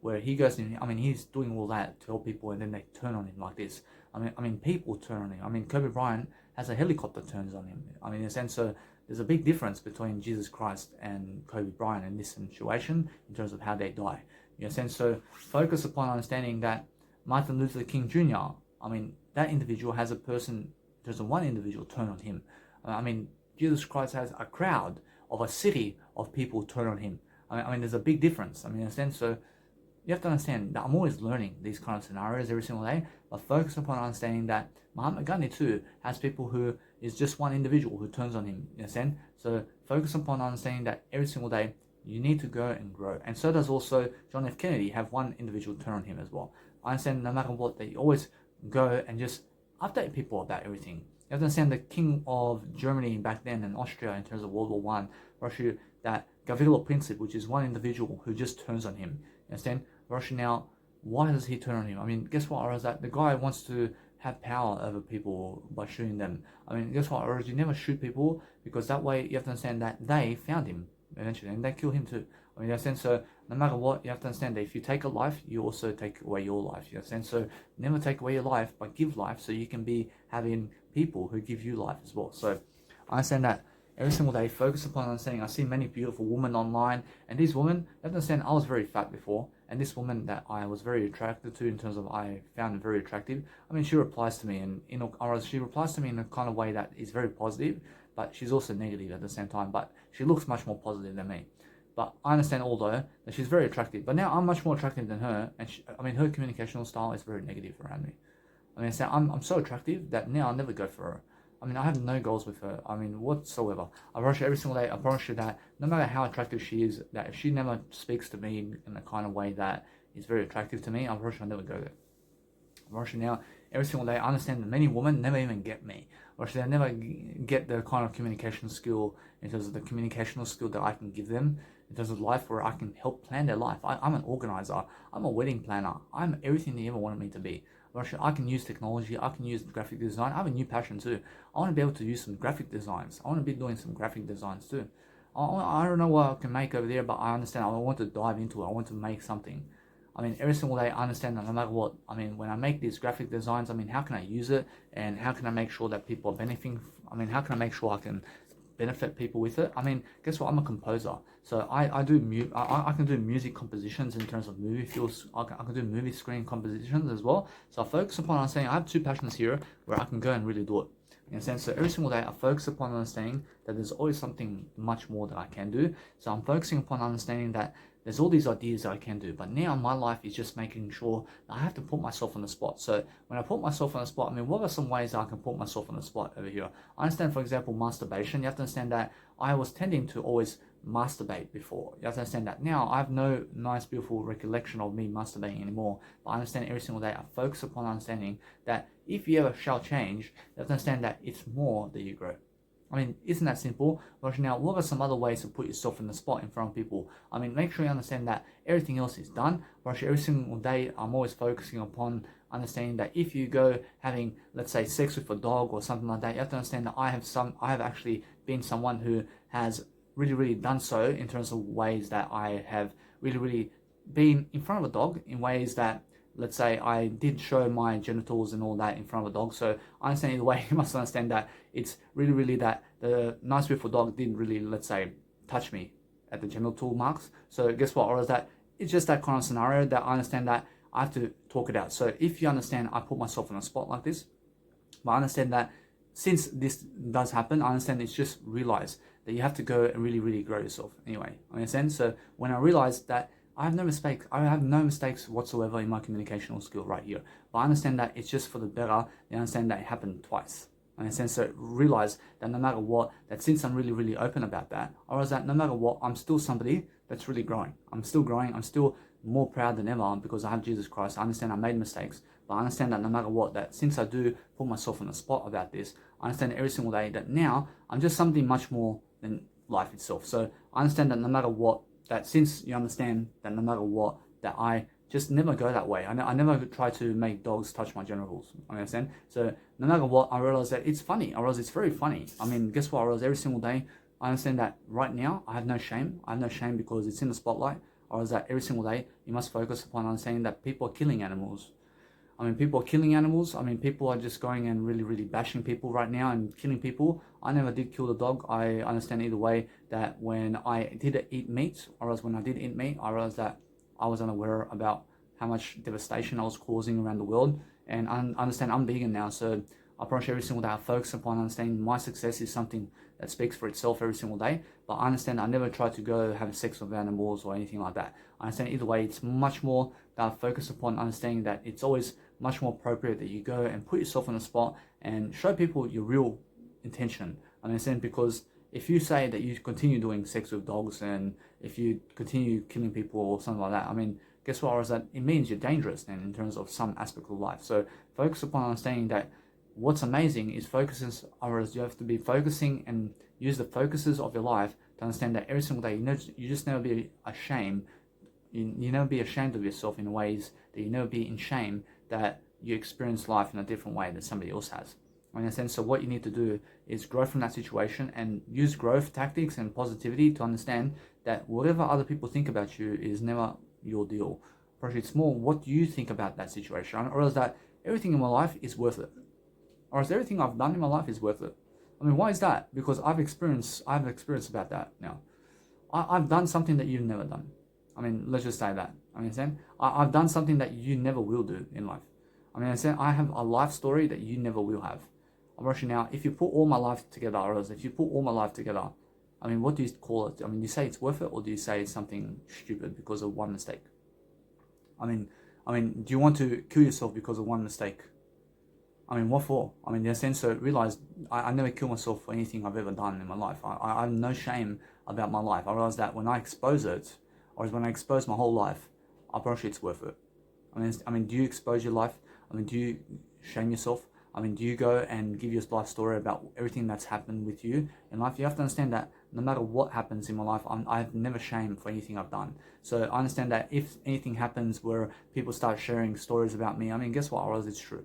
Speaker 1: where he goes in. I mean, he's doing all that to help people, and then they turn on him like this. I mean, people turn on him. I mean, Kobe Bryant has a helicopter turns on him. I mean, in a sense, so there's a big difference between Jesus Christ and Kobe Bryant in this situation in terms of how they die. In a sense, so focus upon understanding that Martin Luther King Jr., I mean, that individual has a person, there's a one individual turn on him. I mean, Jesus Christ has a crowd of a city of people turn on him. I mean, there's a big difference. I mean, in a sense, so you have to understand that I'm always learning these kind of scenarios every single day, but focus upon understanding that Mahatma Gandhi too has people who is just one individual who turns on him, in a sense. So focus upon understanding that every single day you need to go and grow. And so does also John F. Kennedy have one individual turn on him as well. I understand no matter what, they always go and just update people about everything. You have to understand the king of Germany back then and Austria in terms of World War One, Russia, that Gavrilo Princip, which is one individual who just turns on him. You understand? Russia now, why does he turn on him? I mean, guess what? Or is that the guy wants to have power over people by shooting them. I mean, guess what? Or you never shoot people, because that way you have to understand that they found him eventually and they kill him too. I mean, in a sense, so no matter what, you have to understand that if you take a life, you also take away your life. You understand? So never take away your life, but give life so you can be having people who give you life as well. So I understand that every single day, focus upon understanding. I see many beautiful women online, and these women, you have to understand, I was very fat before, and this woman that I was very attracted to in terms of I found very attractive. I mean, she replies to me, and she replies to me in a kind of way that is very positive, but she's also negative at the same time. But she looks much more positive than me. But I understand, although, that she's very attractive. But now I'm much more attractive than her, and I mean, her communicational style is very negative around me. I mean, I'm so attractive that now I'll never go for her. I mean, I have no goals with her. I mean, whatsoever. I promise you every single day, I promise you that no matter how attractive she is, that if she never speaks to me in the kind of way that is very attractive to me, I promise you I'll never go there. I promise you now, every single day, I understand that many women never even get me. Or they never get the kind of communication skill in terms of the communicational skill that I can give them in terms of life, where I can help plan their life. I'm an organizer. I'm a wedding planner. I'm everything they ever wanted me to be. I can use technology, I can use graphic design. I have a new passion too. I want to be able to use some graphic designs. I want to be doing some graphic designs too. I don't know what I can make over there, but I understand. I want to dive into it. I want to make something. I mean, every single day I understand that no matter what, I mean, when I make these graphic designs, I mean, how can I use it, and how can I make sure that people are benefiting? I mean, how can I make sure I can benefit people with it? I mean, guess what? I'm a composer, so I can do music compositions in terms of movie feels. I can do movie screen compositions as well. So I focus upon understanding I have two passions here where I can go and really do it. In a sense, so every single day I focus upon understanding that there's always something much more that I can do. So I'm focusing upon understanding that there's all these ideas that I can do, but now my life is just making sure that I have to put myself on the spot. So when I put myself on the spot, I mean, what are some ways that I can put myself on the spot over here? I understand, for example, masturbation. You have to understand that I was tending to always masturbate before. You have to understand that now I have no nice, beautiful recollection of me masturbating anymore. But I understand every single day I focus upon understanding that if you ever shall change, you have to understand that it's more that you grow. I mean, isn't that simple? But now, what are some other ways to put yourself in the spot in front of people? I mean, make sure you understand that everything else is done. But every single day, I'm always focusing upon understanding that if you go having, let's say, sex with a dog or something like that, you have to understand that I have actually been someone who has really done so in terms of ways that I have really been in front of a dog in ways that, let's say, I did show my genitals and all that in front of a dog. So I understand either way, you must understand that it's really that the nice beautiful dog didn't really, let's say, touch me at the genital marks. So guess what? Or is that it's just that kind of scenario that I understand that I have to talk it out. So if you understand, I put myself in a spot like this, but I understand that since this does happen, I understand it's just realize that you have to go and really grow yourself anyway. I understand. So when I realized that I have no mistakes. I have no mistakes whatsoever in my communicational skill right here. But I understand that it's just for the better. I understand that it happened twice. I understand. So realize that no matter what, that since I'm really open about that, I realize that no matter what, I'm still somebody that's really growing. I'm still growing. I'm still more proud than ever because I have Jesus Christ. I understand I made mistakes, but I understand that no matter what, that since I do put myself on the spot about this, I understand every single day that now I'm just something much more than life itself. So I understand that no matter what, that since you understand that no matter what, that I just never go that way. I never try to make dogs touch my genitals. I understand? So no matter what, I realize that it's funny. I realize it's very funny. I mean, guess what? I realize every single day, I understand that right now, I have no shame. I have no shame because it's in the spotlight. I realize that every single day, you must focus upon understanding that people are killing animals. I mean, people are killing animals. I mean, people are just going and really bashing people right now and killing people. I never did kill the dog. I understand either way that when I did eat meat, or else when I did eat meat, I realized that I was unaware about how much devastation I was causing around the world. And I understand I'm vegan now, so I promise every single day I focus upon understanding my success is something that speaks for itself every single day. But I understand I never try to go have sex with animals or anything like that. I understand either way, it's much more that I focus upon understanding that it's always much more appropriate that you go and put yourself on the spot and show people your real intention. I understand because if you say that you continue doing sex with dogs and if you continue killing people or something like that, I mean, guess what? Is that it means you're dangerous then in terms of some aspect of life. So focus upon understanding that what's amazing is focuses, or you have to be focusing and use the focuses of your life to understand that every single day, you just never be ashamed. You never be ashamed of yourself in ways that you never be in shame that you experience life in a different way that somebody else has. In a sense, so what you need to do is grow from that situation and use growth tactics and positivity to understand that whatever other people think about you is never your deal. But it's more what do you think about that situation, or else that everything in my life is worth it, or else everything I've done in my life is worth it. I mean, why is that? Because I've experience about that now. I've done something that you've never done. I mean, let's just say that. I mean, I've done something that you never will do in life. I mean, I have a life story that you never will have. I'm rushing now. If you put all my life together, or else if you put all my life together, I mean, what do you call it? I mean, do you say it's worth it, or do you say it's something stupid because of one mistake? I mean, do you want to kill yourself because of one mistake? I mean, what for? I mean, in a sense, so realize I never kill myself for anything I've ever done in my life. I have no shame about my life. I realize that when I expose it, or when I expose my whole life, I promise you it's worth it. I mean, do you expose your life? I mean, do you shame yourself? I mean, do you go and give your life story about everything that's happened with you in life? You have to understand that no matter what happens in my life, I've never shamed for anything I've done. So I understand that if anything happens where people start sharing stories about me, I mean, guess what? Or else it's true.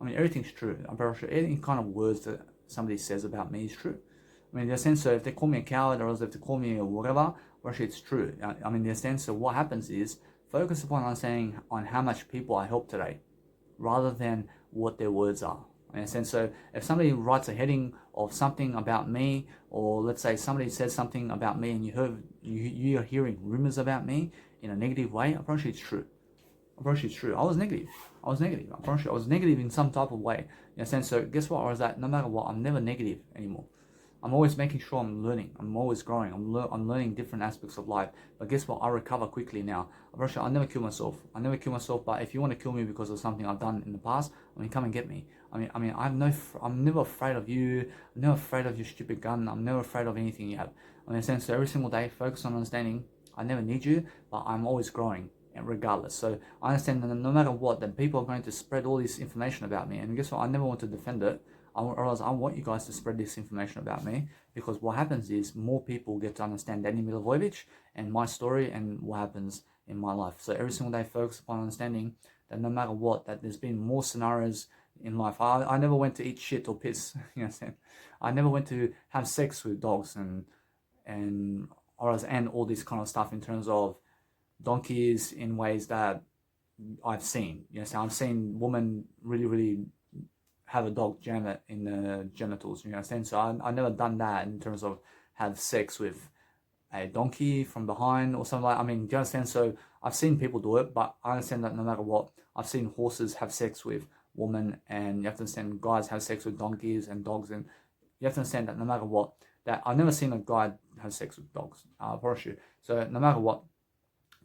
Speaker 1: I mean, everything's true. I'm pretty sure any kind of words that somebody says about me is true. I mean, in the sense, so if they call me a coward or else if they call me whatever, well, actually it's true. I mean, in the sense, so what happens is focus upon understanding on how much people I help today, rather than what their words are. In a sense, so if somebody writes a heading of something about me, or let's say somebody says something about me, and you're hearing rumors about me in a negative way, I promise you it's true. I promise you it's true. I was negative. I promise you I was negative in some type of way. In a sense, so guess what? Or is that no matter what, I'm never negative anymore. I'm always making sure I'm learning. I'm always growing. I'm learning different aspects of life. But guess what? I recover quickly now. I never kill myself. But if you want to kill me because of something I've done in the past, I mean, come and get me. I'm never afraid of you. I'm never afraid of your stupid gun. I'm never afraid of anything you have. In a sense, so every single day, focus on understanding I never need you, but I'm always growing. And regardless, so I understand that no matter what, that people are going to spread all this information about me. And guess what? I never want to defend it. I want you guys to spread this information about me, because what happens is more people get to understand Danny Milivojevic and my story and what happens in my life. So every single day, focus upon understanding that no matter what, that there's been more scenarios in life. I never went to eat shit or piss. You know what I'm saying? I never went to have sex with dogs and all this kind of stuff in terms of donkeys in ways that I've seen. You know, so I've seen women really have a dog jam it in the genitals. You know, so I never done that in terms of have sex with a donkey from behind or something like. I mean, do you understand? So I've seen people do it, but I understand that no matter what, I've seen horses have sex with women, and you have to understand guys have sex with donkeys and dogs, and you have to understand that no matter what, that I've never seen a guy have sex with dogs. I promise you. So no matter what,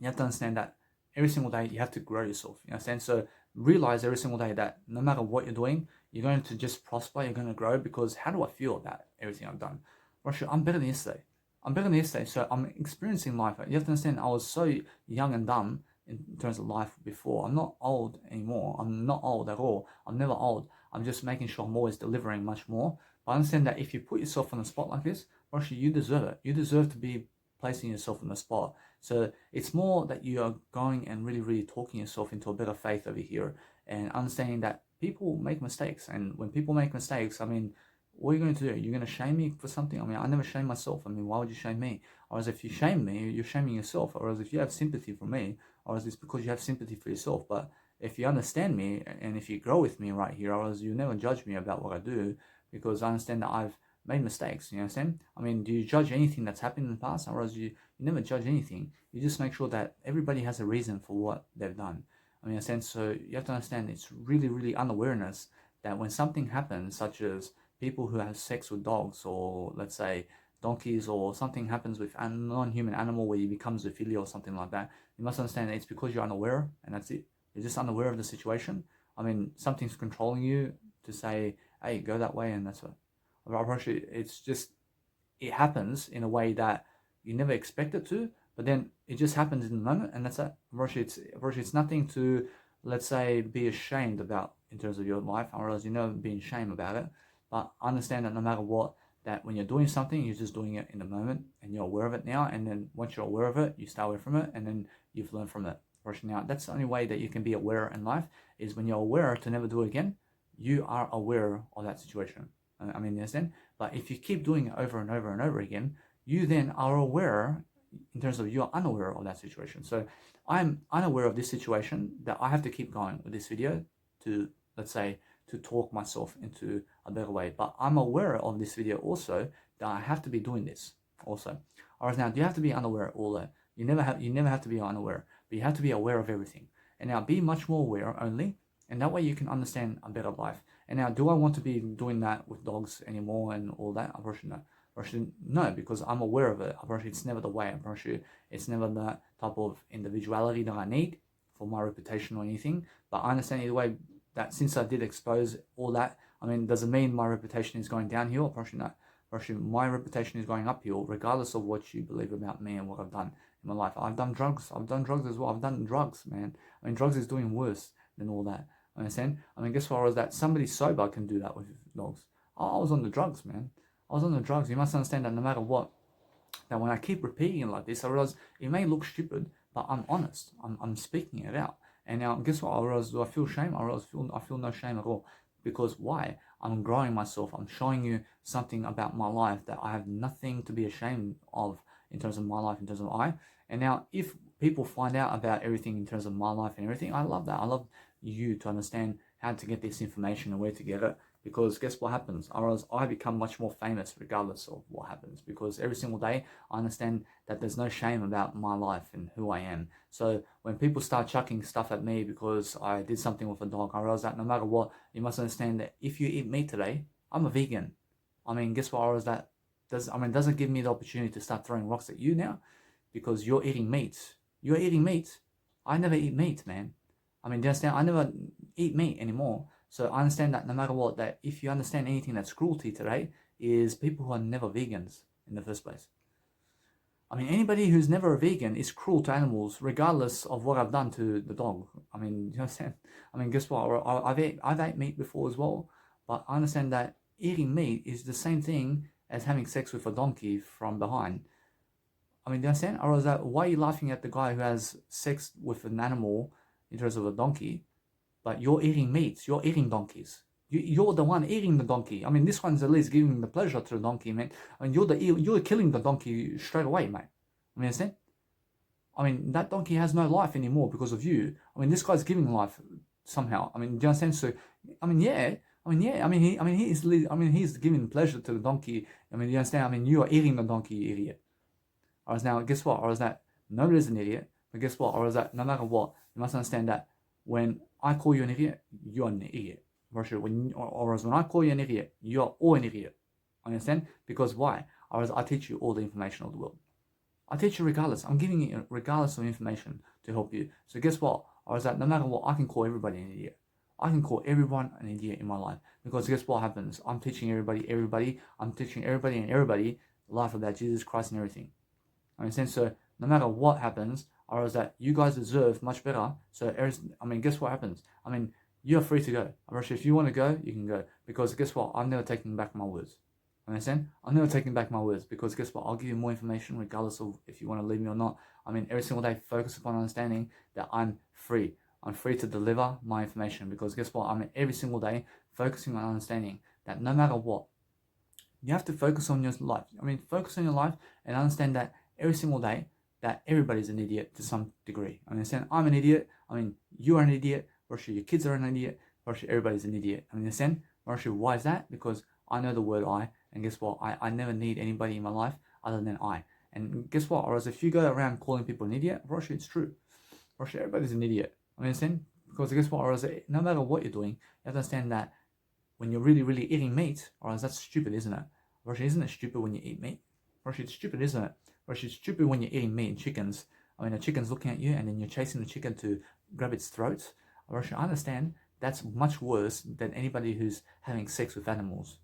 Speaker 1: you have to understand that every single day you have to grow yourself. You understand? So realize every single day that no matter what you're doing, you're going to just prosper, you're going to grow, because how do I feel about everything I've done? Russia, I'm better than yesterday. I'm better than yesterday, so I'm experiencing life. You have to understand, I was so young and dumb in terms of life before. I'm not old anymore. I'm not old at all. I'm never old. I'm just making sure I'm always delivering much more. But I understand that if you put yourself on a spot like this, Russia, you deserve it. You deserve to be placing yourself on the spot. So it's more that you are going and really talking yourself into a better faith over here, and understanding that people make mistakes. And when people make mistakes, I mean, what are you going to do? You're going to shame me for something? I mean, I never shame myself. I mean, why would you shame me? Or as if you shame me, you're shaming yourself. Or as if you have sympathy for me, or as it's because you have sympathy for yourself. But if you understand me, and if you grow with me right here, or as you never judge me about what I do, because I understand that I've made mistakes. You know what I'm saying? I mean, do you judge anything that's happened in the past? Or as you never judge anything. You just make sure that everybody has a reason for what they've done. I mean, in a sense, so you have to understand it's really unawareness that when something happens, such as people who have sex with dogs, or let's say donkeys, or something happens with a non-human animal where you become zoophilia or something like that, you must understand that it's because you're unaware, and that's it. You're just unaware of the situation. I mean, something's controlling you to say, hey, go that way, and that's what. It's just, it happens in a way that you never expect it to, but then it just happens in the moment, and that's it. It's nothing to, let's say, be ashamed about in terms of your life, or else you never be in shame about it. But understand that no matter what, that when you're doing something, you're just doing it in the moment, and you're aware of it now, and then once you're aware of it, you stay away from it, and then you've learned from it. Now, that's the only way that you can be aware in life, is when you're aware to never do it again, you are aware of that situation. I mean, you understand? But if you keep doing it over and over again, you then are aware in terms of you're unaware of that situation. So I'm unaware of this situation, that I have to keep going with this video to, let's say, to talk myself into a better way. But I'm aware of this video also that I have to be doing this also. Alright, now, do you have to be unaware all that? You never have to be unaware, but you have to be aware of everything. And now be much more aware only, and that way you can understand a better life. And now, do I want to be doing that with dogs anymore and all that? Unfortunately, no, because I'm aware of it. Unfortunately, it's never the way. Unfortunately, it's never that type of individuality that I need for my reputation or anything. But I understand either way that since I did expose all that, I mean, does it mean my reputation is going downhill? Unfortunately, no. Unfortunately, my reputation is going uphill, regardless of what you believe about me and what I've done in my life. I've done drugs. I've done drugs as well. I've done drugs, man. I mean, drugs is doing worse than all that. Understand? I mean, guess what? Was that somebody sober can do that with dogs? I was on the drugs, man. I was on the drugs. You must understand that no matter what, that when I keep repeating it like this, I realize it may look stupid, but I'm honest. I'm speaking it out. And now, guess what? I realize, do I feel shame? I feel no shame at all. Because why? I'm growing myself. I'm showing you something about my life that I have nothing to be ashamed of in terms of my life, in terms of I. And now, if people find out about everything in terms of my life and everything, I love that. I love you to understand how to get this information and where to get it, because guess what happens? I become much more famous regardless of what happens, because every single day I understand that there's no shame about my life and who I am. So when people start chucking stuff at me because I did something with a dog, I realize that no matter what, you must understand that if you eat meat today, I'm a vegan. I mean, guess what? I realize that doesn't give me the opportunity to start throwing rocks at you now, because you're eating meat. You're eating meat. I never eat meat, man. I mean, do you understand? I never eat meat anymore. So I understand that no matter what, that if you understand anything that's cruelty today, is people who are never vegans in the first place. I mean, anybody who's never a vegan is cruel to animals, regardless of what I've done to the dog. I mean, you understand? I mean, guess what? I've ate meat before as well, but I understand that eating meat is the same thing as having sex with a donkey from behind. I mean, do you understand? Or is that, why are you laughing at the guy who has sex with an animal in terms of a donkey, but you're eating meats, you're eating donkeys. You're the one eating the donkey. I mean, this one's at least giving the pleasure to the donkey, man. I mean, you're killing the donkey straight away, mate. I mean, understand? I mean, that donkey has no life anymore because of you. I mean, this guy's giving life somehow. I mean, do you understand? So, I mean, yeah. He's giving pleasure to the donkey. I mean, do you understand? I mean, you are eating the donkey, you idiot. Or is now, guess what? Or is that nobody's an idiot? But guess what? Or is that no matter what, you must understand that when I call you an idiot, you're an idiot. Or as when I call you an idiot, you're all an idiot. Understand? Because why? Or as I teach you all the information of the world. I teach you regardless. I'm giving you regardless of information to help you. So guess what? Or is that no matter what, I can call everybody an idiot. I can call everyone an idiot in my life. Because guess what happens? I'm teaching everybody. I'm teaching everybody and everybody life about Jesus Christ and everything. Understand? So no matter what happens, or is that you guys deserve much better. So guess what happens? I mean, you're free to go. If you want to go, you can go. Because guess what? I'm never taking back my words. Understand? I'm never taking back my words. Because guess what? I'll give you more information regardless of if you want to leave me or not. I mean, every single day, focus upon understanding that I'm free. I'm free to deliver my information. Because guess what? I'm every single day focusing on understanding that no matter what, you have to focus on your life. I mean, focus on your life and understand that every single day that everybody's an idiot to some degree. I understand? I'm an idiot. I mean, you are an idiot. Roshi, your kids are an idiot. Roshi, everybody's an idiot. I understand? Roshi, why is that? Because I know the word I, and guess what? I never need anybody in my life other than I. And guess what? Or as if you go around calling people an idiot, Roshi, it's true. Roshi, everybody's an idiot. I understand? Because guess what? Or as no matter what you're doing, you have to understand that when you're really, really eating meat, or as that's stupid, isn't it? Roshi, isn't it stupid when you eat meat? Roshi, it's stupid, isn't it? Roshi, it's stupid when you're eating meat and chickens. I mean, a chicken's looking at you and then you're chasing the chicken to grab its throat. Roshi, I understand that's much worse than anybody who's having sex with animals.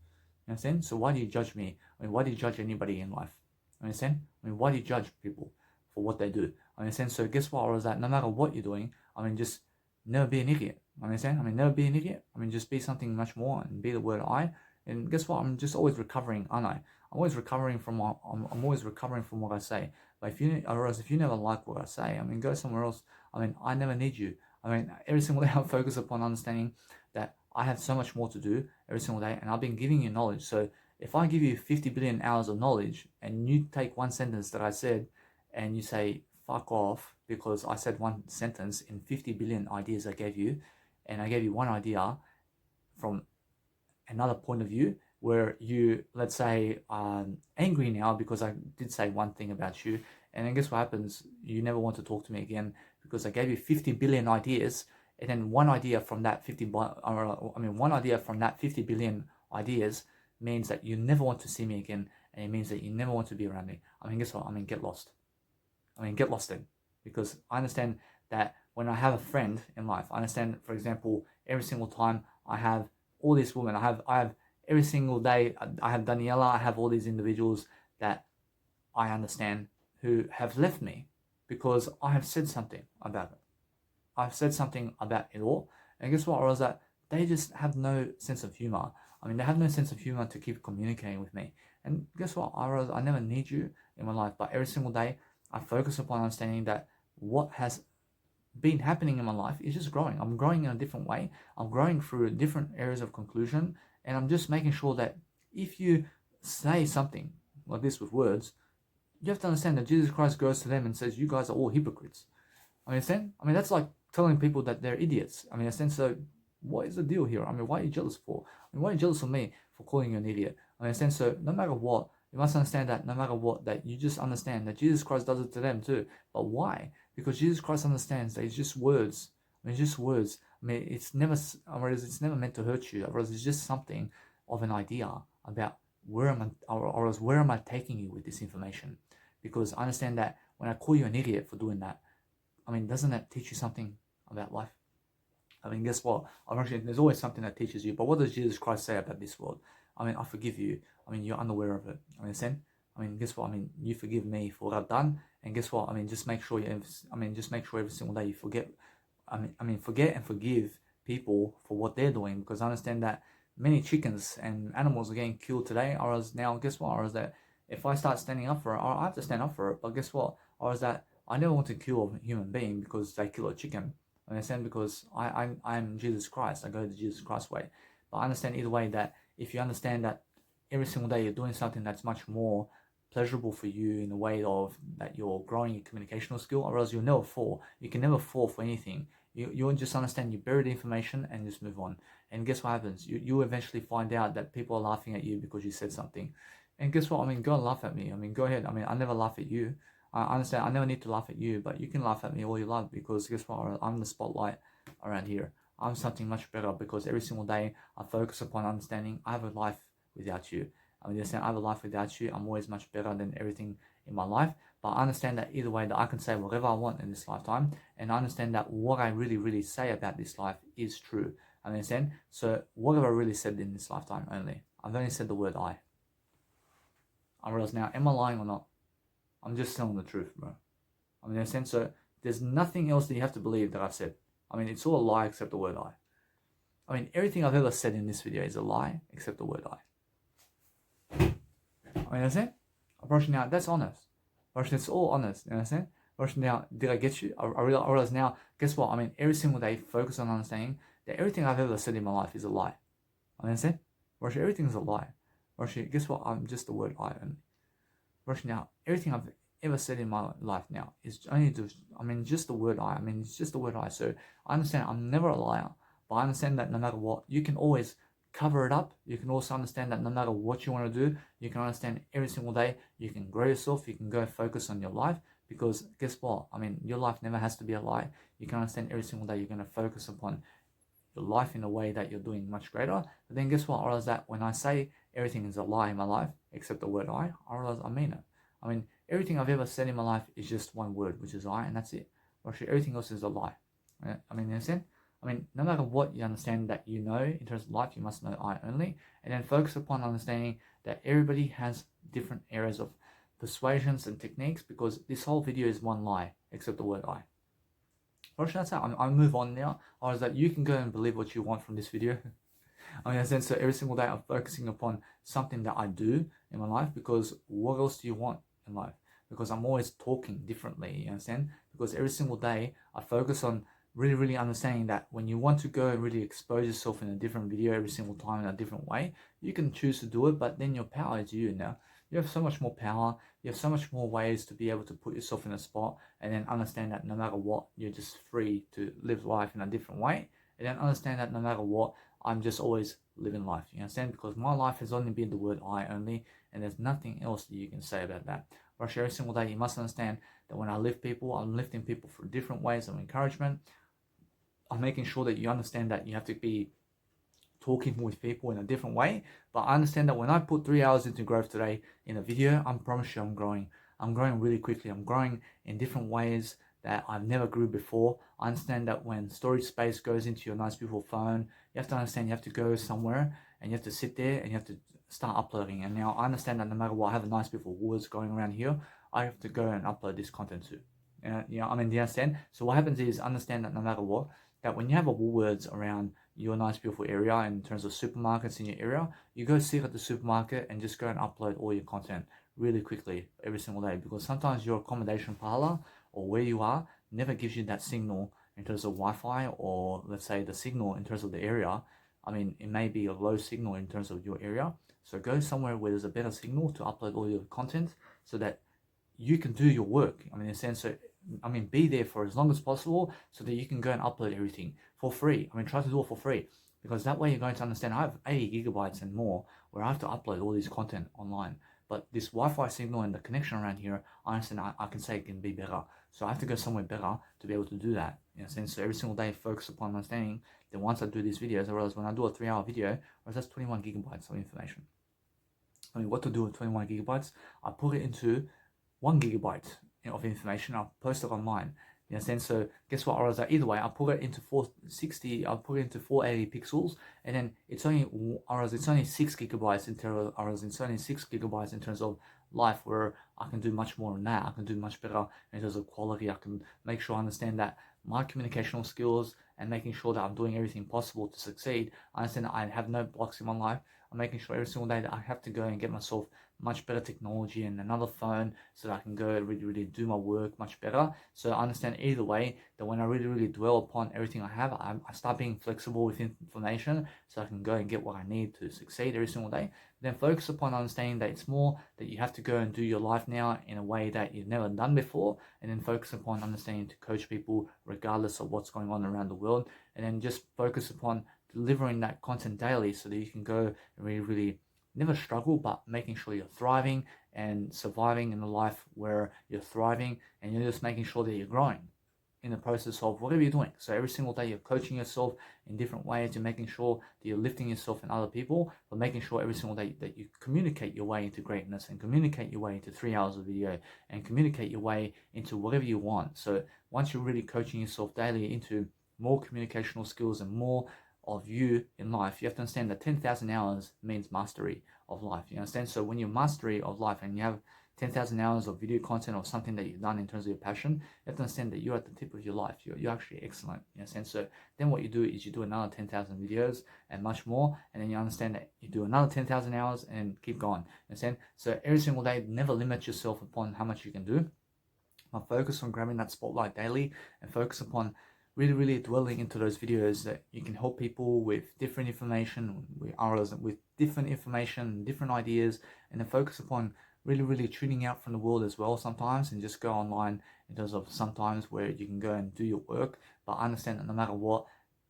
Speaker 1: You understand? So why do you judge me? I mean, why do you judge anybody in life? You understand? I mean, why do you judge people for what they do? I understand? So guess what? Or is that no matter what you're doing, I mean, just never be an idiot. I understand? I mean, never be an idiot. I mean, just be something much more and be the word I. And guess what? I'm just always recovering, aren't I? I'm always recovering from what I say. But if you never like what I say, I mean, go somewhere else. I mean, I never need you. I mean, every single day I focus upon understanding that I have so much more to do every single day, and I've been giving you knowledge. So if I give you 50 billion hours of knowledge, and you take one sentence that I said, and you say fuck off because I said one sentence in 50 billion ideas I gave you, and I gave you one idea from another point of view where you, let's say, angry now because I did say one thing about you, and then guess what happens? You never want to talk to me again because I gave you 50 billion ideas, and then one idea from that 50 billion ideas means that you never want to see me again, and it means that you never want to be around me. I mean, guess what? I mean, get lost. I mean, get lost then, because I understand that when I have a friend in life, I understand, for example, every single time I have all these women, I have every single day, I have Daniela, I have all these individuals that I understand who have left me because I have said something about it. I've said something about it all, and guess what? Or is that they just have no sense of humor. I mean, they have no sense of humor to keep communicating with me. And guess what? I never need you in my life, but every single day I focus upon understanding that what has been happening in my life is just growing. I'm growing in a different way. I'm growing through different areas of conclusion, and I'm just making sure that if you say something like this with words, you have to understand that Jesus Christ goes to them and says, you guys are all hypocrites. I understand? I mean, that's like telling people that they're idiots. I mean, so what is the deal here? I mean, why are you jealous for? I mean, why are you jealous of me for calling you an idiot? I understand. So no matter what, you must understand that no matter what, that you just understand that Jesus Christ does it to them too. But why? Because Jesus Christ understands that it's just words. I mean, it's just words. I mean, it's never meant to hurt you. Or it's just something of an idea about where am I taking you with this information? Because I understand that when I call you an idiot for doing that, I mean, doesn't that teach you something about life? I mean, guess what? There's always something that teaches you. But what does Jesus Christ say about this world? I mean, I forgive you. I mean, you're unaware of it. I mean, guess what? I mean, you forgive me for what I've done. And guess what? I mean, just make sure every single day you forget. Forget and forgive people for what they're doing, because I understand that many chickens and animals are getting killed today, or else now, guess what? Or is that if I start standing up for it, or I have to stand up for it, but guess what? Or is that I never want to kill a human being because they kill a chicken. I understand because I'm Jesus Christ. I go the Jesus Christ way. But I understand either way that if you understand that every single day you're doing something that's much more pleasurable for you in the way of that you're growing your communicational skill, or else you'll never fall. You can never fall for anything. You'll just understand you bury the information and just move on. And guess what happens? You eventually find out that people are laughing at you because you said something. And guess what? I mean, go and laugh at me. I mean, go ahead. I mean, I never laugh at you. I understand I never need to laugh at you, but you can laugh at me all you love because guess what? I'm the spotlight around here. I'm something much better because every single day I focus upon understanding I have a life without you. I mean, I have a life without you. I'm always much better than everything in my life. But I understand that either way that I can say whatever I want in this lifetime. And I understand that what I really say about this life is true. I understand? So what have I really said in this lifetime only? I've only said the word I. I realize now, am I lying or not? I'm just telling the truth, bro. I mean, in a sense, so there's nothing else that you have to believe that I've said. I mean, it's all a lie except the word I. I mean, everything I've ever said in this video is a lie except the word I. I mean, understand? Approach now, that's honest. Approach, it's all honest, you understand? Approach now, did I get you? I realize now, guess what? I mean, every single day, focus on understanding that everything I've ever said in my life is a lie. I understand? Approach, everything's a lie. Approach, guess what? I'm just the word I only. Approach now, everything I've ever said in my life now is only just the word I. I mean, it's just the word I. So I understand I'm never a liar, but I understand that no matter what, you can always cover it up. You can also understand that no matter what you want to do, you can understand every single day you can grow yourself, you can go focus on your life, because guess what? I mean, your life never has to be a lie. You can understand every single day you're going to focus upon your life in a way that you're doing much greater. But then guess what? I realize that when I say everything is a lie in my life except the word I realize I mean it. I mean, everything I've ever said in my life is just one word, which is I, and that's it. Actually, everything else is a lie. I mean, you understand? I mean, no matter what you understand that you know in terms of life, you must know I only. And then focus upon understanding that everybody has different areas of persuasions and techniques, because this whole video is one lie, except the word I. Actually, that's how I'll move on now. Or is that you can go and believe what you want from this video. I mean, in a sense, so every single day I'm focusing upon something that I do in my life, because what else do you want in life? Because I'm always talking differently, you understand? Because every single day I focus on really understanding that when you want to go and really expose yourself in a different video every single time in a different way, you can choose to do it, but then your power is you now. You have so much more power, you have so much more ways to be able to put yourself in a spot, and then understand that no matter what, you're just free to live life in a different way, and then understand that no matter what, I'm just always living life, you understand? Because my life has only been the word I only, and there's nothing else that you can say about that. Rush, every single day, you must understand that when I lift people, I'm lifting people for different ways of encouragement. I'm making sure that you understand that you have to be talking with people in a different way. But I understand that when I put 3 hours into growth today in a video, I promise you I'm growing. I'm growing really quickly. I'm growing in different ways that I've never grew before. I understand that when storage space goes into your nice beautiful phone, you have to understand you have to go somewhere and you have to sit there and you have to start uploading. And now I understand that no matter what, I have a nice beautiful words going around here, I have to go and upload this content too. You know, I mean, do you understand? So what happens is understand that no matter what, that when you have a Woolworths around your nice beautiful area in terms of supermarkets in your area, you go sit at the supermarket and just go and upload all your content really quickly every single day, because sometimes your accommodation parlor or where you are never gives you that signal in terms of Wi-Fi, or let's say the signal in terms of the area. I mean, it may be a low signal in terms of your area, so go somewhere where there's a better signal to upload all your content so that you can do your work. I mean, in a sense, so be there for as long as possible so that you can go and upload everything for free. I mean, try to do it for free, because that way you're going to understand I have 80 gigabytes and more where I have to upload all this content online. But this Wi-Fi signal and the connection around here, I understand I can say it can be better. So I have to go somewhere better to be able to do that. In a sense, so every single day focus upon understanding that once I do these videos, I realize when I do a 3-hour video, that's 21 gigabytes of information. I mean, what to do with 21 gigabytes? I put it into 1 gigabyte of information. I'll post it online. You understand? So guess what? Or either way, I'll put it into 460. I'll put it into 480 pixels, and then it's only 6 gigabytes in terms. Or it's only 6 gigabytes in terms of life, where I can do much more than that. I can do much better in terms of quality. I can make sure I understand that my communicational skills and making sure that I'm doing everything possible to succeed. I understand that I have no blocks in my life. I'm making sure every single day that I have to go and get myself much better technology and another phone so that I can go and really do my work much better. So I understand either way that when I really dwell upon everything I have, I start being flexible with information so I can go and get what I need to succeed every single day. Then focus upon understanding that it's more that you have to go and do your life now in a way that you've never done before, and then focus upon understanding to coach people regardless of what's going on around the world, and then just focus upon delivering that content daily so that you can go and really never struggle, but making sure you're thriving and surviving in a life where you're thriving, and you're just making sure that you're growing in the process of whatever you're doing. So every single day you're coaching yourself in different ways. You're making sure that you're lifting yourself and other people, but making sure every single day that you communicate your way into greatness, and communicate your way into 3 hours of video, and communicate your way into whatever you want. So once you're really coaching yourself daily into more communicational skills and more of you in life, you have to understand that 10,000 hours means mastery of life. You understand? So when you're mastery of life and you have 10,000 hours of video content or something that you've done in terms of your passion, you have to understand that you're at the tip of your life. You're actually excellent. You understand? So then what you do is you do another 10,000 videos and much more, and then you understand that you do another 10,000 hours and keep going. You understand? So every single day, never limit yourself upon how much you can do. But focus on grabbing that spotlight daily, and focus upon really dwelling into those videos that you can help people with different information, with different information, different ideas, and then focus upon really tuning out from the world as well sometimes, and just go online in terms of sometimes where you can go and do your work. But understand that no matter what,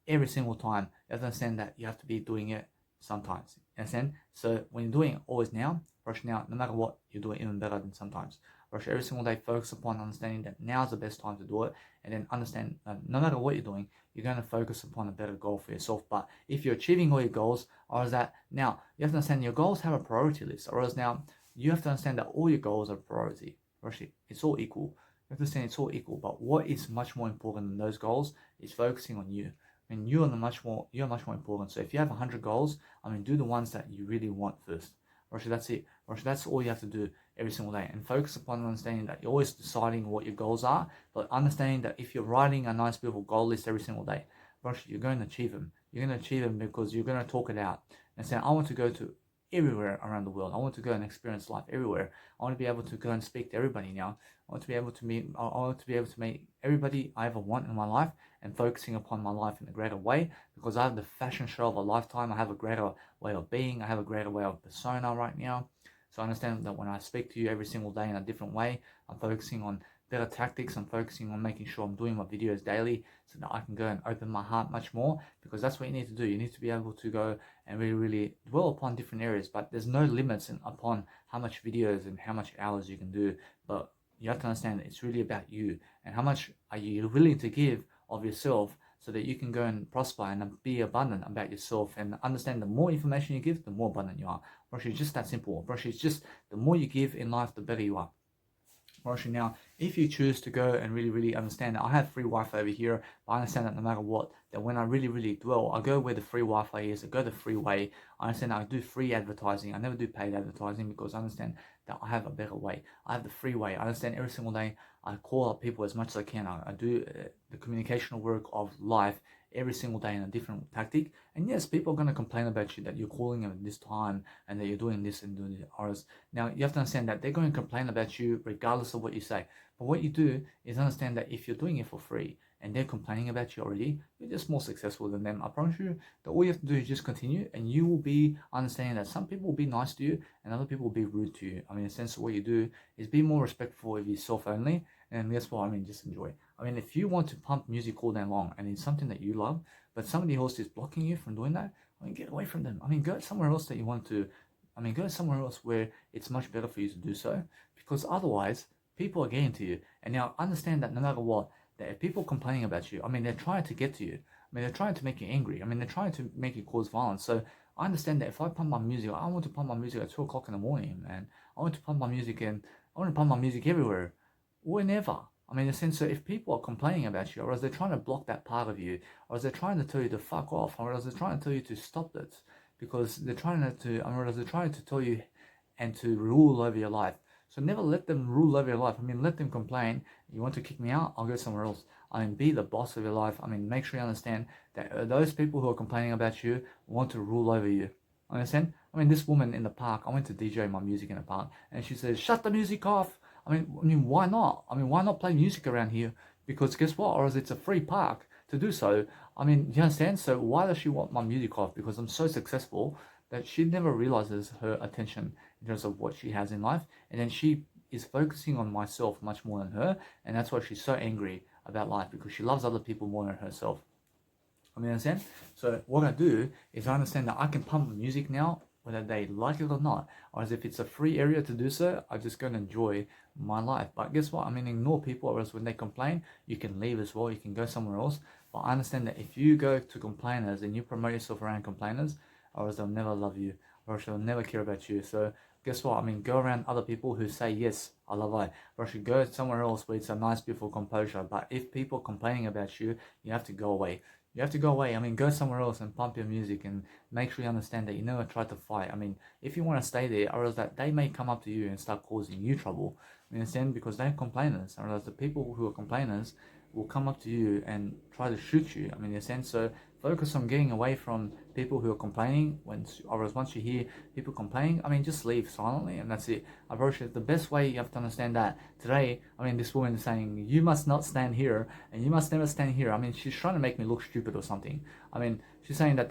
Speaker 1: every single time, you have to understand that you have to be doing it sometimes. Understand? So when you're doing it always now, rush now, no matter what, you're doing even better than sometimes. Rush every single day, focus upon understanding that now is the best time to do it, and then understand no matter what you're doing, you're going to focus upon a better goal for yourself. But if you're achieving all your goals, or is that now you have to understand your goals have a priority list, or is now you have to understand that all your goals are priority. Rushie, it's all equal. You have to understand it's all equal, but what is much more important than those goals is focusing on you. And you're much more important. So if you have 100 goals, do the ones that you really want first. Roshi, that's it. Roshi, that's all you have to do every single day. And focus upon understanding that you're always deciding what your goals are, but understanding that if you're writing a nice, beautiful goal list every single day, Roshi, you're going to achieve them. You're going to achieve them because you're going to talk it out and say, I want to go to everywhere around the world. I want to go and experience life everywhere. I want to be able to go and speak to everybody now. I want to be able to meet everybody I ever want in my life, and focusing upon my life in a greater way, because I have the fashion show of a lifetime. I have a greater way of being. I have a greater way of persona right now. So I understand that when I speak to you every single day in a different way, I'm focusing on better tactics. I'm focusing on making sure I'm doing my videos daily so that I can go and open my heart much more, because that's what you need to do. You need to be able to go and really dwell upon different areas, but there's no limits upon how much videos and how much hours you can do. But you have to understand that it's really about you, and how much are you willing to give of yourself so that you can go and prosper and be abundant about yourself, and understand the more information you give, the more abundant you are. Roshi, it's just that simple. Roshi, it's just the more you give in life, the better you are. Roshi, now, if you choose to go and really understand that I have free Wi-Fi over here, but I understand that no matter what, that when I really dwell, I go where the free Wi-Fi is, I go the free way. I understand that I do free advertising. I never do paid advertising, because I understand that I have a better way. I have the free way. I understand every single day I call up people as much as I can. I do the communicational work of life every single day in a different tactic. And yes, people are going to complain about you that you're calling them at this time and that you're doing this and doing hours. Now, you have to understand that they're going to complain about you regardless of what you say. But what you do is understand that if you're doing it for free and they're complaining about you already, you're just more successful than them. I promise you that all you have to do is just continue, and you will be understanding that some people will be nice to you and other people will be rude to you. In the sense of what you do is be more respectful of yourself only, and that's what just enjoy. If you want to pump music all day long and it's something that you love, but somebody else is blocking you from doing that, get away from them. Go somewhere else that you want to. Go somewhere else where it's much better for you to do so, because otherwise people are getting to you. And now understand that no matter what, that if people complaining about you, they're trying to get to you. They're trying to make you angry. They're trying to make you cause violence. So I understand that if I pump my music, I want to pump my music at 2 o'clock in the morning, man. I want to pump my music everywhere, whenever. In the sense that if people are complaining about you, or as they're trying to block that part of you, or as they're trying to tell you to fuck off, or as they're trying to tell you to stop it, because they're trying to, or as they're trying to tell you and to rule over your life. So never let them rule over your life. I mean, let them complain. You want to kick me out? I'll go somewhere else. I mean, be the boss of your life. I mean, make sure you understand that those people who are complaining about you want to rule over you. Understand? I mean, this woman in the park, I went to DJ my music in the park, and she says, "Shut the music off." I mean, why not? I mean, why not play music around here? Because guess what? Or else it's a free park to do so. I mean, you understand? So why does she want my music off? Because I'm so successful that she never realizes her attention in terms of what she has in life, and then she is focusing on myself much more than her, and that's why she's so angry about life, because she loves other people more than herself. I mean, understand? So what I do is I understand that I can pump music now, whether they like it or not. Or as if it's a free area to do so, I'm just going to enjoy my life. But guess what? I mean, ignore people, or else when they complain, you can leave as well. You can go somewhere else. But I understand that if you go to complainers and you promote yourself around complainers, or else they'll never love you, or else they'll never care about you. So guess what? I mean, go around other people who say, yes, I love I. Or should go somewhere else where it's a nice, beautiful composure. But if people are complaining about you, you have to go away. You have to go away. I mean, go somewhere else and pump your music and make sure you understand that you never try to fight. I mean, if you want to stay there, or else that they may come up to you and start causing you trouble. You understand? Because they're complainers. Or else the people who are complainers will come up to you and try to shoot you. I mean, in a sense, so focus on getting away from people who are complaining. Or else once you hear people complaining, I mean, just leave silently, and that's it. I approach it the best way. You have to understand that today, I mean, this woman is saying, you must not stand here, and you must never stand here. I mean, she's trying to make me look stupid or something. I mean, she's saying that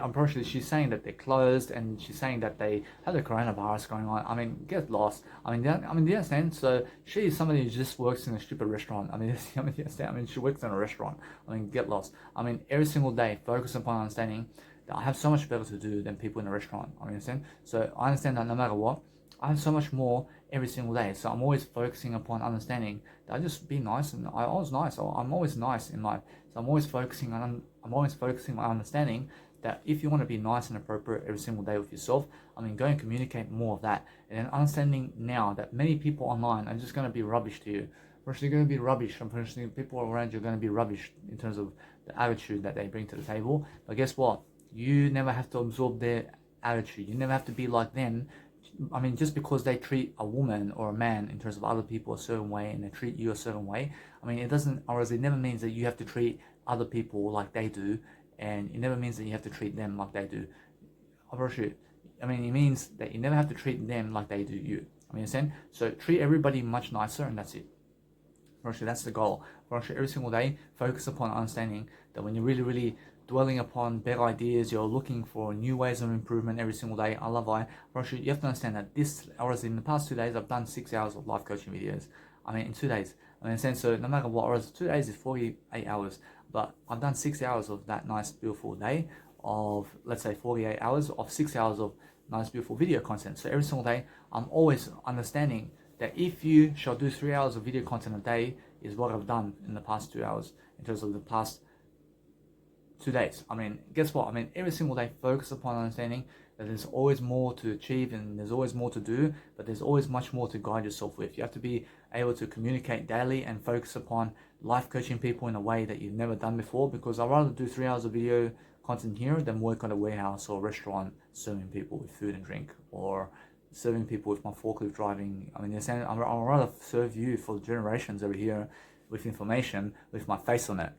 Speaker 1: I'm pretty sure she's saying that they're closed, and she's saying that they have the coronavirus going on. I mean, get lost. I mean, do you understand? So she is somebody who just works in a stupid restaurant. I mean, you understand? I mean, she works in a restaurant. I mean, get lost. I mean, every single day, focus upon understanding that I have so much better to do than people in a restaurant. I understand. So I understand that no matter what, I have so much more every single day. So I'm always focusing upon understanding that I just be nice, and I always nice. I'm always nice in life. So I'm always focusing on understanding that if you want to be nice and appropriate every single day with yourself, I mean, go and communicate more of that. And then understanding now that many people online are just going to be rubbish to you. They're going to be rubbish. Unfortunately, people around you are going to be rubbish in terms of the attitude that they bring to the table. But guess what? You never have to absorb their attitude. You never have to be like them. I mean, just because they treat a woman or a man in terms of other people a certain way, and they treat you a certain way, I mean, it doesn't, or as it never means that you have to treat other people like they do, and it never means that you have to treat them like they do. I mean, it means that you never have to treat them like they do you. I mean, understand? So treat everybody much nicer, and that's it. That's the goal. Every single day, focus upon understanding that when you're really, really dwelling upon better ideas, you're looking for new ways of improvement every single day. I love I. You have to understand that in the past 2 days, I've done 6 hours of life coaching videos. I mean, in 2 days. I mean, so no matter what, whereas 2 days is 48 hours, but I've done 6 hours of that nice, beautiful day of, let's say, 48 hours of 6 hours of nice, beautiful video content. So every single day, I'm always understanding that if you shall do 3 hours of video content a day, is what I've done in the past 2 hours in terms of the past 2 days. I mean, guess what? I mean, every single day, focus upon understanding that there's always more to achieve, and there's always more to do, but there's always much more to guide yourself with. You have to be able to communicate daily and focus upon life coaching people in a way that you've never done before, because I'd rather do 3 hours of video content here than work on a warehouse or a restaurant serving people with food and drink, or serving people with my forklift driving. I mean, I'd rather serve you for generations over here with information with my face on it.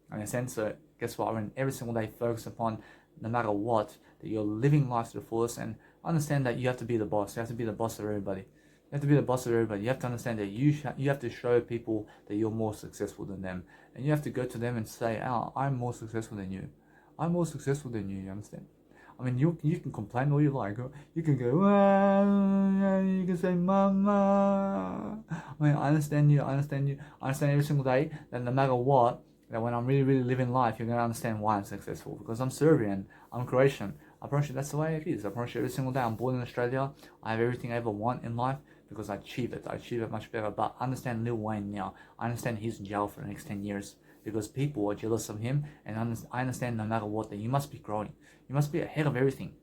Speaker 1: Understand? So guess what? I mean, every single day, focus upon, no matter what, that you're living life to the fullest, and understand that you have to be the boss. You have to be the boss of everybody. You have to be the boss of everybody. You have to understand that you have to show people that you're more successful than them, and you have to go to them and say, "Oh, I'm more successful than you. I'm more successful than you." You understand? I mean, you can complain all you like. You can go, well, you can say, "Mama." I mean, I understand you. I understand every single day that no matter what, that when I'm really, really living life, you're going to understand why I'm successful. Because I'm Serbian, I'm Croatian. I promise you that's the way it is. I promise you every single day I'm born in Australia. I have everything I ever want in life because I achieve it. I achieve it much better. But I understand Lil Wayne now. I understand he's in jail for the next 10 years because people are jealous of him. And I understand no matter what, that you must be growing. You must be ahead of everything.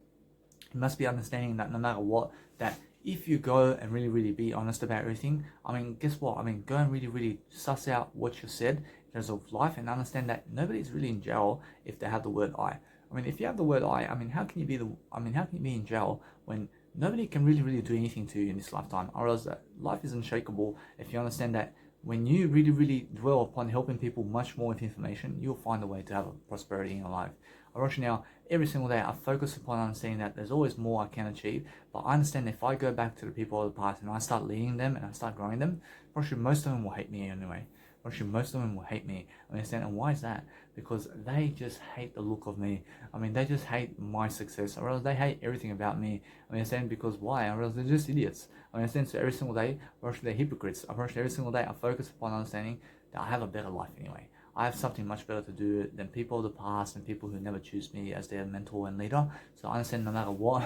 Speaker 1: You must be understanding that no matter what, that if you go and really, really be honest about everything, I mean, guess what? I mean, go and really, really suss out what you said in terms of life, and understand that nobody's really in jail if they have the word I. I mean, if you have the word I mean, how can you be in jail when nobody can really do anything to you in this lifetime. I realize that life is unshakable if you understand that when you really dwell upon helping people much more with information, you'll find a way to have a prosperity in your life. I rush now every single day. I focus upon understanding that there's always more I can achieve, but I understand if I go back to the people of the past and I start leading them and I start growing them, actually most of them will hate me anyway. Actually, most of them will hate me. I understand, and why is that? Because they just hate the look of me. I mean, they just hate my success, or else they hate everything about me. I understand because why? Or else they're just idiots. I understand. So every single day, or actually they're hypocrites. Every single day, I focus upon understanding that I have a better life anyway. I have something much better to do than people of the past and people who never choose me as their mentor and leader. So I understand no matter what,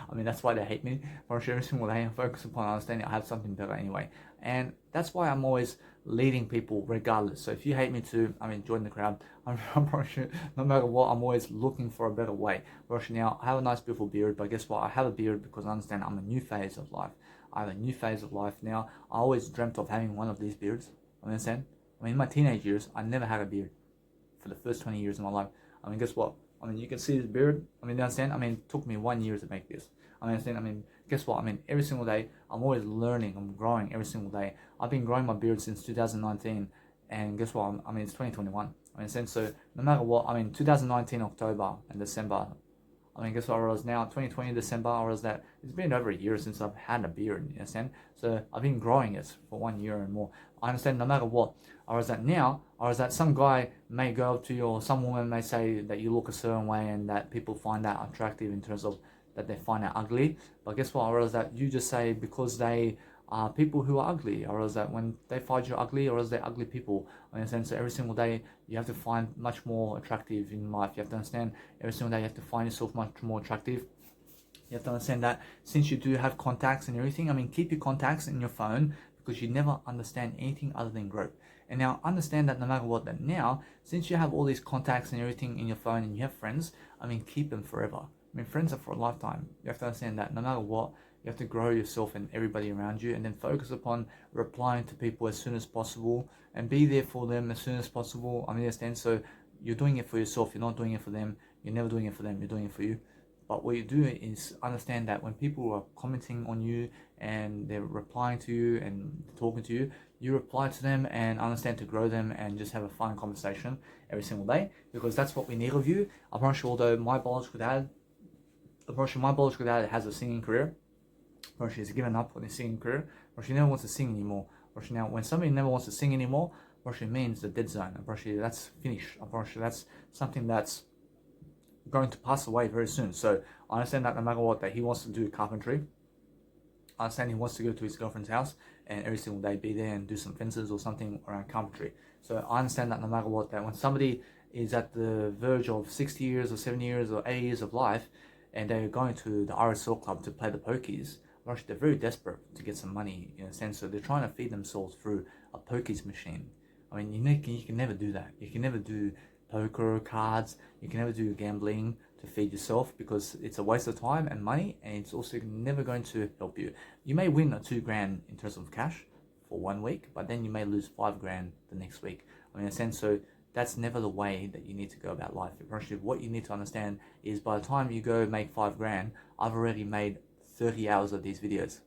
Speaker 1: I mean, that's why they hate me. For every single day, I focus upon understanding I have something better anyway. And that's why I'm always leading people regardless. So if you hate me too, I mean, join the crowd. I'm probably sure, no matter what, I'm always looking for a better way. Now, I have a nice, beautiful beard, but guess what? I have a beard because I understand I'm a new phase of life. I have a new phase of life now. I always dreamt of having one of these beards. Understand? I mean, in my teenage years, I never had a beard for the first 20 years of my life. I mean, guess what? I mean, you can see this beard. I mean, you understand? I mean, it took me 1 year to make this. I understand? I mean, guess what? I mean, every single day, I'm always learning. I'm growing every single day. I've been growing my beard since 2019. And guess what? I mean, it's 2021. I mean, so no matter what, I mean, 2019, October and December, I mean, guess what I was now? 2020 December, I was that it's been over a year since I've had a beard, you understand? So I've been growing it for 1 year and more. I understand no matter what. I was that now, I was that some guy may go up to you or some woman may say that you look a certain way and that people find that attractive in terms of that they find that ugly. But guess what? I realized that you just say because they are people who are ugly, or else that when they find you ugly, or else they're ugly people. I understand. So every single day you have to find much more attractive in life. You have to understand every single day you have to find yourself much more attractive. You have to understand that since you do have contacts and everything, I mean, keep your contacts in your phone because you never understand anything other than growth. And now understand that no matter what, that now, since you have all these contacts and everything in your phone and you have friends, I mean, keep them forever. I mean, friends are for a lifetime. You have to understand that no matter what, you have to grow yourself and everybody around you and then focus upon replying to people as soon as possible and be there for them as soon as possible. I mean, understand? So you're doing it for yourself. You're not doing it for them. You're never doing it for them. You're doing it for you. But what you do is understand that when people are commenting on you and they're replying to you and talking to you, you reply to them and understand to grow them and just have a fun conversation every single day because that's what we need of you. I'm pretty sure although my biological dad has a singing career. He's given up on his singing career. He never wants to sing anymore. Now, when somebody never wants to sing anymore, it means the dead zone. That's finished. That's something that's going to pass away very soon. So I understand that no matter what, that he wants to do carpentry. I understand he wants to go to his girlfriend's house and every single day be there and do some fences or something around carpentry. So I understand that no matter what, that when somebody is at the verge of 60 years or 70 years or 80 years of life and they're going to the RSL club to play the pokies, they're very desperate to get some money in a sense. So they're trying to feed themselves through a pokies machine. I mean, you can never do that. You can never do poker, cards. You can never do gambling to feed yourself because it's a waste of time and money, and it's also never going to help you. You may win a $2,000 in terms of cash for 1 week, but then you may lose $5,000 the next week. I mean, in a sense, so that's never the way that you need to go about life. What you need to understand is by the time you go make $5,000, I've already made 30 hours of these videos.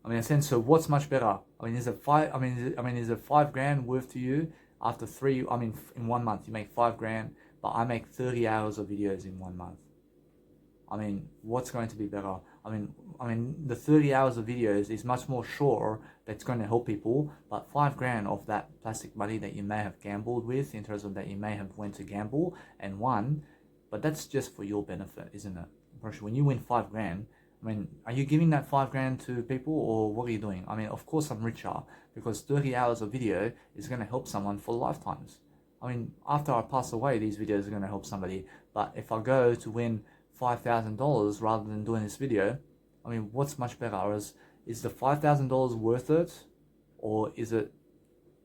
Speaker 1: I mean, in a sense, so what's much better? I mean, is it $5,000 worth to you after in 1 month you make $5,000, but I make 30 hours of videos in 1 month. I mean, what's going to be better? I mean, the 30 hours of videos is much more sure that's going to help people, but $5,000 of that plastic money that you may have gambled with, in terms of that you may have went to gamble and won, but that's just for your benefit, isn't it? When you win $5,000, I mean, are you giving that $5,000 to people or what are you doing? I mean, of course I'm richer because 30 hours of video is going to help someone for lifetimes. I mean, after I pass away, these videos are going to help somebody. But if I go to win $5,000 rather than doing this video, I mean, what's much better? Is the $5,000 worth it? Or is it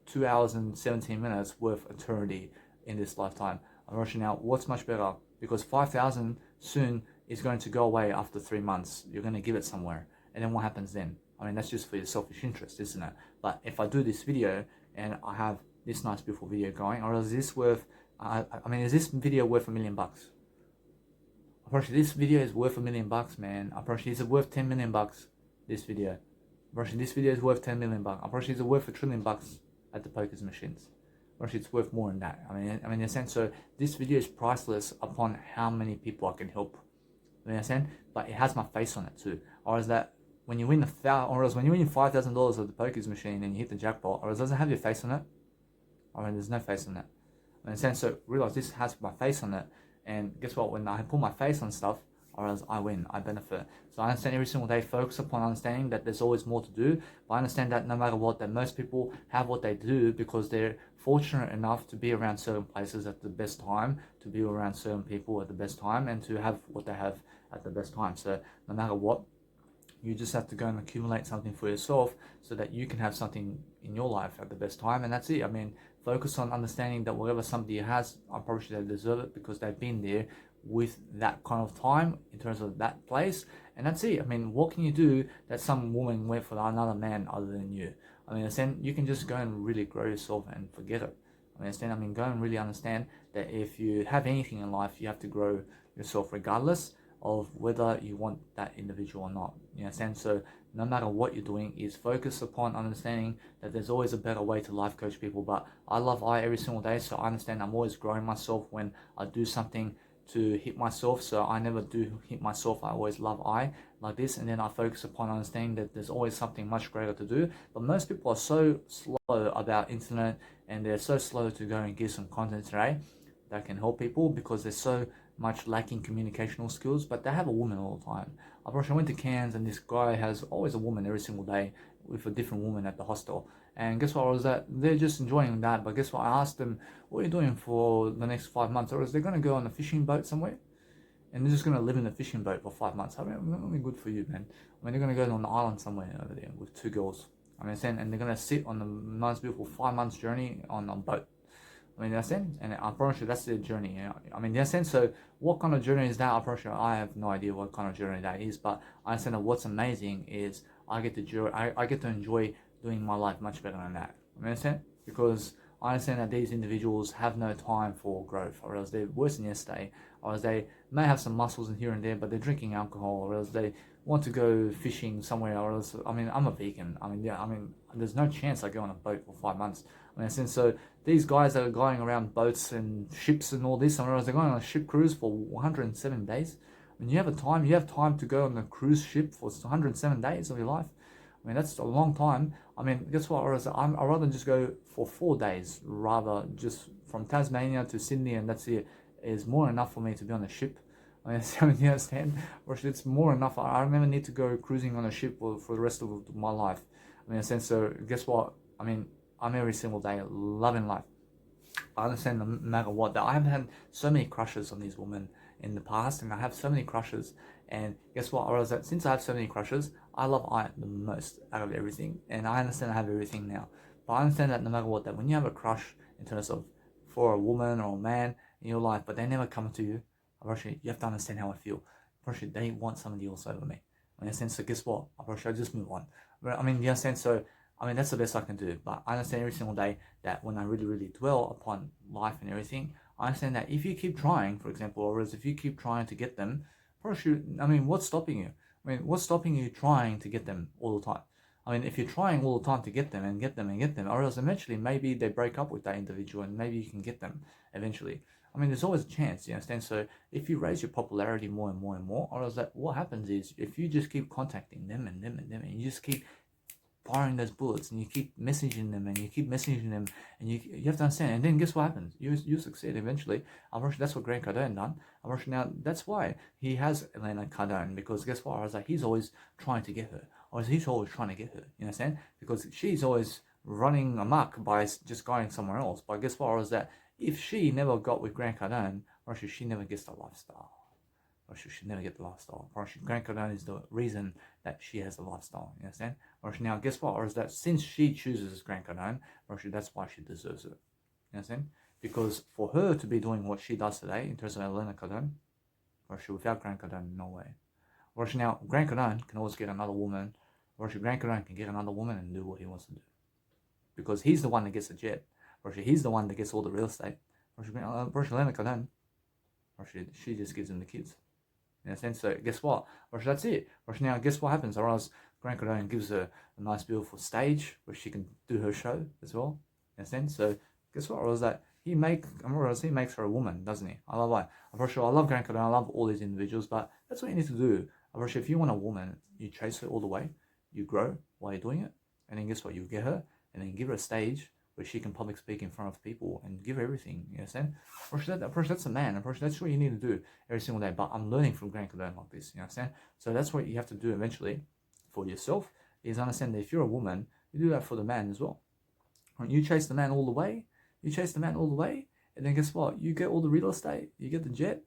Speaker 1: 2 hours and 17 minutes worth eternity in this lifetime? I'm rushing out. What's much better? Because 5,000 soon is going to go away after 3 months. You're going to give it somewhere. And then what happens then? I mean, that's just for your selfish interest, isn't it? But if I do this video and I have this nice, beautiful video going, or is this worth, is this video worth $1 million? Approximately, this video is worth $1 million, man. Approximately, it's worth $10 million. This video. Approximately, this video is worth $10 million. Approximately, it's worth $1 trillion at the poker's machines. Approximately, it's worth more than that. I mean, in a sense, so this video is priceless upon how many people I can help. You understand? But it has my face on it too. Or is that when you win when you win $5,000 of the poker's machine and you hit the jackpot, or does it have your face on it? I mean, there's no face on it. In a sense, so realize this has my face on it, and guess what? When I put my face on stuff, or else I win, I benefit. So I understand every single day, focus upon understanding that there's always more to do. But I understand that no matter what, that most people have what they do because they're fortunate enough to be around certain places at the best time, to be around certain people at the best time, and to have what they have at the best time. So no matter what, you just have to go and accumulate something for yourself so that you can have something in your life at the best time. And that's it. I mean, focus on understanding that whatever somebody has, I probably they deserve it because they've been there with that kind of time in terms of that place. And that's it. I mean, what can you do that some woman went for another man other than you? I mean, you can just go and really grow yourself and forget it. I mean, go and really understand that if you have anything in life, you have to grow yourself regardless of whether you want that individual or not. You understand? So no matter what you're doing, is focus upon understanding that there's always a better way to life coach people. But I love I every single day, so I understand I'm always growing myself when I do something to hit myself. So I never do hit myself. I always love I like this, and then I focus upon understanding that there's always something much greater to do. But most people are so slow about internet, and they're so slow to go and give some content today that can help people because they're so much lacking communicational skills. But they have a woman all the time. I went to Cairns, and this guy has always a woman every single day with a different woman at the hostel. And guess what? Was that they're just enjoying that. But guess what? I asked them, "What are you doing for the next 5 months?" Or is they going to go on a fishing boat somewhere? And they're just going to live in a fishing boat for 5 months. I mean, good for you, man. I mean, they're going to go on an island somewhere over there with two girls. I mean, and they're going to sit on the nice, beautiful 5 months journey on a boat. I mean, that's it, and I promise you that's their journey. You know? I mean, that's it. So, what kind of journey is that? I promise you, I have no idea what kind of journey that is. But I understand that what's amazing is I get to enjoy doing my life much better than that. You understand? Because I understand that these individuals have no time for growth, or else they're worse than yesterday, or else they may have some muscles in here and there, but they're drinking alcohol, or else they want to go fishing somewhere, or else. I mean, I'm a vegan. I mean, yeah. I mean, there's no chance I go on a boat for 5 months. I mean, so these guys that are going around boats and ships and all this, somewhere else, they're going on a ship cruise for 107 days. I mean, you have time to go on a cruise ship for 107 days of your life. I mean, that's a long time. I mean, guess what? I'd rather just go for 4 days rather just from Tasmania to Sydney, and that's it. Is more enough for me to be on a ship. I mean, you understand? Or it's more enough. I never need to go cruising on a ship for the rest of my life. I mean, in a sense, so guess what? I mean, I'm every single day loving life. I understand no matter what that I have had so many crushes on these women in the past, and I have so many crushes. And guess what? I was that since I have so many crushes, I love I the most out of everything, and I understand I have everything now. But I understand that no matter what, that when you have a crush in terms of for a woman or a man in your life, but they never come to you, you have to understand how I feel. They want somebody else over me. In a sense, so guess what? I just move on. But I mean, you understand? So I mean, that's the best I can do. But I understand every single day that when I really, really dwell upon life and everything, I understand that if you keep trying, for example, or as if you keep trying to get them, I mean, what's stopping you? I mean, what's stopping you trying to get them all the time? I mean, if you're trying all the time to get them and get them and get them, or else eventually maybe they break up with that individual and maybe you can get them eventually. I mean, there's always a chance, you understand? So if you raise your popularity more and more and more, or else that what happens is if you just keep contacting them and them and them, and you just keep firing those bullets and you keep messaging them and you keep messaging them, and you have to understand, and then guess what happens? You succeed eventually. That's what Grant Cardone done. Now that's why he has Elena Cardone, because guess what? I was like, he's always trying to get her, or he's always trying to get her, you understand? Because she's always running amok by just going somewhere else. But guess what? I was that if she never got with Grant Cardone, or she never gets the lifestyle. Or she should never get the lifestyle. Or Grant Cardone is the reason that she has the lifestyle. You understand? Or now, guess what? Or is that since she chooses Grant Cardone, or that's why she deserves it. You understand? Because for her to be doing what she does today in terms of Elena Cardone, or without Grant Cardone, no way. Or now, Grant Cardone can always get another woman, or Grant Cardone can get another woman and do what he wants to do. Because he's the one that gets the jet, or he's the one that gets all the real estate. Or Elena Cardone, or she just gives him the kids. In a sense, so guess what? That's it. Now, guess what happens? Or else Grant Cardone gives her a nice, beautiful stage where she can do her show as well. In a sense, so guess what? Or else that he makes her a woman, doesn't he? I love that. I'm pretty sure I love Grant Cardone. I love all these individuals, but that's what you need to do. I'm pretty sure if you want a woman, you chase her all the way, you grow while you're doing it, and then guess what? You get her, and then give her a stage where she can public speak in front of people and give her everything. You understand? That's a man. That's what you need to do every single day. But I'm learning from Grant Cardone like this. You understand? So that's what you have to do eventually for yourself. Is understand that if you're a woman, you do that for the man as well. When you chase the man all the way, and then guess what? You get all the real estate, you get the jet,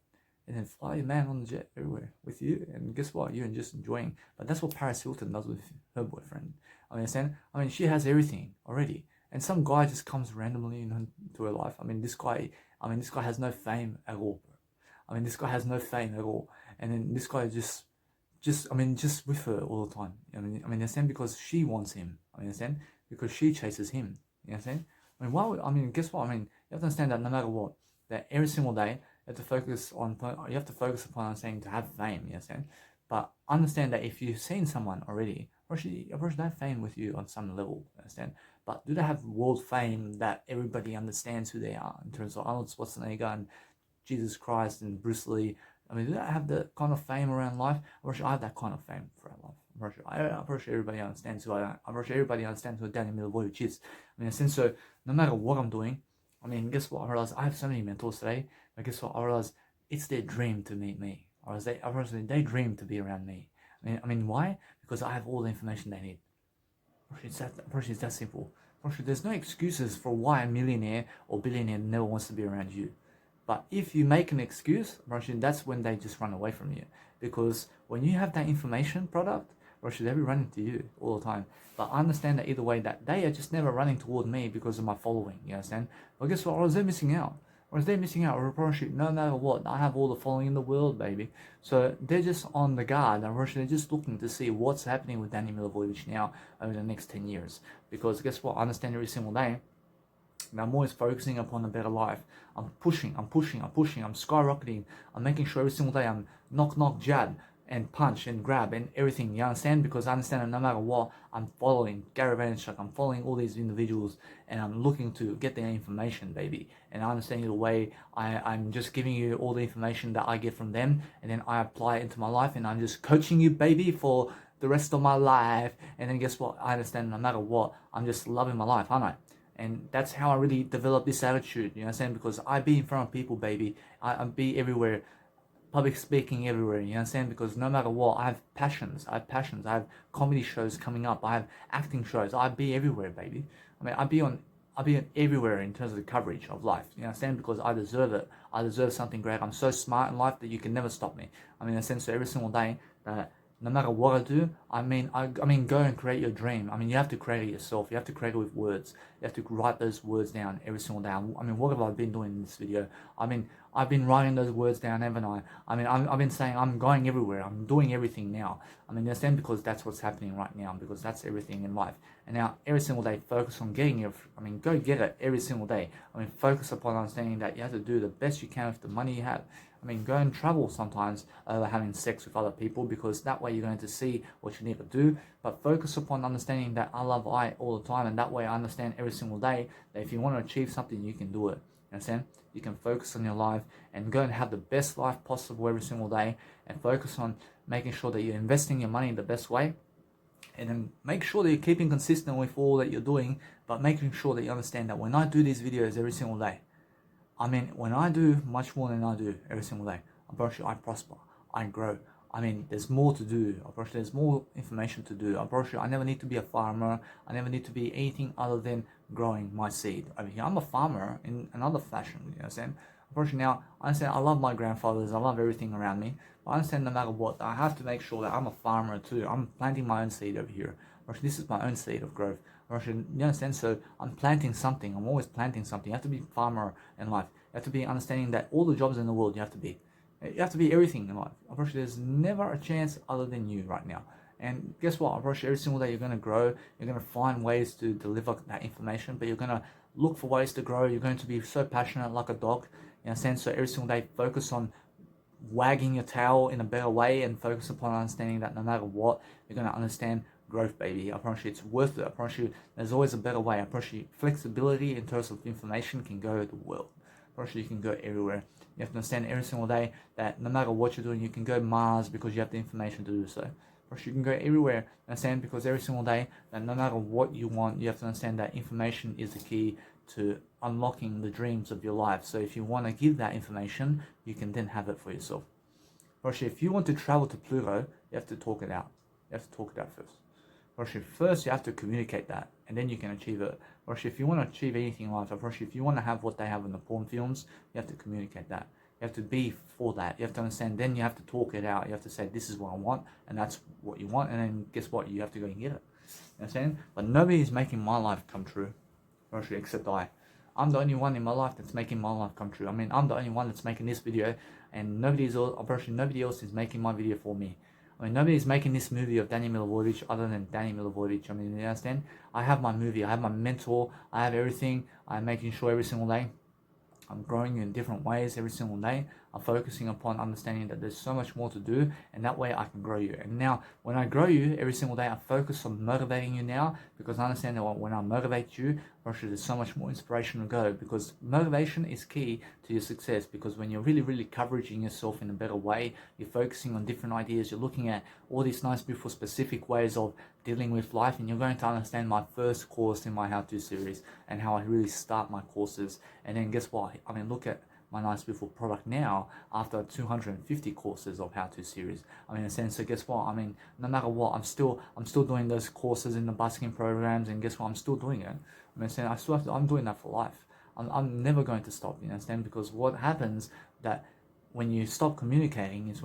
Speaker 1: and then fly your man on the jet everywhere with you. And guess what? You're just enjoying. But that's what Paris Hilton does with her boyfriend. I understand? I mean, she has everything already. And some guy just comes randomly into her life. This guy has no fame at all, bro. This guy has no fame at all. And then this guy just with her all the time. Understand? Because she wants him. Understand? Because she chases him. You understand? Guess what? You have to understand that no matter what, that every single day, you have to focus upon understanding to have fame. You understand? But understand that if you've seen someone already, or they have fame with you on some level, understand? But do they have world fame that everybody understands who they are in terms of Arnold Schwarzenegger and Jesus Christ and Bruce Lee? Do they have the kind of fame around life? I'm pretty sure I have that kind of fame for our life. I'm pretty sure everybody understands who I am. I'm pretty sure everybody understands who Danny Milivojevic is. So no matter what I'm doing, guess what? I realize I have so many mentors today. But guess what? I realize it's their dream to meet me. Or they dream to be around me. Why? Because I have all the information they need. It's that simple. There's no excuses for why a millionaire or billionaire never wants to be around you. But if you make an excuse, that's when they just run away from you. Because when you have that information product, they'll be running to you all the time. But I understand that either way, that they are just never running toward me because of my following. You understand? But guess what? Or is they missing out? Or no matter what, I have all the following in the world, baby. So they're just on the guard, and they're just looking to see what's happening with Danny Milivojevic now over the next 10 years. Because guess what? I understand every single day, and I'm always focusing upon a better life. I'm pushing, I'm skyrocketing. I'm making sure every single day I'm knock, jab, and punch and grab and everything. You understand? Because I understand that no matter what, I'm following Gary Vaynerchuk, I'm following all these individuals, and I'm looking to get their information, baby. And I understand the way I'm just giving you all the information that I get from them, and then I apply it into my life, and I'm just coaching you, baby, for the rest of my life. And then guess what? I understand no matter what, I'm just loving my life, aren't I? And that's how I really developed this attitude, you understand? Because I be in front of people, baby. I be everywhere, public speaking everywhere, you understand? Because no matter what, I have passions. I have comedy shows coming up. I have acting shows. I be everywhere, baby. I be on everywhere in terms of the coverage of life, you understand? Because I deserve it. I deserve something great. I'm so smart in life that you can never stop me. In a sense, so every single day, no matter what I do, go and create your dream. You have to create it yourself. You have to create it with words. You have to write those words down every single day. What have I been doing in this video? I've been writing those words down, haven't I? I've been saying I'm going everywhere. I'm doing everything now. You understand? Because that's what's happening right now. Because that's everything in life. And now, every single day, focus on getting it. Go get it every single day. Focus upon understanding that you have to do the best you can with the money you have. Go and travel sometimes over having sex with other people, because that way you're going to see what you need to do. But focus upon understanding that I love I all the time, and that way I understand every single day that if you want to achieve something, you can do it. You understand? You can focus on your life and go and have the best life possible every single day, and focus on making sure that you're investing your money in the best way. And then make sure that you're keeping consistent with all that you're doing, but making sure that you understand that when I do these videos every single day, when I do much more than I do every single day, I'm pretty sure I prosper, I grow. There's more to do. I'm pretty sure there's more information to do. I'm pretty sure I never need to be a farmer. I never need to be anything other than growing my seed over here. I'm a farmer in another fashion, you understand? I'm pretty sure now, I understand I love my grandfathers, I love everything around me, but I understand no matter what, I have to make sure that I'm a farmer too. I'm planting my own seed over here. This is my own seed of growth. You understand? So I'm planting something. I'm always planting something. You have to be a farmer in life. You have to be understanding that all the jobs in the world you have to be. You have to be everything in life. Unfortunately, there's never a chance other than you right now. And guess what? Unfortunately, every single day you're going to grow. You're going to find ways to deliver that information, but you're going to look for ways to grow. You're going to be so passionate like a dog. You understand? So every single day, focus on wagging your tail in a better way and focus upon understanding that no matter what, you're going to understand growth, baby. I promise you it's worth it. I promise you there's always a better way. I promise you flexibility in terms of information can go the world. I promise you can go everywhere. You have to understand every single day that no matter what you're doing, you can go Mars because you have the information to do so. I promise you can go everywhere. Understand, because every single day that no matter what you want, you have to understand that information is the key to unlocking the dreams of your life. So if you want to give that information, you can then have it for yourself. Actually, if you want to travel to Pluto, you have to talk it out. You have to talk it out first. Actually, first you have to communicate that, and then you can achieve it. Actually, if you want to achieve anything in life, actually, if you want to have what they have in the porn films, you have to communicate that. You have to be for that. You have to understand. Then you have to talk it out. You have to say, this is what I want, and that's what you want. And then guess what? You have to go and get it. You know what I'm saying? But nobody is making my life come true. Actually, except I. I'm the only one in my life that's making my life come true. I mean, I'm the only one that's making this video, and nobody else is making my video for me. I mean, nobody's making this movie of Danny Milivojevic other than Danny Milivojevic. I mean, you understand? I have my movie, I have my mentor, I have everything. I'm making sure every single day I'm growing in different ways every single day. I'm focusing upon understanding that there's so much more to do, and that way I can grow you. And now, when I grow you every single day, I focus on motivating you now, because I understand that when I motivate you, there's so much more inspiration to go, because motivation is key to your success. Because when you're really coveraging yourself in a better way, you're focusing on different ideas, you're looking at all these nice, beautiful, specific ways of dealing with life, and you're going to understand my first course in my how-to series and how I really start my courses. And then guess what? I mean, look at my nice beautiful product now after 250 courses of how-to series. I mean, in a sense, so guess what? I mean, no matter what, I'm still doing those courses in the busking programs, and guess what? I'm still doing it. I mean, saying I'm doing that for life. I'm never going to stop. You understand? Because what happens that when you stop communicating is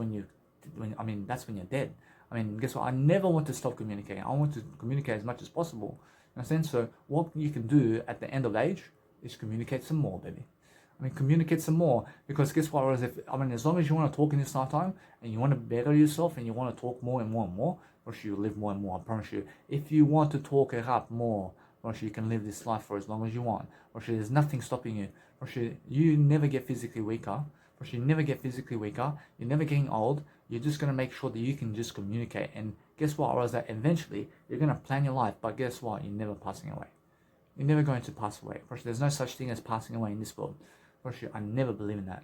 Speaker 1: that's when you're dead. I mean, guess what? I never want to stop communicating. I want to communicate as much as possible. You understand? So what you can do at the end of age is communicate some more, baby. I mean, communicate some more, because guess what? As long as you want to talk in this lifetime and you want to better yourself and you want to talk more and more and more, or you live more and more. I promise you. If you want to talk it up more, or you can live this life for as long as you want. Or there's nothing stopping you. Or you never get physically weaker. Or you never get physically weaker. You're never getting old. You're just gonna make sure that you can just communicate. And guess what? Or is that eventually you're gonna plan your life, but guess what? You're never passing away. You're never going to pass away. There's no such thing as passing away in this world. I never believe in that.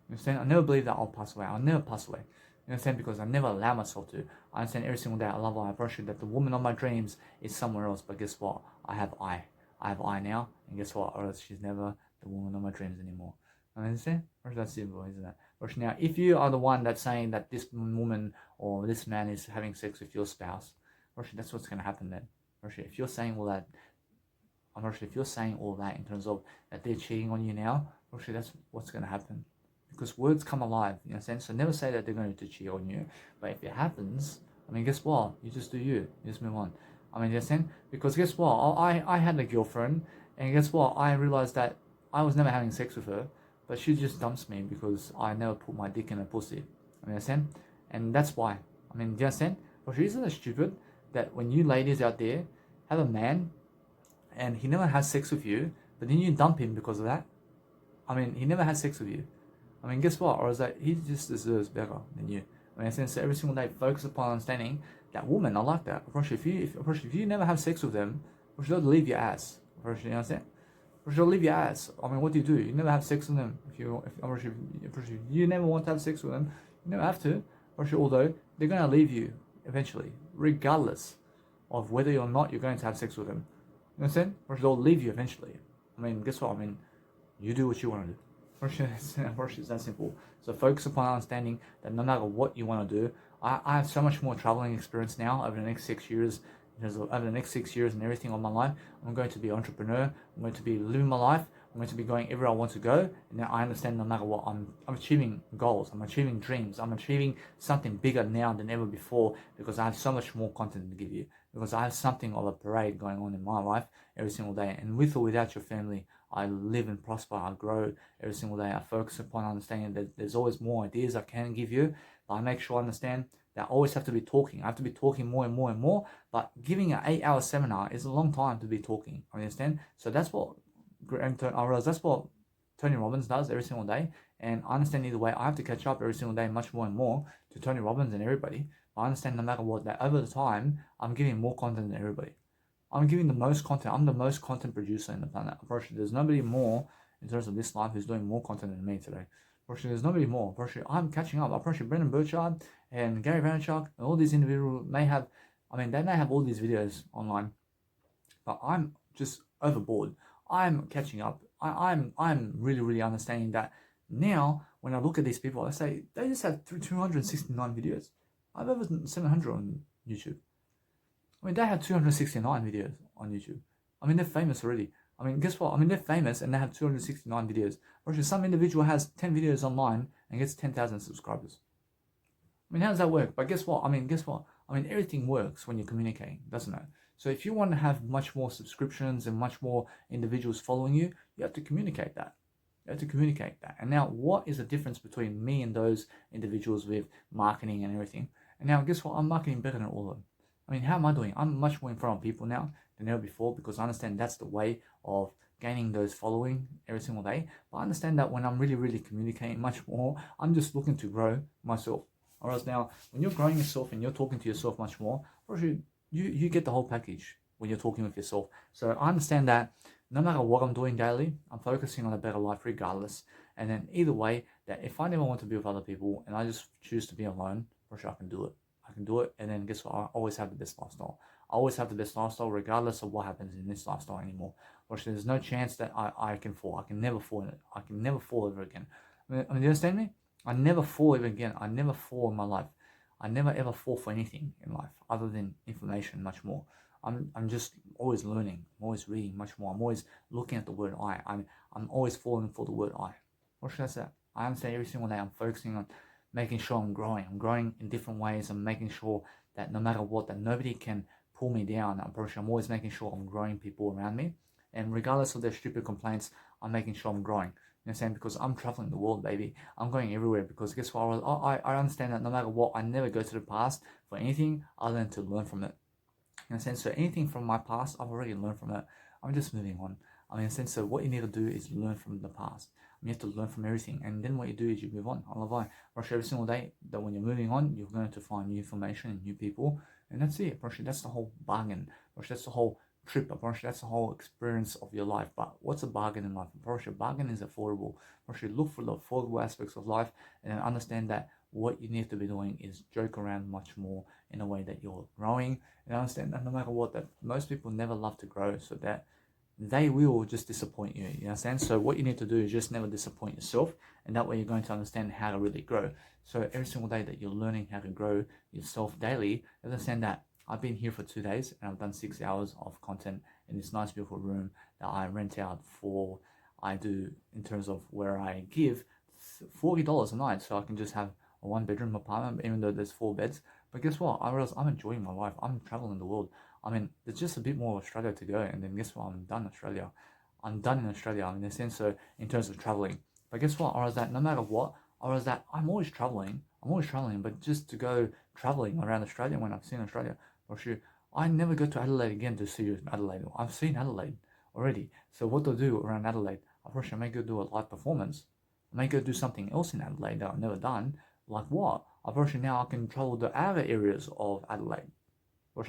Speaker 1: You understand? I never believe that I'll pass away. I'll never pass away. You understand? Because I never allow myself to. I understand every single day I love I appreciate that the woman of my dreams is somewhere else. But guess what? I have I now. And guess what? Or else she's never the woman of my dreams anymore. You understand? Or that's simple, isn't it? Or now, if you are the one that's saying that this woman or this man is having sex with your spouse, or that's what's going to happen then. Or if you're saying all that, I'm not sure if you're saying all that in terms of that they're cheating on you now, or that's what's going to happen. Because words come alive, you know what I'm saying? So never say that they're going to cheat on you. But if it happens, I mean, guess what? You just do you. You just move on. I mean, you understand? Because guess what? I had a girlfriend, and guess what? I realized that I was never having sex with her, but she just dumps me because I never put my dick in her pussy. I mean, understand? And that's why. I mean, do you understand? But isn't it stupid that when you ladies out there have a man and he never has sex with you, but then you dump him because of that? I mean, he never had sex with you. I mean, guess what? Or is that he just deserves better than you? I mean, so every single day, focus upon understanding that woman. I like that. If you never have sex with them, they'll leave your ass. You know what I'm saying? They'll leave your ass. I mean, what do? You never have sex with them. If you never want to have sex with them, you never have to. Although they're gonna leave you eventually, regardless of whether or not you're going to have sex with them. You know what I'm saying? They'll leave you eventually. I mean, guess what? I mean, you do what you want to do. It's that simple. So focus upon understanding that no matter what you want to do, I have so much more traveling experience now over the next 6 years. Over the next 6 years and everything of my life, I'm going to be an entrepreneur. I'm going to be living my life. I'm going to be going everywhere I want to go. And now I understand no matter what, I'm achieving goals. I'm achieving dreams. I'm achieving something bigger now than ever before, because I have so much more content to give you. Because I have something of a parade going on in my life every single day. And with or without your family, I live and prosper. I grow every single day. I focus upon understanding that there's always more ideas I can give you. But I make sure I understand that I always have to be talking. I have to be talking more and more and more. But giving an 8-hour seminar is a long time to be talking. Understand? So that's what I realized. That's what Tony Robbins does every single day. And I understand either way, I have to catch up every single day much more and more to Tony Robbins and everybody. But I understand no matter what, that over the time, I'm giving more content than everybody. I'm giving the most content. I'm the most content producer in the planet. Unfortunately, there's nobody more in terms of this life who's doing more content than me today. Unfortunately, there's nobody more. Unfortunately, I'm catching up. Unfortunately, Brendan Burchard and Gary Vaynerchuk and all these individuals may have, they may have all these videos online, but I'm just overboard. I'm catching up. I'm really, really understanding that now when I look at these people, I say they just have 269 videos. I have over 700 on YouTube. They have 269 videos on YouTube. They're famous already. Guess what? They're famous and they have 269 videos. Versus some individual has 10 videos online and gets 10,000 subscribers. How does that work? But guess what? Everything works when you're communicating, doesn't it? So if you want to have much more subscriptions and much more individuals following you, you have to communicate that. And now, what is the difference between me and those individuals with marketing and everything? And now, guess what? I'm marketing better than all of them. How am I doing? I'm much more in front of people now than ever before because I understand that's the way of gaining those following every single day. But I understand that when I'm really, really communicating much more, I'm just looking to grow myself. Whereas now, when you're growing yourself and you're talking to yourself much more, you get the whole package when you're talking with yourself. So I understand that no matter what I'm doing daily, I'm focusing on a better life regardless. And then either way, that if I never want to be with other people and I just choose to be alone, I can do it. And then guess what? I always have the best lifestyle. I always have the best lifestyle regardless of what happens in this lifestyle anymore. There's no chance that I can fall. I can never fall in it. I can never fall ever again. Do you understand me? I never fall ever again. I never fall in my life. I never ever fall for anything in life other than information much more. I'm just always learning. I'm always reading much more. I'm always looking at the word I. I'm always falling for the word I. What should I say? I understand every single day I'm focusing on making sure I'm growing. I'm growing in different ways. I'm making sure that no matter what, that nobody can pull me down. I'm always making sure I'm growing people around me. And regardless of their stupid complaints, I'm making sure I'm growing. You know what I'm saying? Because I'm traveling the world, baby. I'm going everywhere because guess what? I understand that no matter what, I never go to the past for anything other than to learn from it. In a sense, so anything from my past, I've already learned from it. I'm just moving on. In a sense, so what you need to do is learn from the past. You have to learn from everything, and then what you do is you move on. I love I brush every single day that when you're moving on, you're going to find new information and new people, and that's it. Brush, that's the whole bargain. Brush, that's the whole trip. Brush, that's the whole experience of your life. But what's a bargain in life? Brush, a bargain is affordable. Brush, look for the affordable aspects of life, and understand that what you need to be doing is joke around much more in a way that you're growing, and understand that no matter what, that most people never love to grow, so that they will just disappoint you. You understand? So what you need to do is just never disappoint yourself, and that way you're going to understand how to really grow. So every single day that you're learning how to grow yourself daily, understand that I've been here for 2 days and I've done 6 hours of content in this nice beautiful room that I rent out for. I do in terms of where I give $40 a night, so I can just have a 1-bedroom apartment, even though there's 4 beds. But guess what? I realize I'm enjoying my life. I'm traveling the world. There's just a bit more of Australia to go, and then guess what? I'm done Australia. I'm done in Australia in a sense, so in terms of traveling. But guess what? I was that no matter what, I'm always traveling. But just to go traveling around Australia when I've seen Australia, for sure, I never go to Adelaide again to see you in Adelaide. I've seen Adelaide already. So what to do around Adelaide? I may go do a live performance. I may go do something else in Adelaide that I've never done. Like what? Now I can travel the outer areas of Adelaide.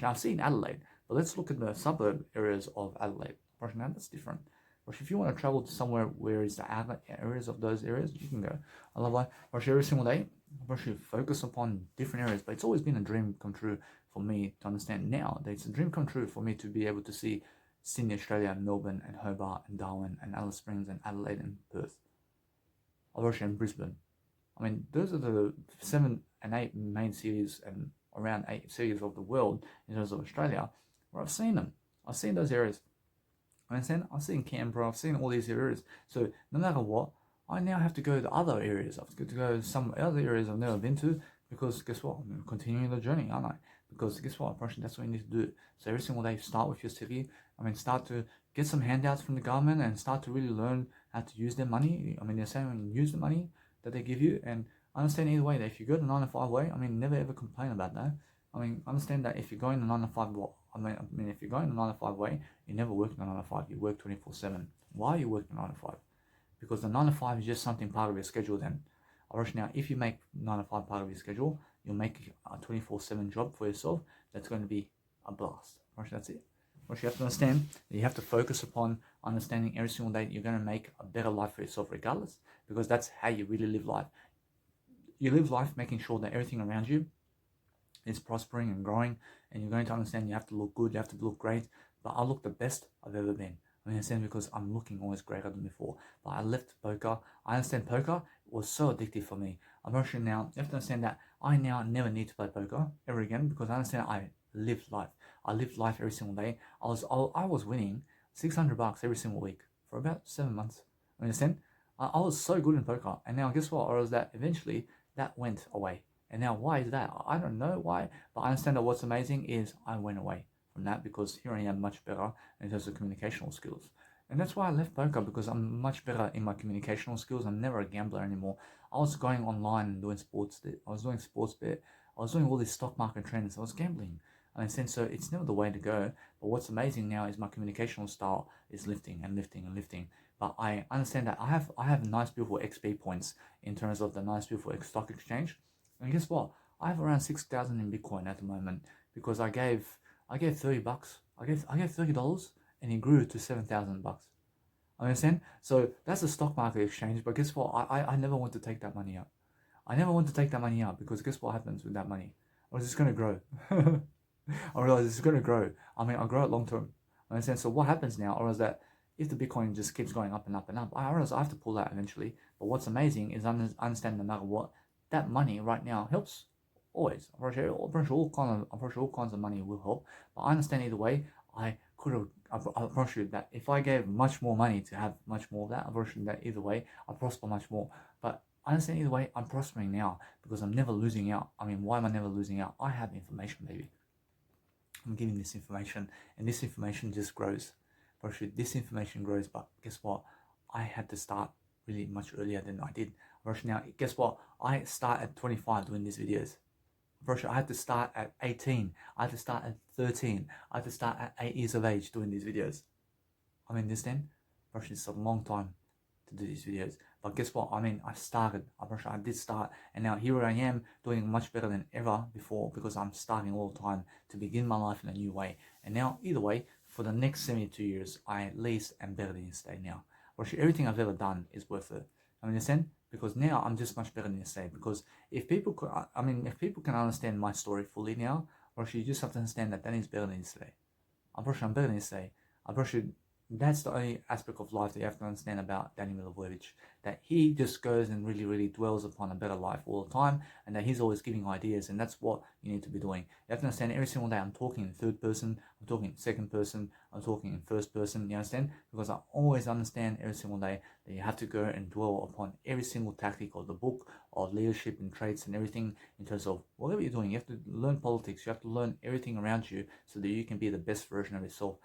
Speaker 1: Now I've seen Adelaide, but let's look at the suburb areas of Adelaide. Now that's different. If you want to travel to somewhere where is the outer areas of those areas, you can go. I love that. Every single day, focus upon different areas. But it's always been a dream come true for me to understand now that it's a dream come true for me to be able to see Sydney, Australia, and Melbourne, and Hobart, and Darwin, and Alice Springs, and Adelaide, and Perth. And Brisbane. Those are the 7 and 8 main cities and around 8 cities of the world in terms of Australia where I've seen them. I've seen those areas. I've seen Canberra. I've seen all these areas. So no matter what, I now have to go to other areas. I've got to go to some other areas I've never been to because guess what? I'm continuing the journey, aren't I? Because guess what? That's what you need to do. So every single day, start with your city. Start to get some handouts from the government and start to really learn how to use their money. They're saying when you use the money that they give you, and understand either way that if you go the 9 to 5 way, never ever complain about that. Understand that if you're going the 9 to 5, if you're going the 9 to 5 way, you never work the 9 to 5. You work 24/7. Why are you working 9 to 5? because the 9 to 5 is just something part of your schedule then. Now, if you make 9 to 5 part of your schedule, you'll make a 24/7 job for yourself that's going to be a blast. That's it. What you have to understand, you have to focus upon understanding every single day you're going to make a better life for yourself regardless, because that's how you really live life. You live life making sure that everything around you is prospering and growing, and you're going to understand you have to look good, you have to look great. But I look the best I've ever been. I understand because I'm looking always greater than before. But I left poker. I understand poker was so addictive for me. I'm actually now, you have to understand that I now never need to play poker ever again, because I understand I live life. I lived life every single day. I was winning $600 every single week for about 7 months. You understand? I was so good in poker, and now guess what? Or was that eventually that went away. And now why is that? I don't know why, but I understand that what's amazing is I went away from that, because here I am much better in terms of communicational skills. And that's why I left poker, because I'm much better in my communicational skills. I'm never a gambler anymore. I was going online and doing sports. I was doing sports bet. I was doing all these stock market trends. I was gambling. And so it's never the way to go. But what's amazing now is my communicational style is lifting and lifting and lifting. But I understand that I have nice beautiful XP points in terms of the nice beautiful stock exchange. And guess what? I have around 6,000 in Bitcoin at the moment, because I gave $30. I gave $30, and it grew to $7,000. Understand? So that's a stock market exchange. But guess what? I never want to take that money out. I never want to take that money out, because guess what happens with that money? Or it's going to grow. I realize it's going to grow. I'll grow it long term. Understand? So what happens now, or is that if the Bitcoin just keeps going up and up and up, I realize I have to pull that eventually. But what's amazing is understand no matter what, that money right now helps always. I'm pretty sure all kinds of money will help. But I understand either way, I promise you that if I gave much more money to have much more of that, I'm pretty sure that either way, I prosper much more. But I understand either way, I'm prospering now, because I'm never losing out. Why am I never losing out? I have information, baby. I'm giving this information, and this information just grows. This information grows, but guess what? I had to start really much earlier than I did. Now, guess what? I start at 25 doing these videos. I had to start at 18. I had to start at 13. I had to start at 8 years of age doing these videos. This then, it's a long time to do these videos. But guess what? I started. I did start, and now here I am doing much better than ever before, because I'm starting all the time to begin my life in a new way. And now, either way, for the next 72 years, I at least am better than yesterday now. Everything I've ever done is worth it. Understand? Because now I'm just much better than yesterday. Because if people can understand my story fully now, you just have to understand that Danny's better than yesterday. I'm better than yesterday. That's the only aspect of life that you have to understand about Danny Milivojevic, that he just goes and really, really dwells upon a better life all the time, and that he's always giving ideas, and that's what you need to be doing. You have to understand every single day I'm talking in third person, I'm talking in second person, I'm talking in first person, you understand? Because I always understand every single day that you have to go and dwell upon every single tactic of the book of leadership and traits and everything in terms of whatever you're doing. You have to learn politics, you have to learn everything around you so that you can be the best version of yourself.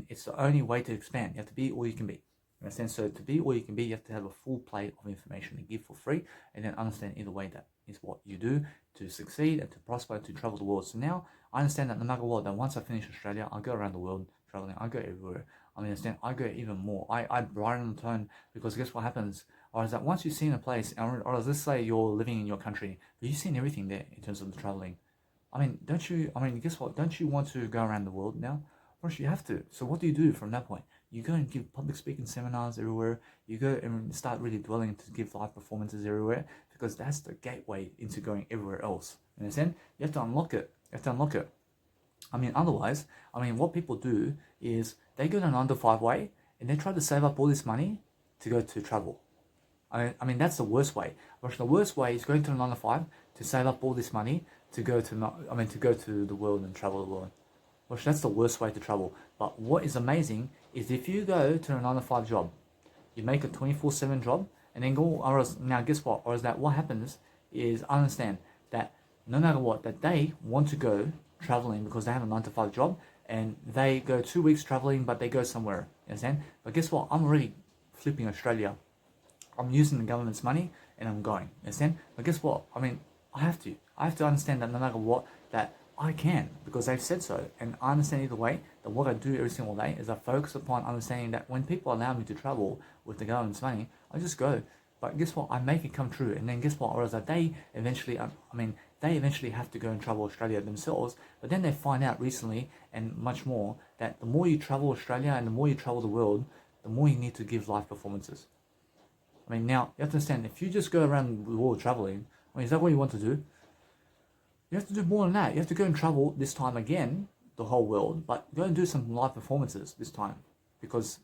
Speaker 1: It's the only way to expand. You have to be all you can be. Understand? So to be all you can be, you have to have a full plate of information to give for free, and then understand either way that is what you do to succeed and to prosper and to travel the world. So now I understand that no matter what, that once I finish Australia, I'll go around the world traveling. I go everywhere. I go even more. I brighten the tone, because guess what happens? Or is that once you've seen a place, or let's say you're living in your country, but you've seen everything there in terms of the traveling. Don't you? Guess what? Don't you want to go around the world now? Of course, you have to. So what do you do from that point? You go and give public speaking seminars everywhere. You go and start really dwelling to give live performances everywhere, because that's the gateway into going everywhere else. You understand? You have to unlock it. Otherwise, what people do is they go the 9 to 5 way, and they try to save up all this money to go to travel. That's the worst way. The worst way is going to the 9 to 5 to save up all this money to go to the world and travel the world. That's the worst way to travel. But what is amazing is if you go to a 9 to 5 job, you make a 24/7 job, and then go. Now guess what? Or is that what happens is understand that no matter what, that they want to go traveling because they have a 9 to 5 job, and they go 2 weeks traveling, but they go somewhere. You understand? But guess what? I'm already flipping Australia. I'm using the government's money, and I'm going. You understand? But guess what? I have to understand that no matter what, that I can, because they've said so. And I understand either way that what I do every single day is I focus upon understanding that when people allow me to travel with the government's money, I just go. But guess what? I make it come true. And then guess what? Whereas that they eventually, they eventually have to go and travel Australia themselves. But then they find out recently and much more that the more you travel Australia and the more you travel the world, the more you need to give live performances. Now you have to understand, if you just go around the world traveling, is that what you want to do? You have to do more than that. You have to go and travel this time again, the whole world, but go and do some live performances this time. Because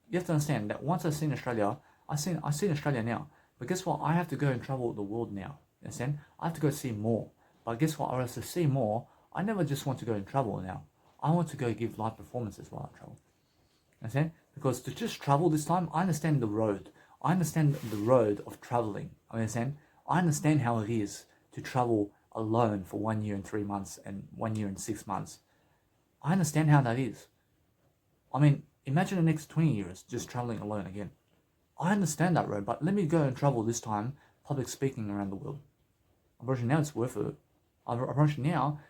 Speaker 1: you have to understand that once I've seen Australia, I've seen Australia now. But guess what? I have to go and travel the world now. You understand? I have to go see more. But guess what? I have to see more. I never just want to go and travel now. I want to go give live performances while I travel. Understand? Because to just travel this time, I understand the road. I understand the road of traveling. Understand? I understand how it is to travel alone for 1 year and 3 months and 1 year and 6 months. I understand how that is. Imagine the next 20 years just traveling alone again. I understand that road, but let me go and travel this time, public speaking around the world. Unfortunately, now it's worth it. Unfortunately, now,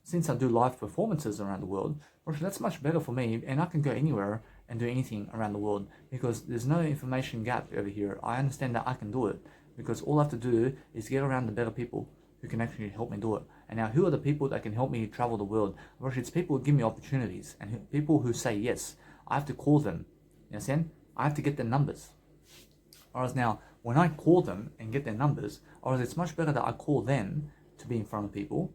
Speaker 1: since I do live performances around the world, that's much better for me, and I can go anywhere and do anything around the world because there's no information gap over here. I understand that I can do it because all I have to do is get around the better people who can actually help me do it. And now, who are the people that can help me travel the world? It's people who give me opportunities and people who say yes. I have to call them. You understand? I have to get their numbers. Whereas now, when I call them and get their numbers, it's much better that I call them to be in front of people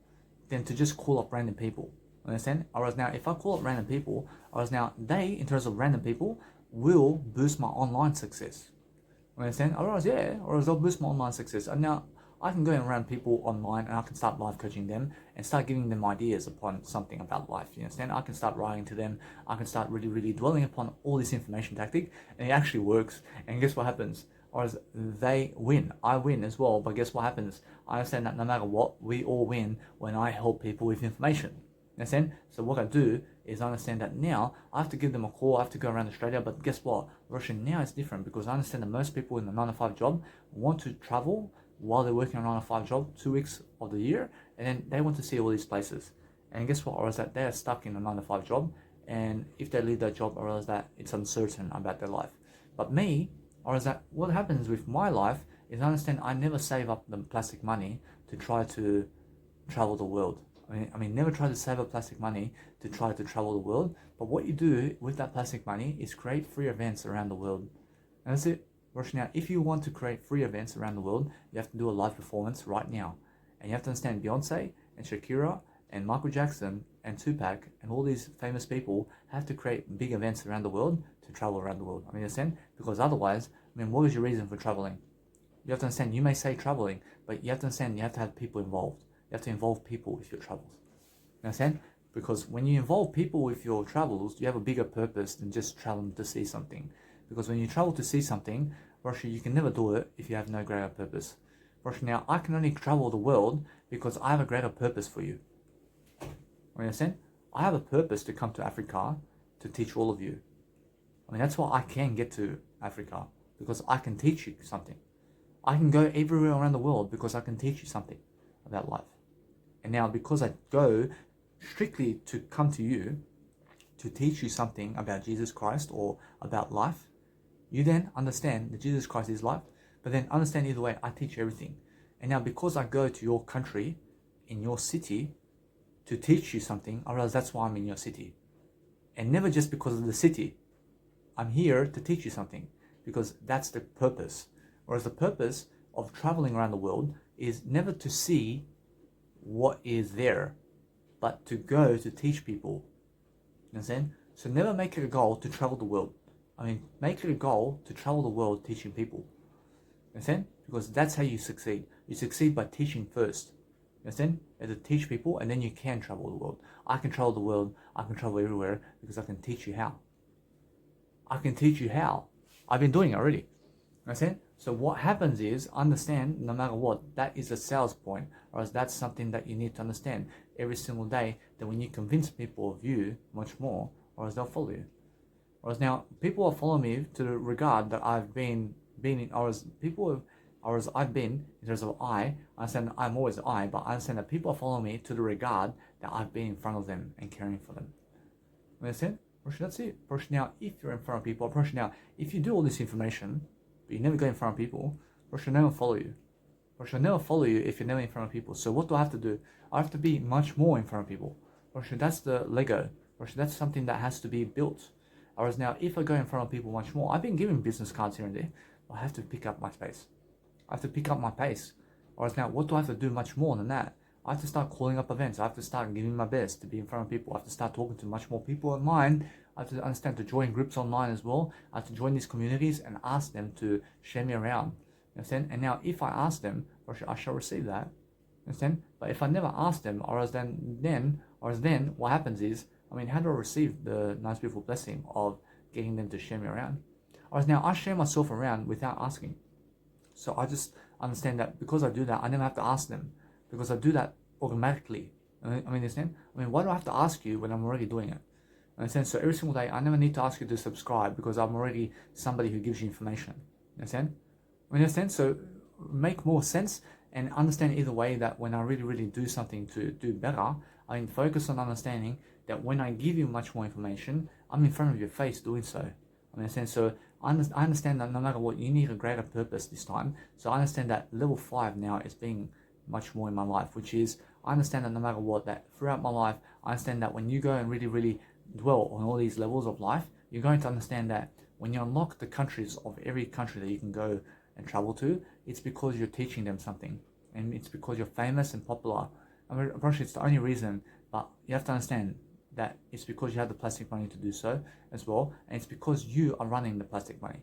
Speaker 1: than to just call up random people. Understand? Whereas now, if I call up random people, now they, in terms of random people, will boost my online success. Understand? They'll boost my online success. And now, I can go around people online and I can start live coaching them and start giving them ideas upon something about life. You understand? I can start writing to them. I can start really, really dwelling upon all this information tactic, and it actually works. And guess what happens? They win. I win as well. But guess what happens? I understand that no matter what, we all win when I help people with information. Understand? So what I do is I understand that now I have to give them a call. I have to go around Australia. But guess what? Russia now is different because I understand that most people in the 9-to-5 job want to travel while they're working on a 9-to-5 job 2 weeks of the year, and then they want to see all these places. And guess what? That they are stuck in a 9-to-5 job, and if they leave that job, that it's uncertain about their life. But me, that what happens with my life is I understand I never save up the plastic money to try to travel the world. Never try to save up plastic money to try to travel the world. But what you do with that plastic money is create free events around the world. And that's it. Now, if you want to create free events around the world, you have to do a live performance right now. And you have to understand Beyonce and Shakira and Michael Jackson and Tupac and all these famous people have to create big events around the world to travel around the world. Understand? Because otherwise, what is your reason for traveling? You have to understand, you may say traveling, but you have to understand you have to have people involved. You have to involve people with your travels. You understand? Because when you involve people with your travels, you have a bigger purpose than just traveling to see something. Because when you travel to see something, you can never do it if you have no greater purpose. Now, I can only travel the world because I have a greater purpose for you. Understand? I have a purpose to come to Africa to teach all of you. That's why I can get to Africa, because I can teach you something. I can go everywhere around the world because I can teach you something about life. And now, because I go strictly to come to you to teach you something about Jesus Christ or about life, you then understand that Jesus Christ is life, but then understand either way, I teach everything. And now because I go to your country, in your city, to teach you something, I realize that's why I'm in your city. And never just because of the city. I'm here to teach you something, because that's the purpose. Whereas the purpose of traveling around the world is never to see what is there, but to go to teach people. You understand? So never make it a goal to travel the world. Make it a goal to travel the world teaching people. You understand? Because that's how you succeed. You succeed by teaching first. You understand? You have to teach people, and then you can travel the world. I can travel the world. I can travel everywhere because I can teach you how. I can teach you how. I've been doing it already. You understand? So what happens is, understand, no matter what, that is a sales point, or else that's something that you need to understand every single day, that when you convince people of you much more, or else they'll follow you. Whereas now, people are following me to the regard that I've been in, or as people have or as I've been in terms of I understand that I'm always I, but I understand that people follow me to the regard that I've been in front of them and caring for them. Understand? That's it. Now, if you're in front of people, now, if you do all this information, but you never go in front of people, they'll never follow you. They'll never follow you if you're never in front of people. So what do I have to do? I have to be much more in front of people. That's the Lego. That's something that has to be built. Whereas now, if I go in front of people much more, I've been given business cards here and there, but I have to pick up my space. I have to pick up my pace. Whereas now, what do I have to do much more than that? I have to start calling up events. I have to start giving my best to be in front of people. I have to start talking to much more people online. I have to understand to join groups online as well. I have to join these communities and ask them to share me around. You understand? And now, if I ask them, I shall receive that. You understand? But if I never ask them, or then, what happens is, how do I receive the nice, beautiful blessing of getting them to share me around? Whereas now, I share myself around without asking. So I just understand that because I do that, I never have to ask them, because I do that automatically. Understand? Why do I have to ask you when I'm already doing it? Understand? So every single day, I never need to ask you to subscribe because I'm already somebody who gives you information. Understand? Understand? So make more sense and understand either way that when I really do something to do better, I focus on understanding that when I give you much more information, I'm in front of your face doing so. Understand? So I understand that no matter what, you need a greater purpose this time. So I understand that level 5 now is being much more in my life, which is I understand that no matter what, that throughout my life, I understand that when you go and really dwell on all these levels of life, you're going to understand that when you unlock the countries of every country that you can go and travel to, it's because you're teaching them something, and it's because you're famous and popular. It's the only reason, but you have to understand that it's because you have the plastic money to do so as well, and it's because you are running the plastic money.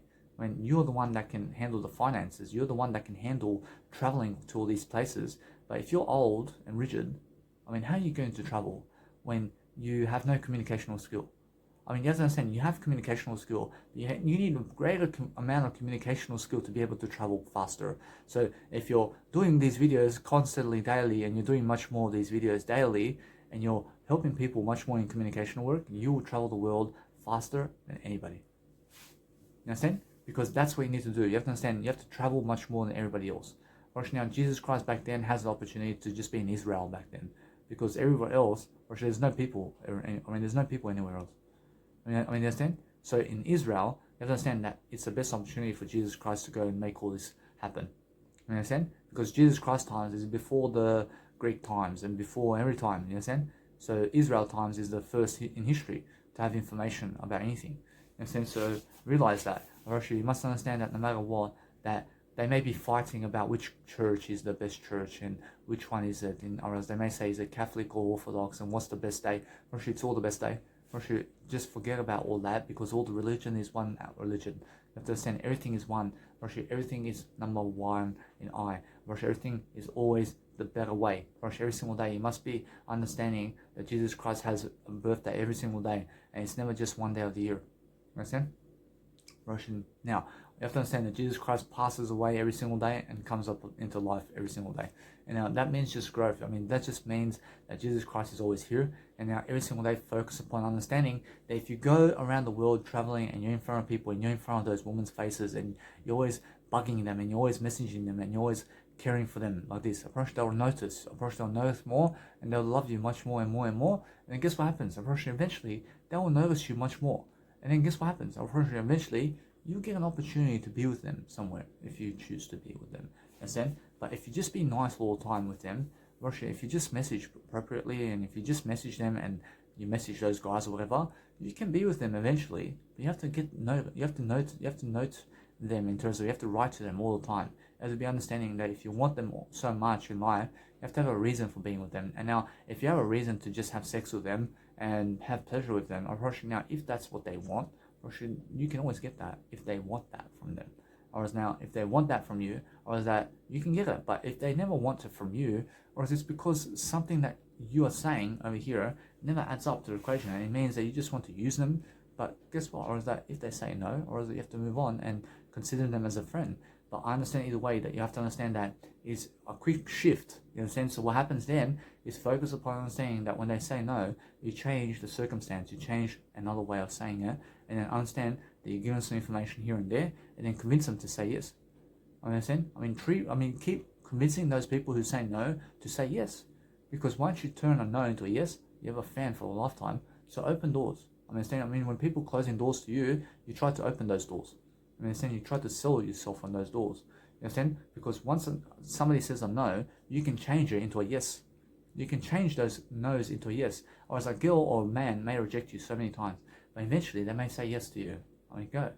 Speaker 1: You're the one that can handle the finances, you're the one that can handle traveling to all these places. But if you're old and rigid, how are you going to travel when you have no communicational skill? You have to understand, you have communicational skill, but you need a greater amount of communicational skill to be able to travel faster. So if you're doing these videos constantly daily, and you're doing much more of these videos daily, and you're helping people much more in communication work, you will travel the world faster than anybody. You understand? Because that's what you need to do. You have to understand, you have to travel much more than everybody else. Now, Jesus Christ back then has the opportunity to just be in Israel back then, because everywhere else, there's no people. There's no people anywhere else. Understand? So in Israel, you have to understand that it's the best opportunity for Jesus Christ to go and make all this happen. You understand? Because Jesus Christ times is before the Greek times and before every time. You understand? So Israel times is the first in history to have information about anything. You understand? So realize that. You must understand that no matter what, that they may be fighting about which church is the best church and which one is it, or as they may say, is it Catholic or Orthodox, and what's the best day. It's all the best day. Just forget about all that, because all the religion is one religion. You have to understand everything is one. Everything is number one in I. Everything is always the better way. Every single day you must be understanding that Jesus Christ has a birthday every single day, and it's never just one day of the year. Understand? Now, you have to understand that Jesus Christ passes away every single day and comes up into life every single day. And now that means just growth. That just means that Jesus Christ is always here. And now every single day focus upon understanding that if you go around the world traveling and you're in front of people and you're in front of those women's faces and you're always bugging them and you're always messaging them and you're always caring for them like this, they'll notice. They'll notice more, and they'll love you much more and more and more. And then guess what happens? Eventually they will notice you much more. And then guess what happens? Eventually, you get an opportunity to be with them somewhere if you choose to be with them. Understand? But if you just be nice all the time with them, if you just message appropriately, and if you just message them and you message those guys or whatever, you can be with them eventually. But you have to note them in terms of, you have to write to them all the time. You have to be understanding that if you want them so much in life, you have to have a reason for being with them. And now, if you have a reason to just have sex with them and have pleasure with them, now, if that's what they want, you can always get that if they want that from them. Or as now, if they want that from you, or is that you can get it. But if they never want it from you, or is it's because something that you are saying over here never adds up to the equation, and it means that you just want to use them. But guess what? Or is that if they say no, or is that you have to move on and consider them as a friend. But I understand either way that you have to understand that is a quick shift. You understand? So what happens then is focus upon understanding that when they say no, you change the circumstance, you change another way of saying it, and then understand that you're giving some information here and there, and then convince them to say yes. Understand? Keep convincing those people who say no to say yes. Because once you turn a no into a yes, you have a fan for a lifetime. So open doors. Understand? When people closing doors to you, you try to open those doors. Understand? You try to sell yourself on those doors. You understand? Because once somebody says a no, you can change it into a yes. You can change those no's into a yes. Or as a girl or a man may reject you so many times, but eventually they may say yes to you. Go.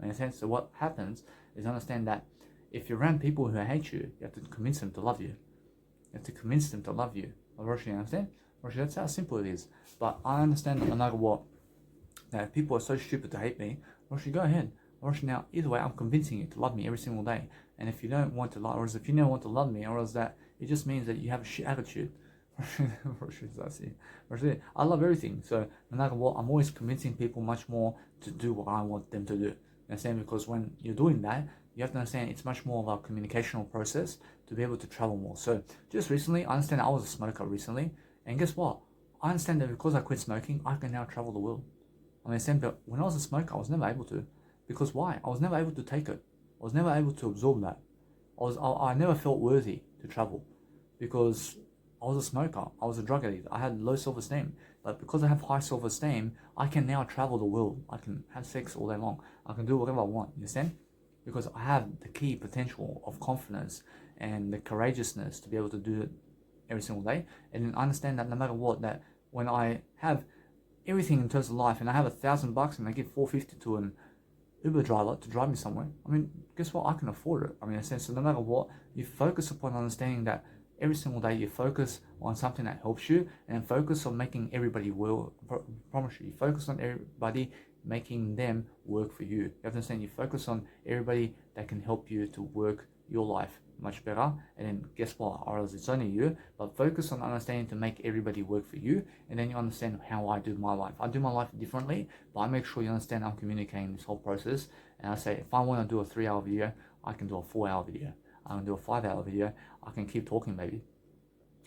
Speaker 1: Understand? So what happens is understand that if you're around people who hate you, you have to convince them to love you. You have to convince them to love you. You understand? That's how simple it is. But I understand that no matter what, that if people are so stupid to hate me, go ahead. Now, either way, I'm convincing you to love me every single day. And if you don't want to love, or if you never want to love me, or else that it just means that you have a shit attitude. That's it. I love everything. So no matter what, I'm always convincing people much more to do what I want them to do. Understand? Because when you're doing that, you have to understand it's much more of a communicational process to be able to travel more. So just recently, I understand I was a smoker recently, and guess what? I understand that because I quit smoking, I can now travel the world. I understand, but when I was a smoker, I was never able to. Because why? I was never able to take it. I was never able to absorb that. I never felt worthy to travel because I was a smoker. I was a drug addict. I had low self-esteem. But because I have high self-esteem, I can now travel the world. I can have sex all day long. I can do whatever I want. You understand? Because I have the key potential of confidence and the courageousness to be able to do it every single day. And then understand that no matter what, that when I have everything in terms of life and I have $1,000 and I give $450 to an Uber driver to drive me somewhere, guess what? I can afford it. In a sense, so no matter what, you focus upon understanding that every single day you focus on something that helps you and focus on making everybody promise you focus on everybody making them work for you. You have to understand, you focus on everybody that can help you to work your life much better, and then guess what, or else it's only you, but focus on understanding to make everybody work for you, and then you understand how I do my life. I do my life differently, but I make sure you understand I'm communicating this whole process, and I say if I want to do a 3-hour video, I can do a 4-hour video, I can do a 5-hour video, I can keep talking, baby.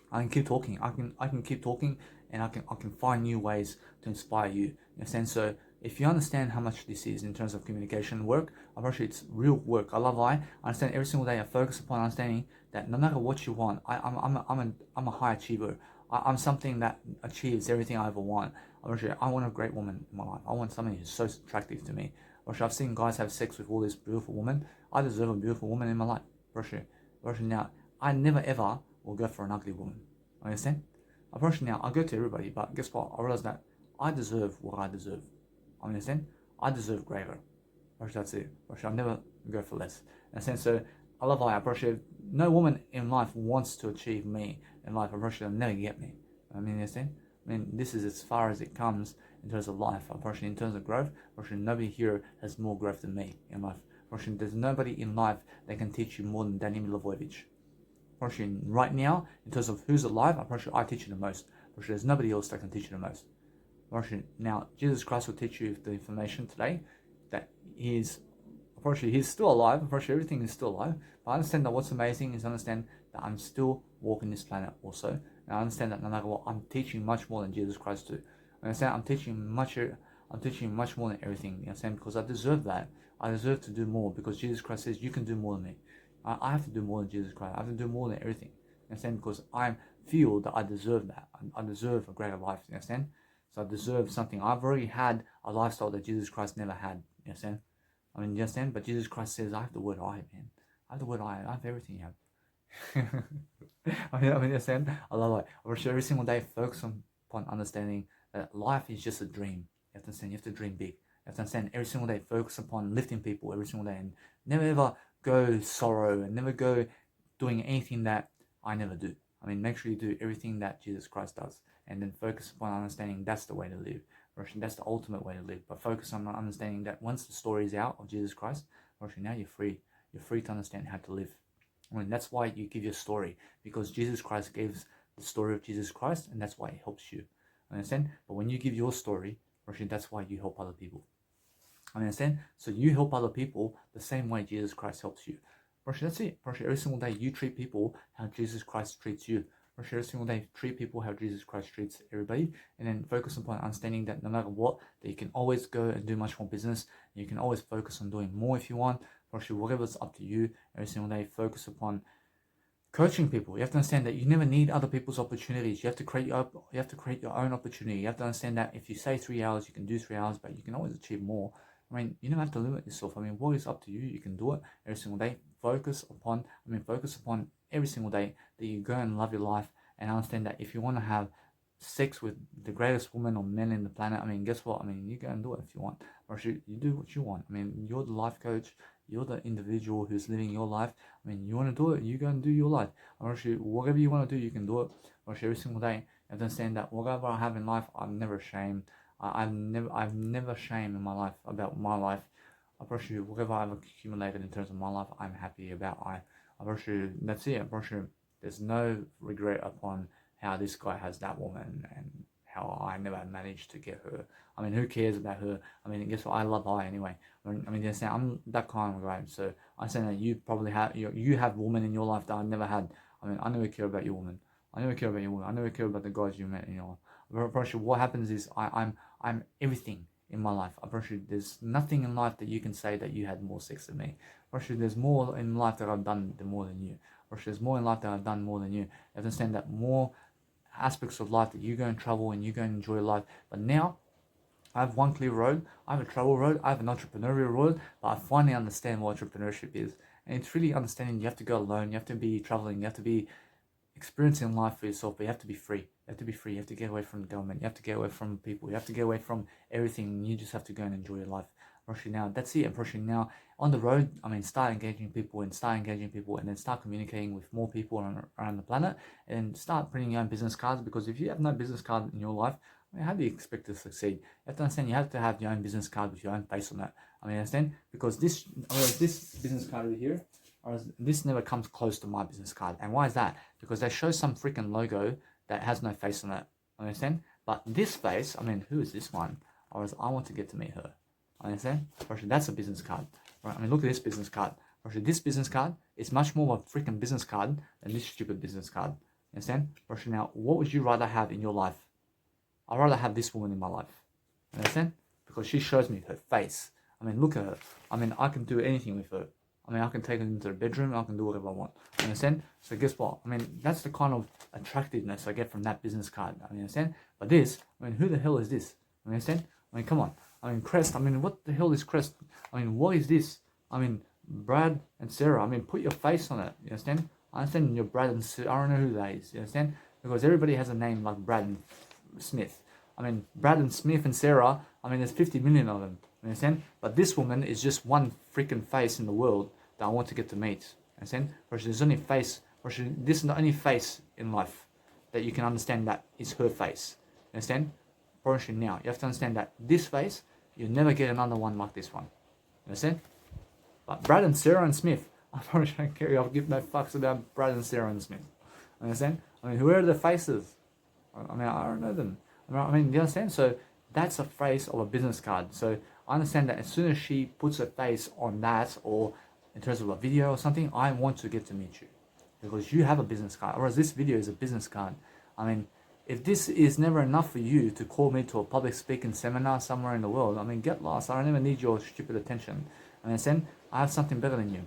Speaker 1: I can keep talking. I can keep talking, and I can find new ways to inspire you. In a sense, so if you understand how much this is in terms of communication work, appreciate it's real work. I understand every single day. I focus upon understanding that no matter what you want, I'm a high achiever. I'm something that achieves everything I ever want. I want a great woman in my life. I want somebody who's so attractive to me. I've seen guys have sex with all these beautiful women. I deserve a beautiful woman in my life. Now, I never ever will go for an ugly woman. Understand? Now, I go to everybody, but guess what? I realize that I deserve what I deserve. Understand? I deserve greater. That's it. I'll never go for less. Understand? So I love how I appreciate no woman in life wants to achieve me in life. They'll never get me. Understand? This is as far as it comes in terms of life. Unfortunately, in terms of growth, nobody here has more growth than me in life. There's nobody in life that can teach you more than Danny Milivojevic. Right now, in terms of who's alive, I teach you the most. There's nobody else that can teach you the most. Now, Jesus Christ will teach you the information today that he's still alive. Everything is still alive. But I understand that what's amazing is understand that I'm still walking this planet also. And I understand that no matter what, I'm teaching much more than Jesus Christ do. I understand I'm teaching much more than everything. You understand? Because I deserve that. I deserve to do more because Jesus Christ says you can do more than me. I have to do more than Jesus Christ. I have to do more than everything. You understand? Because I feel that I deserve that. I deserve a greater life. You understand? So I deserve something. I've already had a lifestyle that Jesus Christ never had. You understand? You understand? But Jesus Christ says, I have the word I, man. I have the word I have everything you have. You understand? I love it. I wish every single day focus upon understanding that life is just a dream. You have to understand, you have to dream big. You have to understand every single day focus upon lifting people every single day and never ever go sorrow and never go doing anything that I never do. Make sure you do everything that Jesus Christ does and then focus upon understanding that's the way to live. That's the ultimate way to live. But focus on understanding that once the story is out of Jesus Christ, now you're free. You're free to understand how to live. That's why you give your story, because Jesus Christ gives the story of Jesus Christ, and that's why it helps you. Understand? But when you give your story, that's why you help other people. Understand? So you help other people the same way Jesus Christ helps you. That's it. Every single day you treat people how Jesus Christ treats you. Every single day treat people how Jesus Christ treats everybody, and then focus upon understanding that no matter what, that you can always go and do much more business. You can always focus on doing more if you want. Actually, whatever's up to you every single day, focus upon coaching people. You have to understand that you never need other people's opportunities. You have to create your own opportunity. You have to understand that if you say 3 hours, you can do 3 hours, but you can always achieve more. I mean, you don't have to limit yourself. I mean, what is up to you? You can do it every single day. Focus upon every single day that you go and love your life, and understand that if you want to have sex with the greatest woman or men in the planet, I mean, guess what? I mean, you go and do it if you want, or you do what you want. I mean, you're the life coach. You're the individual who's living your life. I mean, you want to do it, you go and do your life. Actually, whatever you want to do, you can do it. Actually, every single day, you have to understand that whatever I have in life, I'm never ashamed. I've never ashamed in my life about my life. Actually, whatever I've accumulated in terms of my life, I'm happy about. Actually, that's it. Actually, there's no regret upon how this guy has that woman and how I never managed to get her. I mean, who cares about her? I mean, guess what? I love her anyway. I mean, you understand, I'm that kind of guy. So I say that you probably have you have women in your life that I never had. I mean, I never care about your woman. I never care about your woman. I never care about the guys you met in your life. But what happens is I'm everything in my life. Actually, there's nothing in life that you can say that you had more sex than me. Actually, there's more in life that I've done more than you. Actually, there's more in life that I've done more than you. You understand that more aspects of life that you go and travel and you go and enjoy life. But now I have one clear road, I have a travel road, I have an entrepreneurial road, but I finally understand what entrepreneurship is. And it's really understanding you have to go alone, you have to be traveling, you have to be experiencing life for yourself, but you have to be free. You have to be free, you have to get away from the government, you have to get away from people, you have to get away from everything, you just have to go and enjoy your life. Actually now, that's it. Actually now, on the road, I mean, start engaging people and then start communicating with more people around the planet, and start printing your own business cards, because if you have no business card in your life, I mean, how do you expect to succeed? You have to understand you have to have your own business card with your own face on it. I mean, understand? Because this business card over here, this never comes close to my business card. And why is that? Because they show some freaking logo that has no face on it. Understand? But this face, I mean, who is this one? Or I want to get to meet her. Understand? Actually, that's a business card. Right? I mean, look at this business card. Actually, this business card is much more of a freaking business card than this stupid business card. Understand? Actually, now, what would you rather have in your life? I'd rather have this woman in my life. Understand? Because she shows me her face. I mean, look at her. I mean, I can do anything with her. I mean, I can take her into the bedroom. I can do whatever I want. Understand? So guess what? I mean, that's the kind of attractiveness I get from that business card. I mean, understand? But this, I mean, who the hell is this? Understand? I mean, come on. I mean, Crest. I mean, what the hell is Crest? I mean, what is this? I mean, Brad and Sarah. I mean, put your face on it. You understand? I understand you're Brad and Sarah. I don't know who that is. You understand? Because everybody has a name like Brad and Smith. I mean, Brad and Smith and Sarah, I mean, there's 50 million of them. You understand? But this woman is just one freaking face in the world that I want to get to meet. You understand? Or there's only face, or this is the only face in life that you can understand that is her face. You understand? Portion now, you have to understand that this face, you'll never get another one like this one. You understand? But Brad and Sarah and Smith, I probably don't care. I'll give no fucks about Brad and Sarah and Smith. Understand? I mean, who are the faces? I mean, I don't know them. I mean, you understand? So that's a face of a business card. So I understand that as soon as she puts her face on that, or in terms of a video or something, I want to get to meet you, because you have a business card, whereas this video is a business card. I mean, if this is never enough for you to call me to a public speaking seminar somewhere in the world, I mean, get lost. I don't even need your stupid attention. Understand? I have something better than you.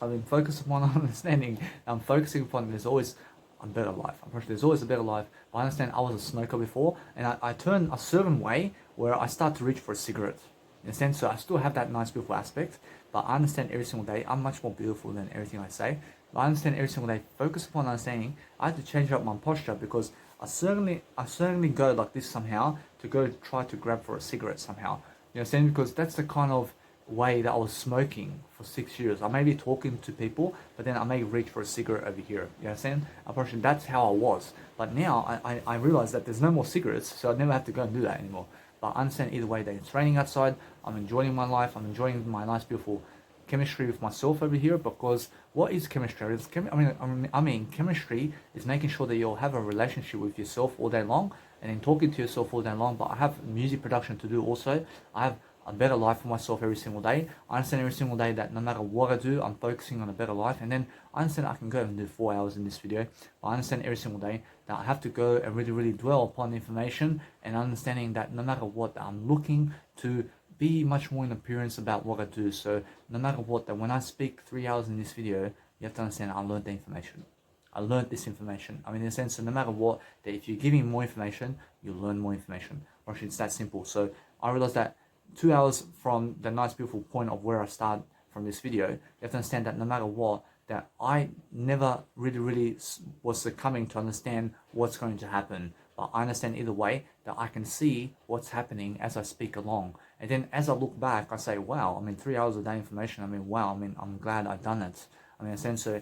Speaker 1: I mean, focus upon understanding. I'm focusing upon there's always a better life. There's always a better life. I understand I was a smoker before, and I turn a certain way where I start to reach for a cigarette. In a sense, so I still have that nice, beautiful aspect, but I understand every single day I'm much more beautiful than everything I say. But I understand every single day. Focus upon understanding. I have to change up my posture, because I certainly go like this somehow to go try to grab for a cigarette somehow. You understand? Because that's the kind of way that I was smoking for 6 years. I may be talking to people, but then I may reach for a cigarette over here. You understand? Unfortunately, that's how I was. But now I realize that there's no more cigarettes, so I never have to go and do that anymore. But I understand either way that it's raining outside. I'm enjoying my life. I'm enjoying my nice, beautiful chemistry with myself over here. Because what is chemistry? I mean, chemistry is making sure that you'll have a relationship with yourself all day long, and then talking to yourself all day long. But I have music production to do also. I have a better life for myself every single day. I understand every single day that no matter what I do, I'm focusing on a better life. And then I understand I can go and do 4 hours in this video. But I understand every single day that I have to go and really, really dwell upon the information, and understanding that no matter what, I'm looking to be much more in appearance about what I do. So no matter what, that when I speak 3 hours in this video, you have to understand I learned the information. I learned this information. I mean, in a sense, so no matter what, that if you're giving more information, you learn more information. Or actually, it's that simple. So I realized that 2 hours from the nice, beautiful point of where I start from this video, you have to understand that no matter what, that I never really was succumbing to understand what's going to happen. But I understand either way that I can see what's happening as I speak along. And then as I look back, I say, wow, I mean, 3 hours a day information. I mean, wow, I mean, I'm glad I've done it. I mean, in a sense, so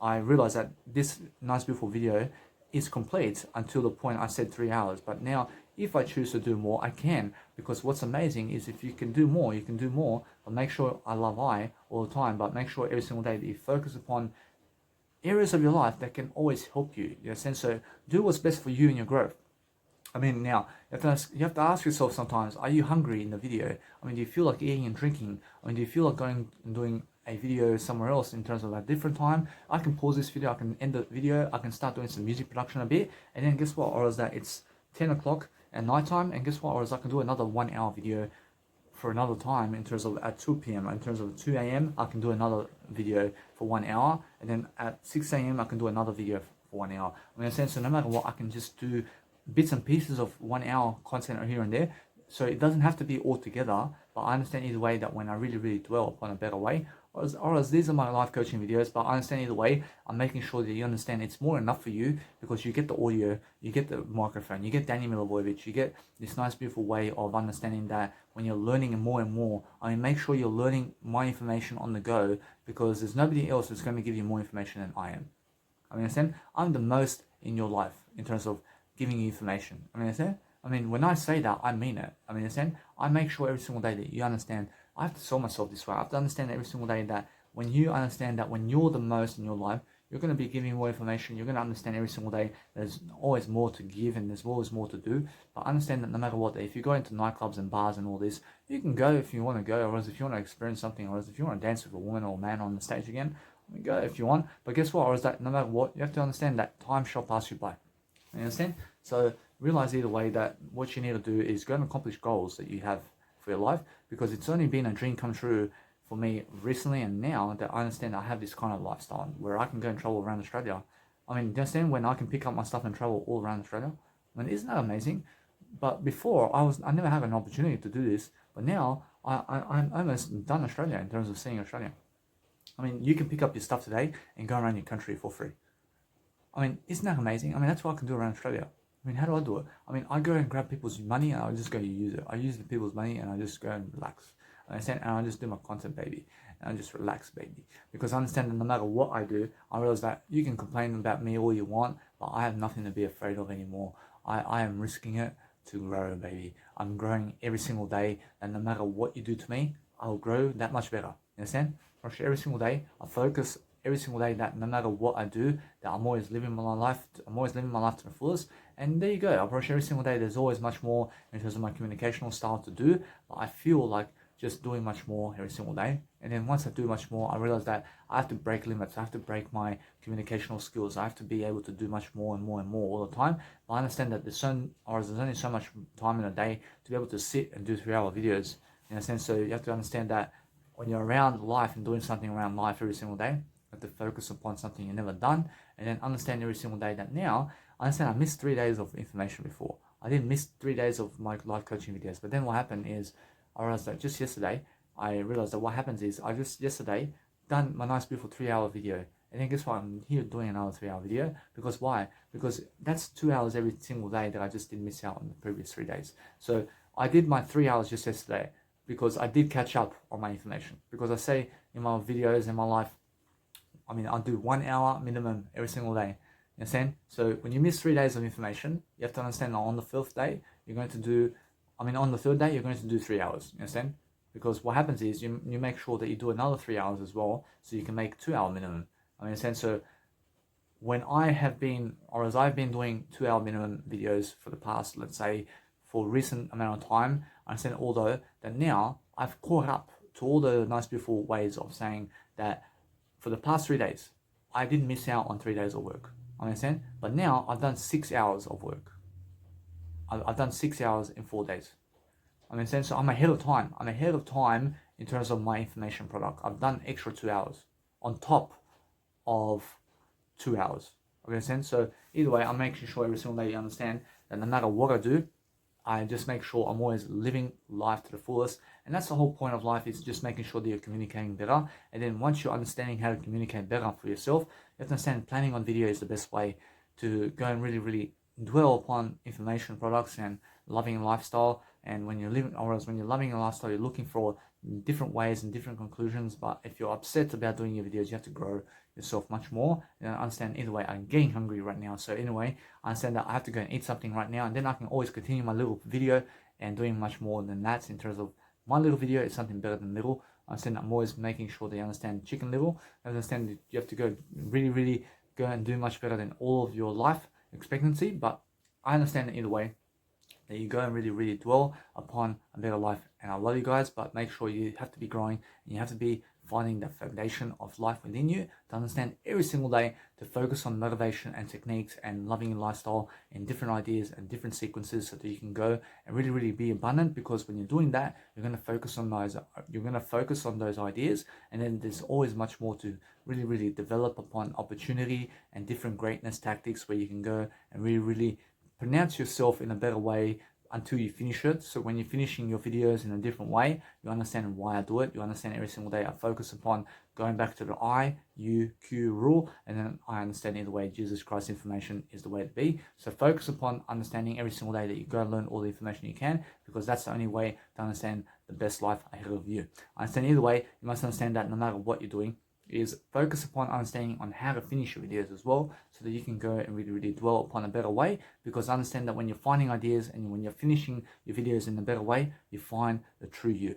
Speaker 1: I realized that this nice, beautiful video is complete until the point I said 3 hours. But now, if I choose to do more, I can. Because what's amazing is if you can do more, you can do more. But make sure, I love I all the time, but make sure every single day that you focus upon areas of your life that can always help you. In a sense, so do what's best for you and your growth. I mean, now, you have to ask yourself sometimes, are you hungry in the video? I mean, do you feel like eating and drinking? I mean, do you feel like going and doing a video somewhere else in terms of a different time? I can pause this video, I can end the video, I can start doing some music production a bit, and then guess what? Or is that it's 10 o'clock at night time, and guess what? Or is I can do another 1 hour video for another time in terms of at 2 p.m. In terms of 2 a.m. I can do another video for 1 hour, and then at 6 a.m. I can do another video for 1 hour. I mean, in a sense, so no matter what, I can just do bits and pieces of 1 hour content here and there. So it doesn't have to be all together, but I understand either way that when I really dwell upon a better way, or as these are my life coaching videos, but I understand either way, I'm making sure that you understand it's more enough for you because you get the audio, you get the microphone, you get Danny Milivojevic, you get this nice beautiful way of understanding that when you're learning more and more, I mean, make sure you're learning my information on the go because there's nobody else that's going to give you more information than I am. I mean, understand? I'm the most in your life in terms of giving you information. I mean, understand? I mean, when I say that, I mean it. I mean, understand? I make sure every single day that you understand. I have to sell myself this way. I have to understand every single day that when you understand that when you're the most in your life, you're going to be giving more information. You're going to understand every single day there's always more to give and there's always more to do. But understand that no matter what, if you go into nightclubs and bars and all this, you can go if you want to go, or else if you want to experience something, or else if you want to dance with a woman or a man on the stage again, go if you want. But guess what? Or is that no matter what, you have to understand that time shall pass you by. You understand? So realize either way that what you need to do is go and accomplish goals that you have for your life, because it's only been a dream come true for me recently and now that I understand I have this kind of lifestyle where I can go and travel around Australia. I mean, do you understand when I can pick up my stuff and travel all around Australia? I mean, isn't that amazing? But before I never had an opportunity to do this, but now I'm almost done Australia in terms of seeing Australia. I mean, you can pick up your stuff today and go around your country for free. I mean, isn't that amazing? I mean, that's what I can do around Australia. I mean, how do I do it? I mean, I go and grab people's money and I just go use it. I use the people's money and I just go and relax. And I just do my content, baby. And I just relax, baby. Because I understand that no matter what I do, I realize that you can complain about me all you want, but I have nothing to be afraid of anymore. I am risking it to grow, baby. I'm growing every single day, and no matter what you do to me, I'll grow that much better. You understand? Every single day, I focus every single day that no matter what I do, that I'm always living my life. I'm always living my life to the fullest. And there you go. I approach every single day. There's always much more in terms of my communicational style to do. But I feel like just doing much more every single day. And then once I do much more, I realize that I have to break limits. I have to break my communicational skills. I have to be able to do much more and more and more all the time. But I understand that there's only so much time in a day to be able to sit and do 3-hour videos. In a sense, so you have to understand that when you're around life and doing something around life every single day, you have to focus upon something you've never done, and then understand every single day that now, I understand I missed 3 days of information before. I didn't miss 3 days of my life coaching videos, but then what happened is, I realized that just yesterday, I realized that what happens is, I just yesterday done my nice beautiful 3-hour video, and then guess what, I'm here doing another 3-hour video, because why? Because that's 2 hours every single day that I just didn't miss out on the previous 3 days. So I did my 3 hours just yesterday, because I did catch up on my information, because I say in my videos in my life, I mean, I'll do 1 hour minimum every single day. You understand? So when you miss 3 days of information, you have to understand that on the 4th day, you're going to do, on the 3rd day, you're going to do 3 hours. You understand? Because what happens is you make sure that you do another 3 hours as well, so you can make 2 hour minimum. I mean, so when I have been, or as I've been doing 2 hour minimum videos for the past, let's say, for a recent amount of time, I understand although that now I've caught up to all the nice, beautiful ways of saying that for the past 3 days, I didn't miss out on 3 days of work. I understand? But now I've done 6 hours of work. I've done 6 hours in 4 days. I mean, so I'm ahead of time. I'm ahead of time in terms of my information product. I've done extra 2 hours on top of 2 hours. Okay, sense. So either way, I'm making sure every single day you understand that no matter what I do, I just make sure I'm always living life to the fullest. And that's the whole point of life, is just making sure that you're communicating better. And then once you're understanding how to communicate better for yourself, you have to understand planning on video is the best way to go and really dwell upon information products and loving a lifestyle. And when you're living, or else when you're loving a lifestyle, you're looking for different ways and different conclusions. But if you're upset about doing your videos, you have to grow yourself much more. And I understand either way, I'm getting hungry right now. So anyway, I understand that I have to go and eat something right now, and then I can always continue my little video and doing much more than that. In terms of my little video, is something better than little. I understand I'm always making sure that you understand Chicken Little. I understand that you have to go really go and do much better than all of your life expectancy. But I understand that either way, that you go and really dwell upon a better life. And I love you guys, but make sure you have to be growing, and you have to be finding the foundation of life within you to understand every single day, to focus on motivation and techniques and loving your lifestyle and different ideas and different sequences, so that you can go and really be abundant. Because when you're doing that, you're going to focus on those ideas, and then there's always much more to really develop upon opportunity and different greatness tactics, where you can go and really pronounce yourself in a better way until you finish it. So when you're finishing your videos in a different way, you understand why I do it. You understand every single day I focus upon going back to the I, U, Q rule, and then I understand either way Jesus Christ information is the way to be. So focus upon understanding every single day that you go and learn all the information you can, because that's the only way to understand the best life ahead of you. I understand either way, you must understand that no matter what you're doing, is focus upon understanding on how to finish your videos as well, so that you can go and really dwell upon a better way. Because understand that when you're finding ideas and when you're finishing your videos in a better way, you find the true you.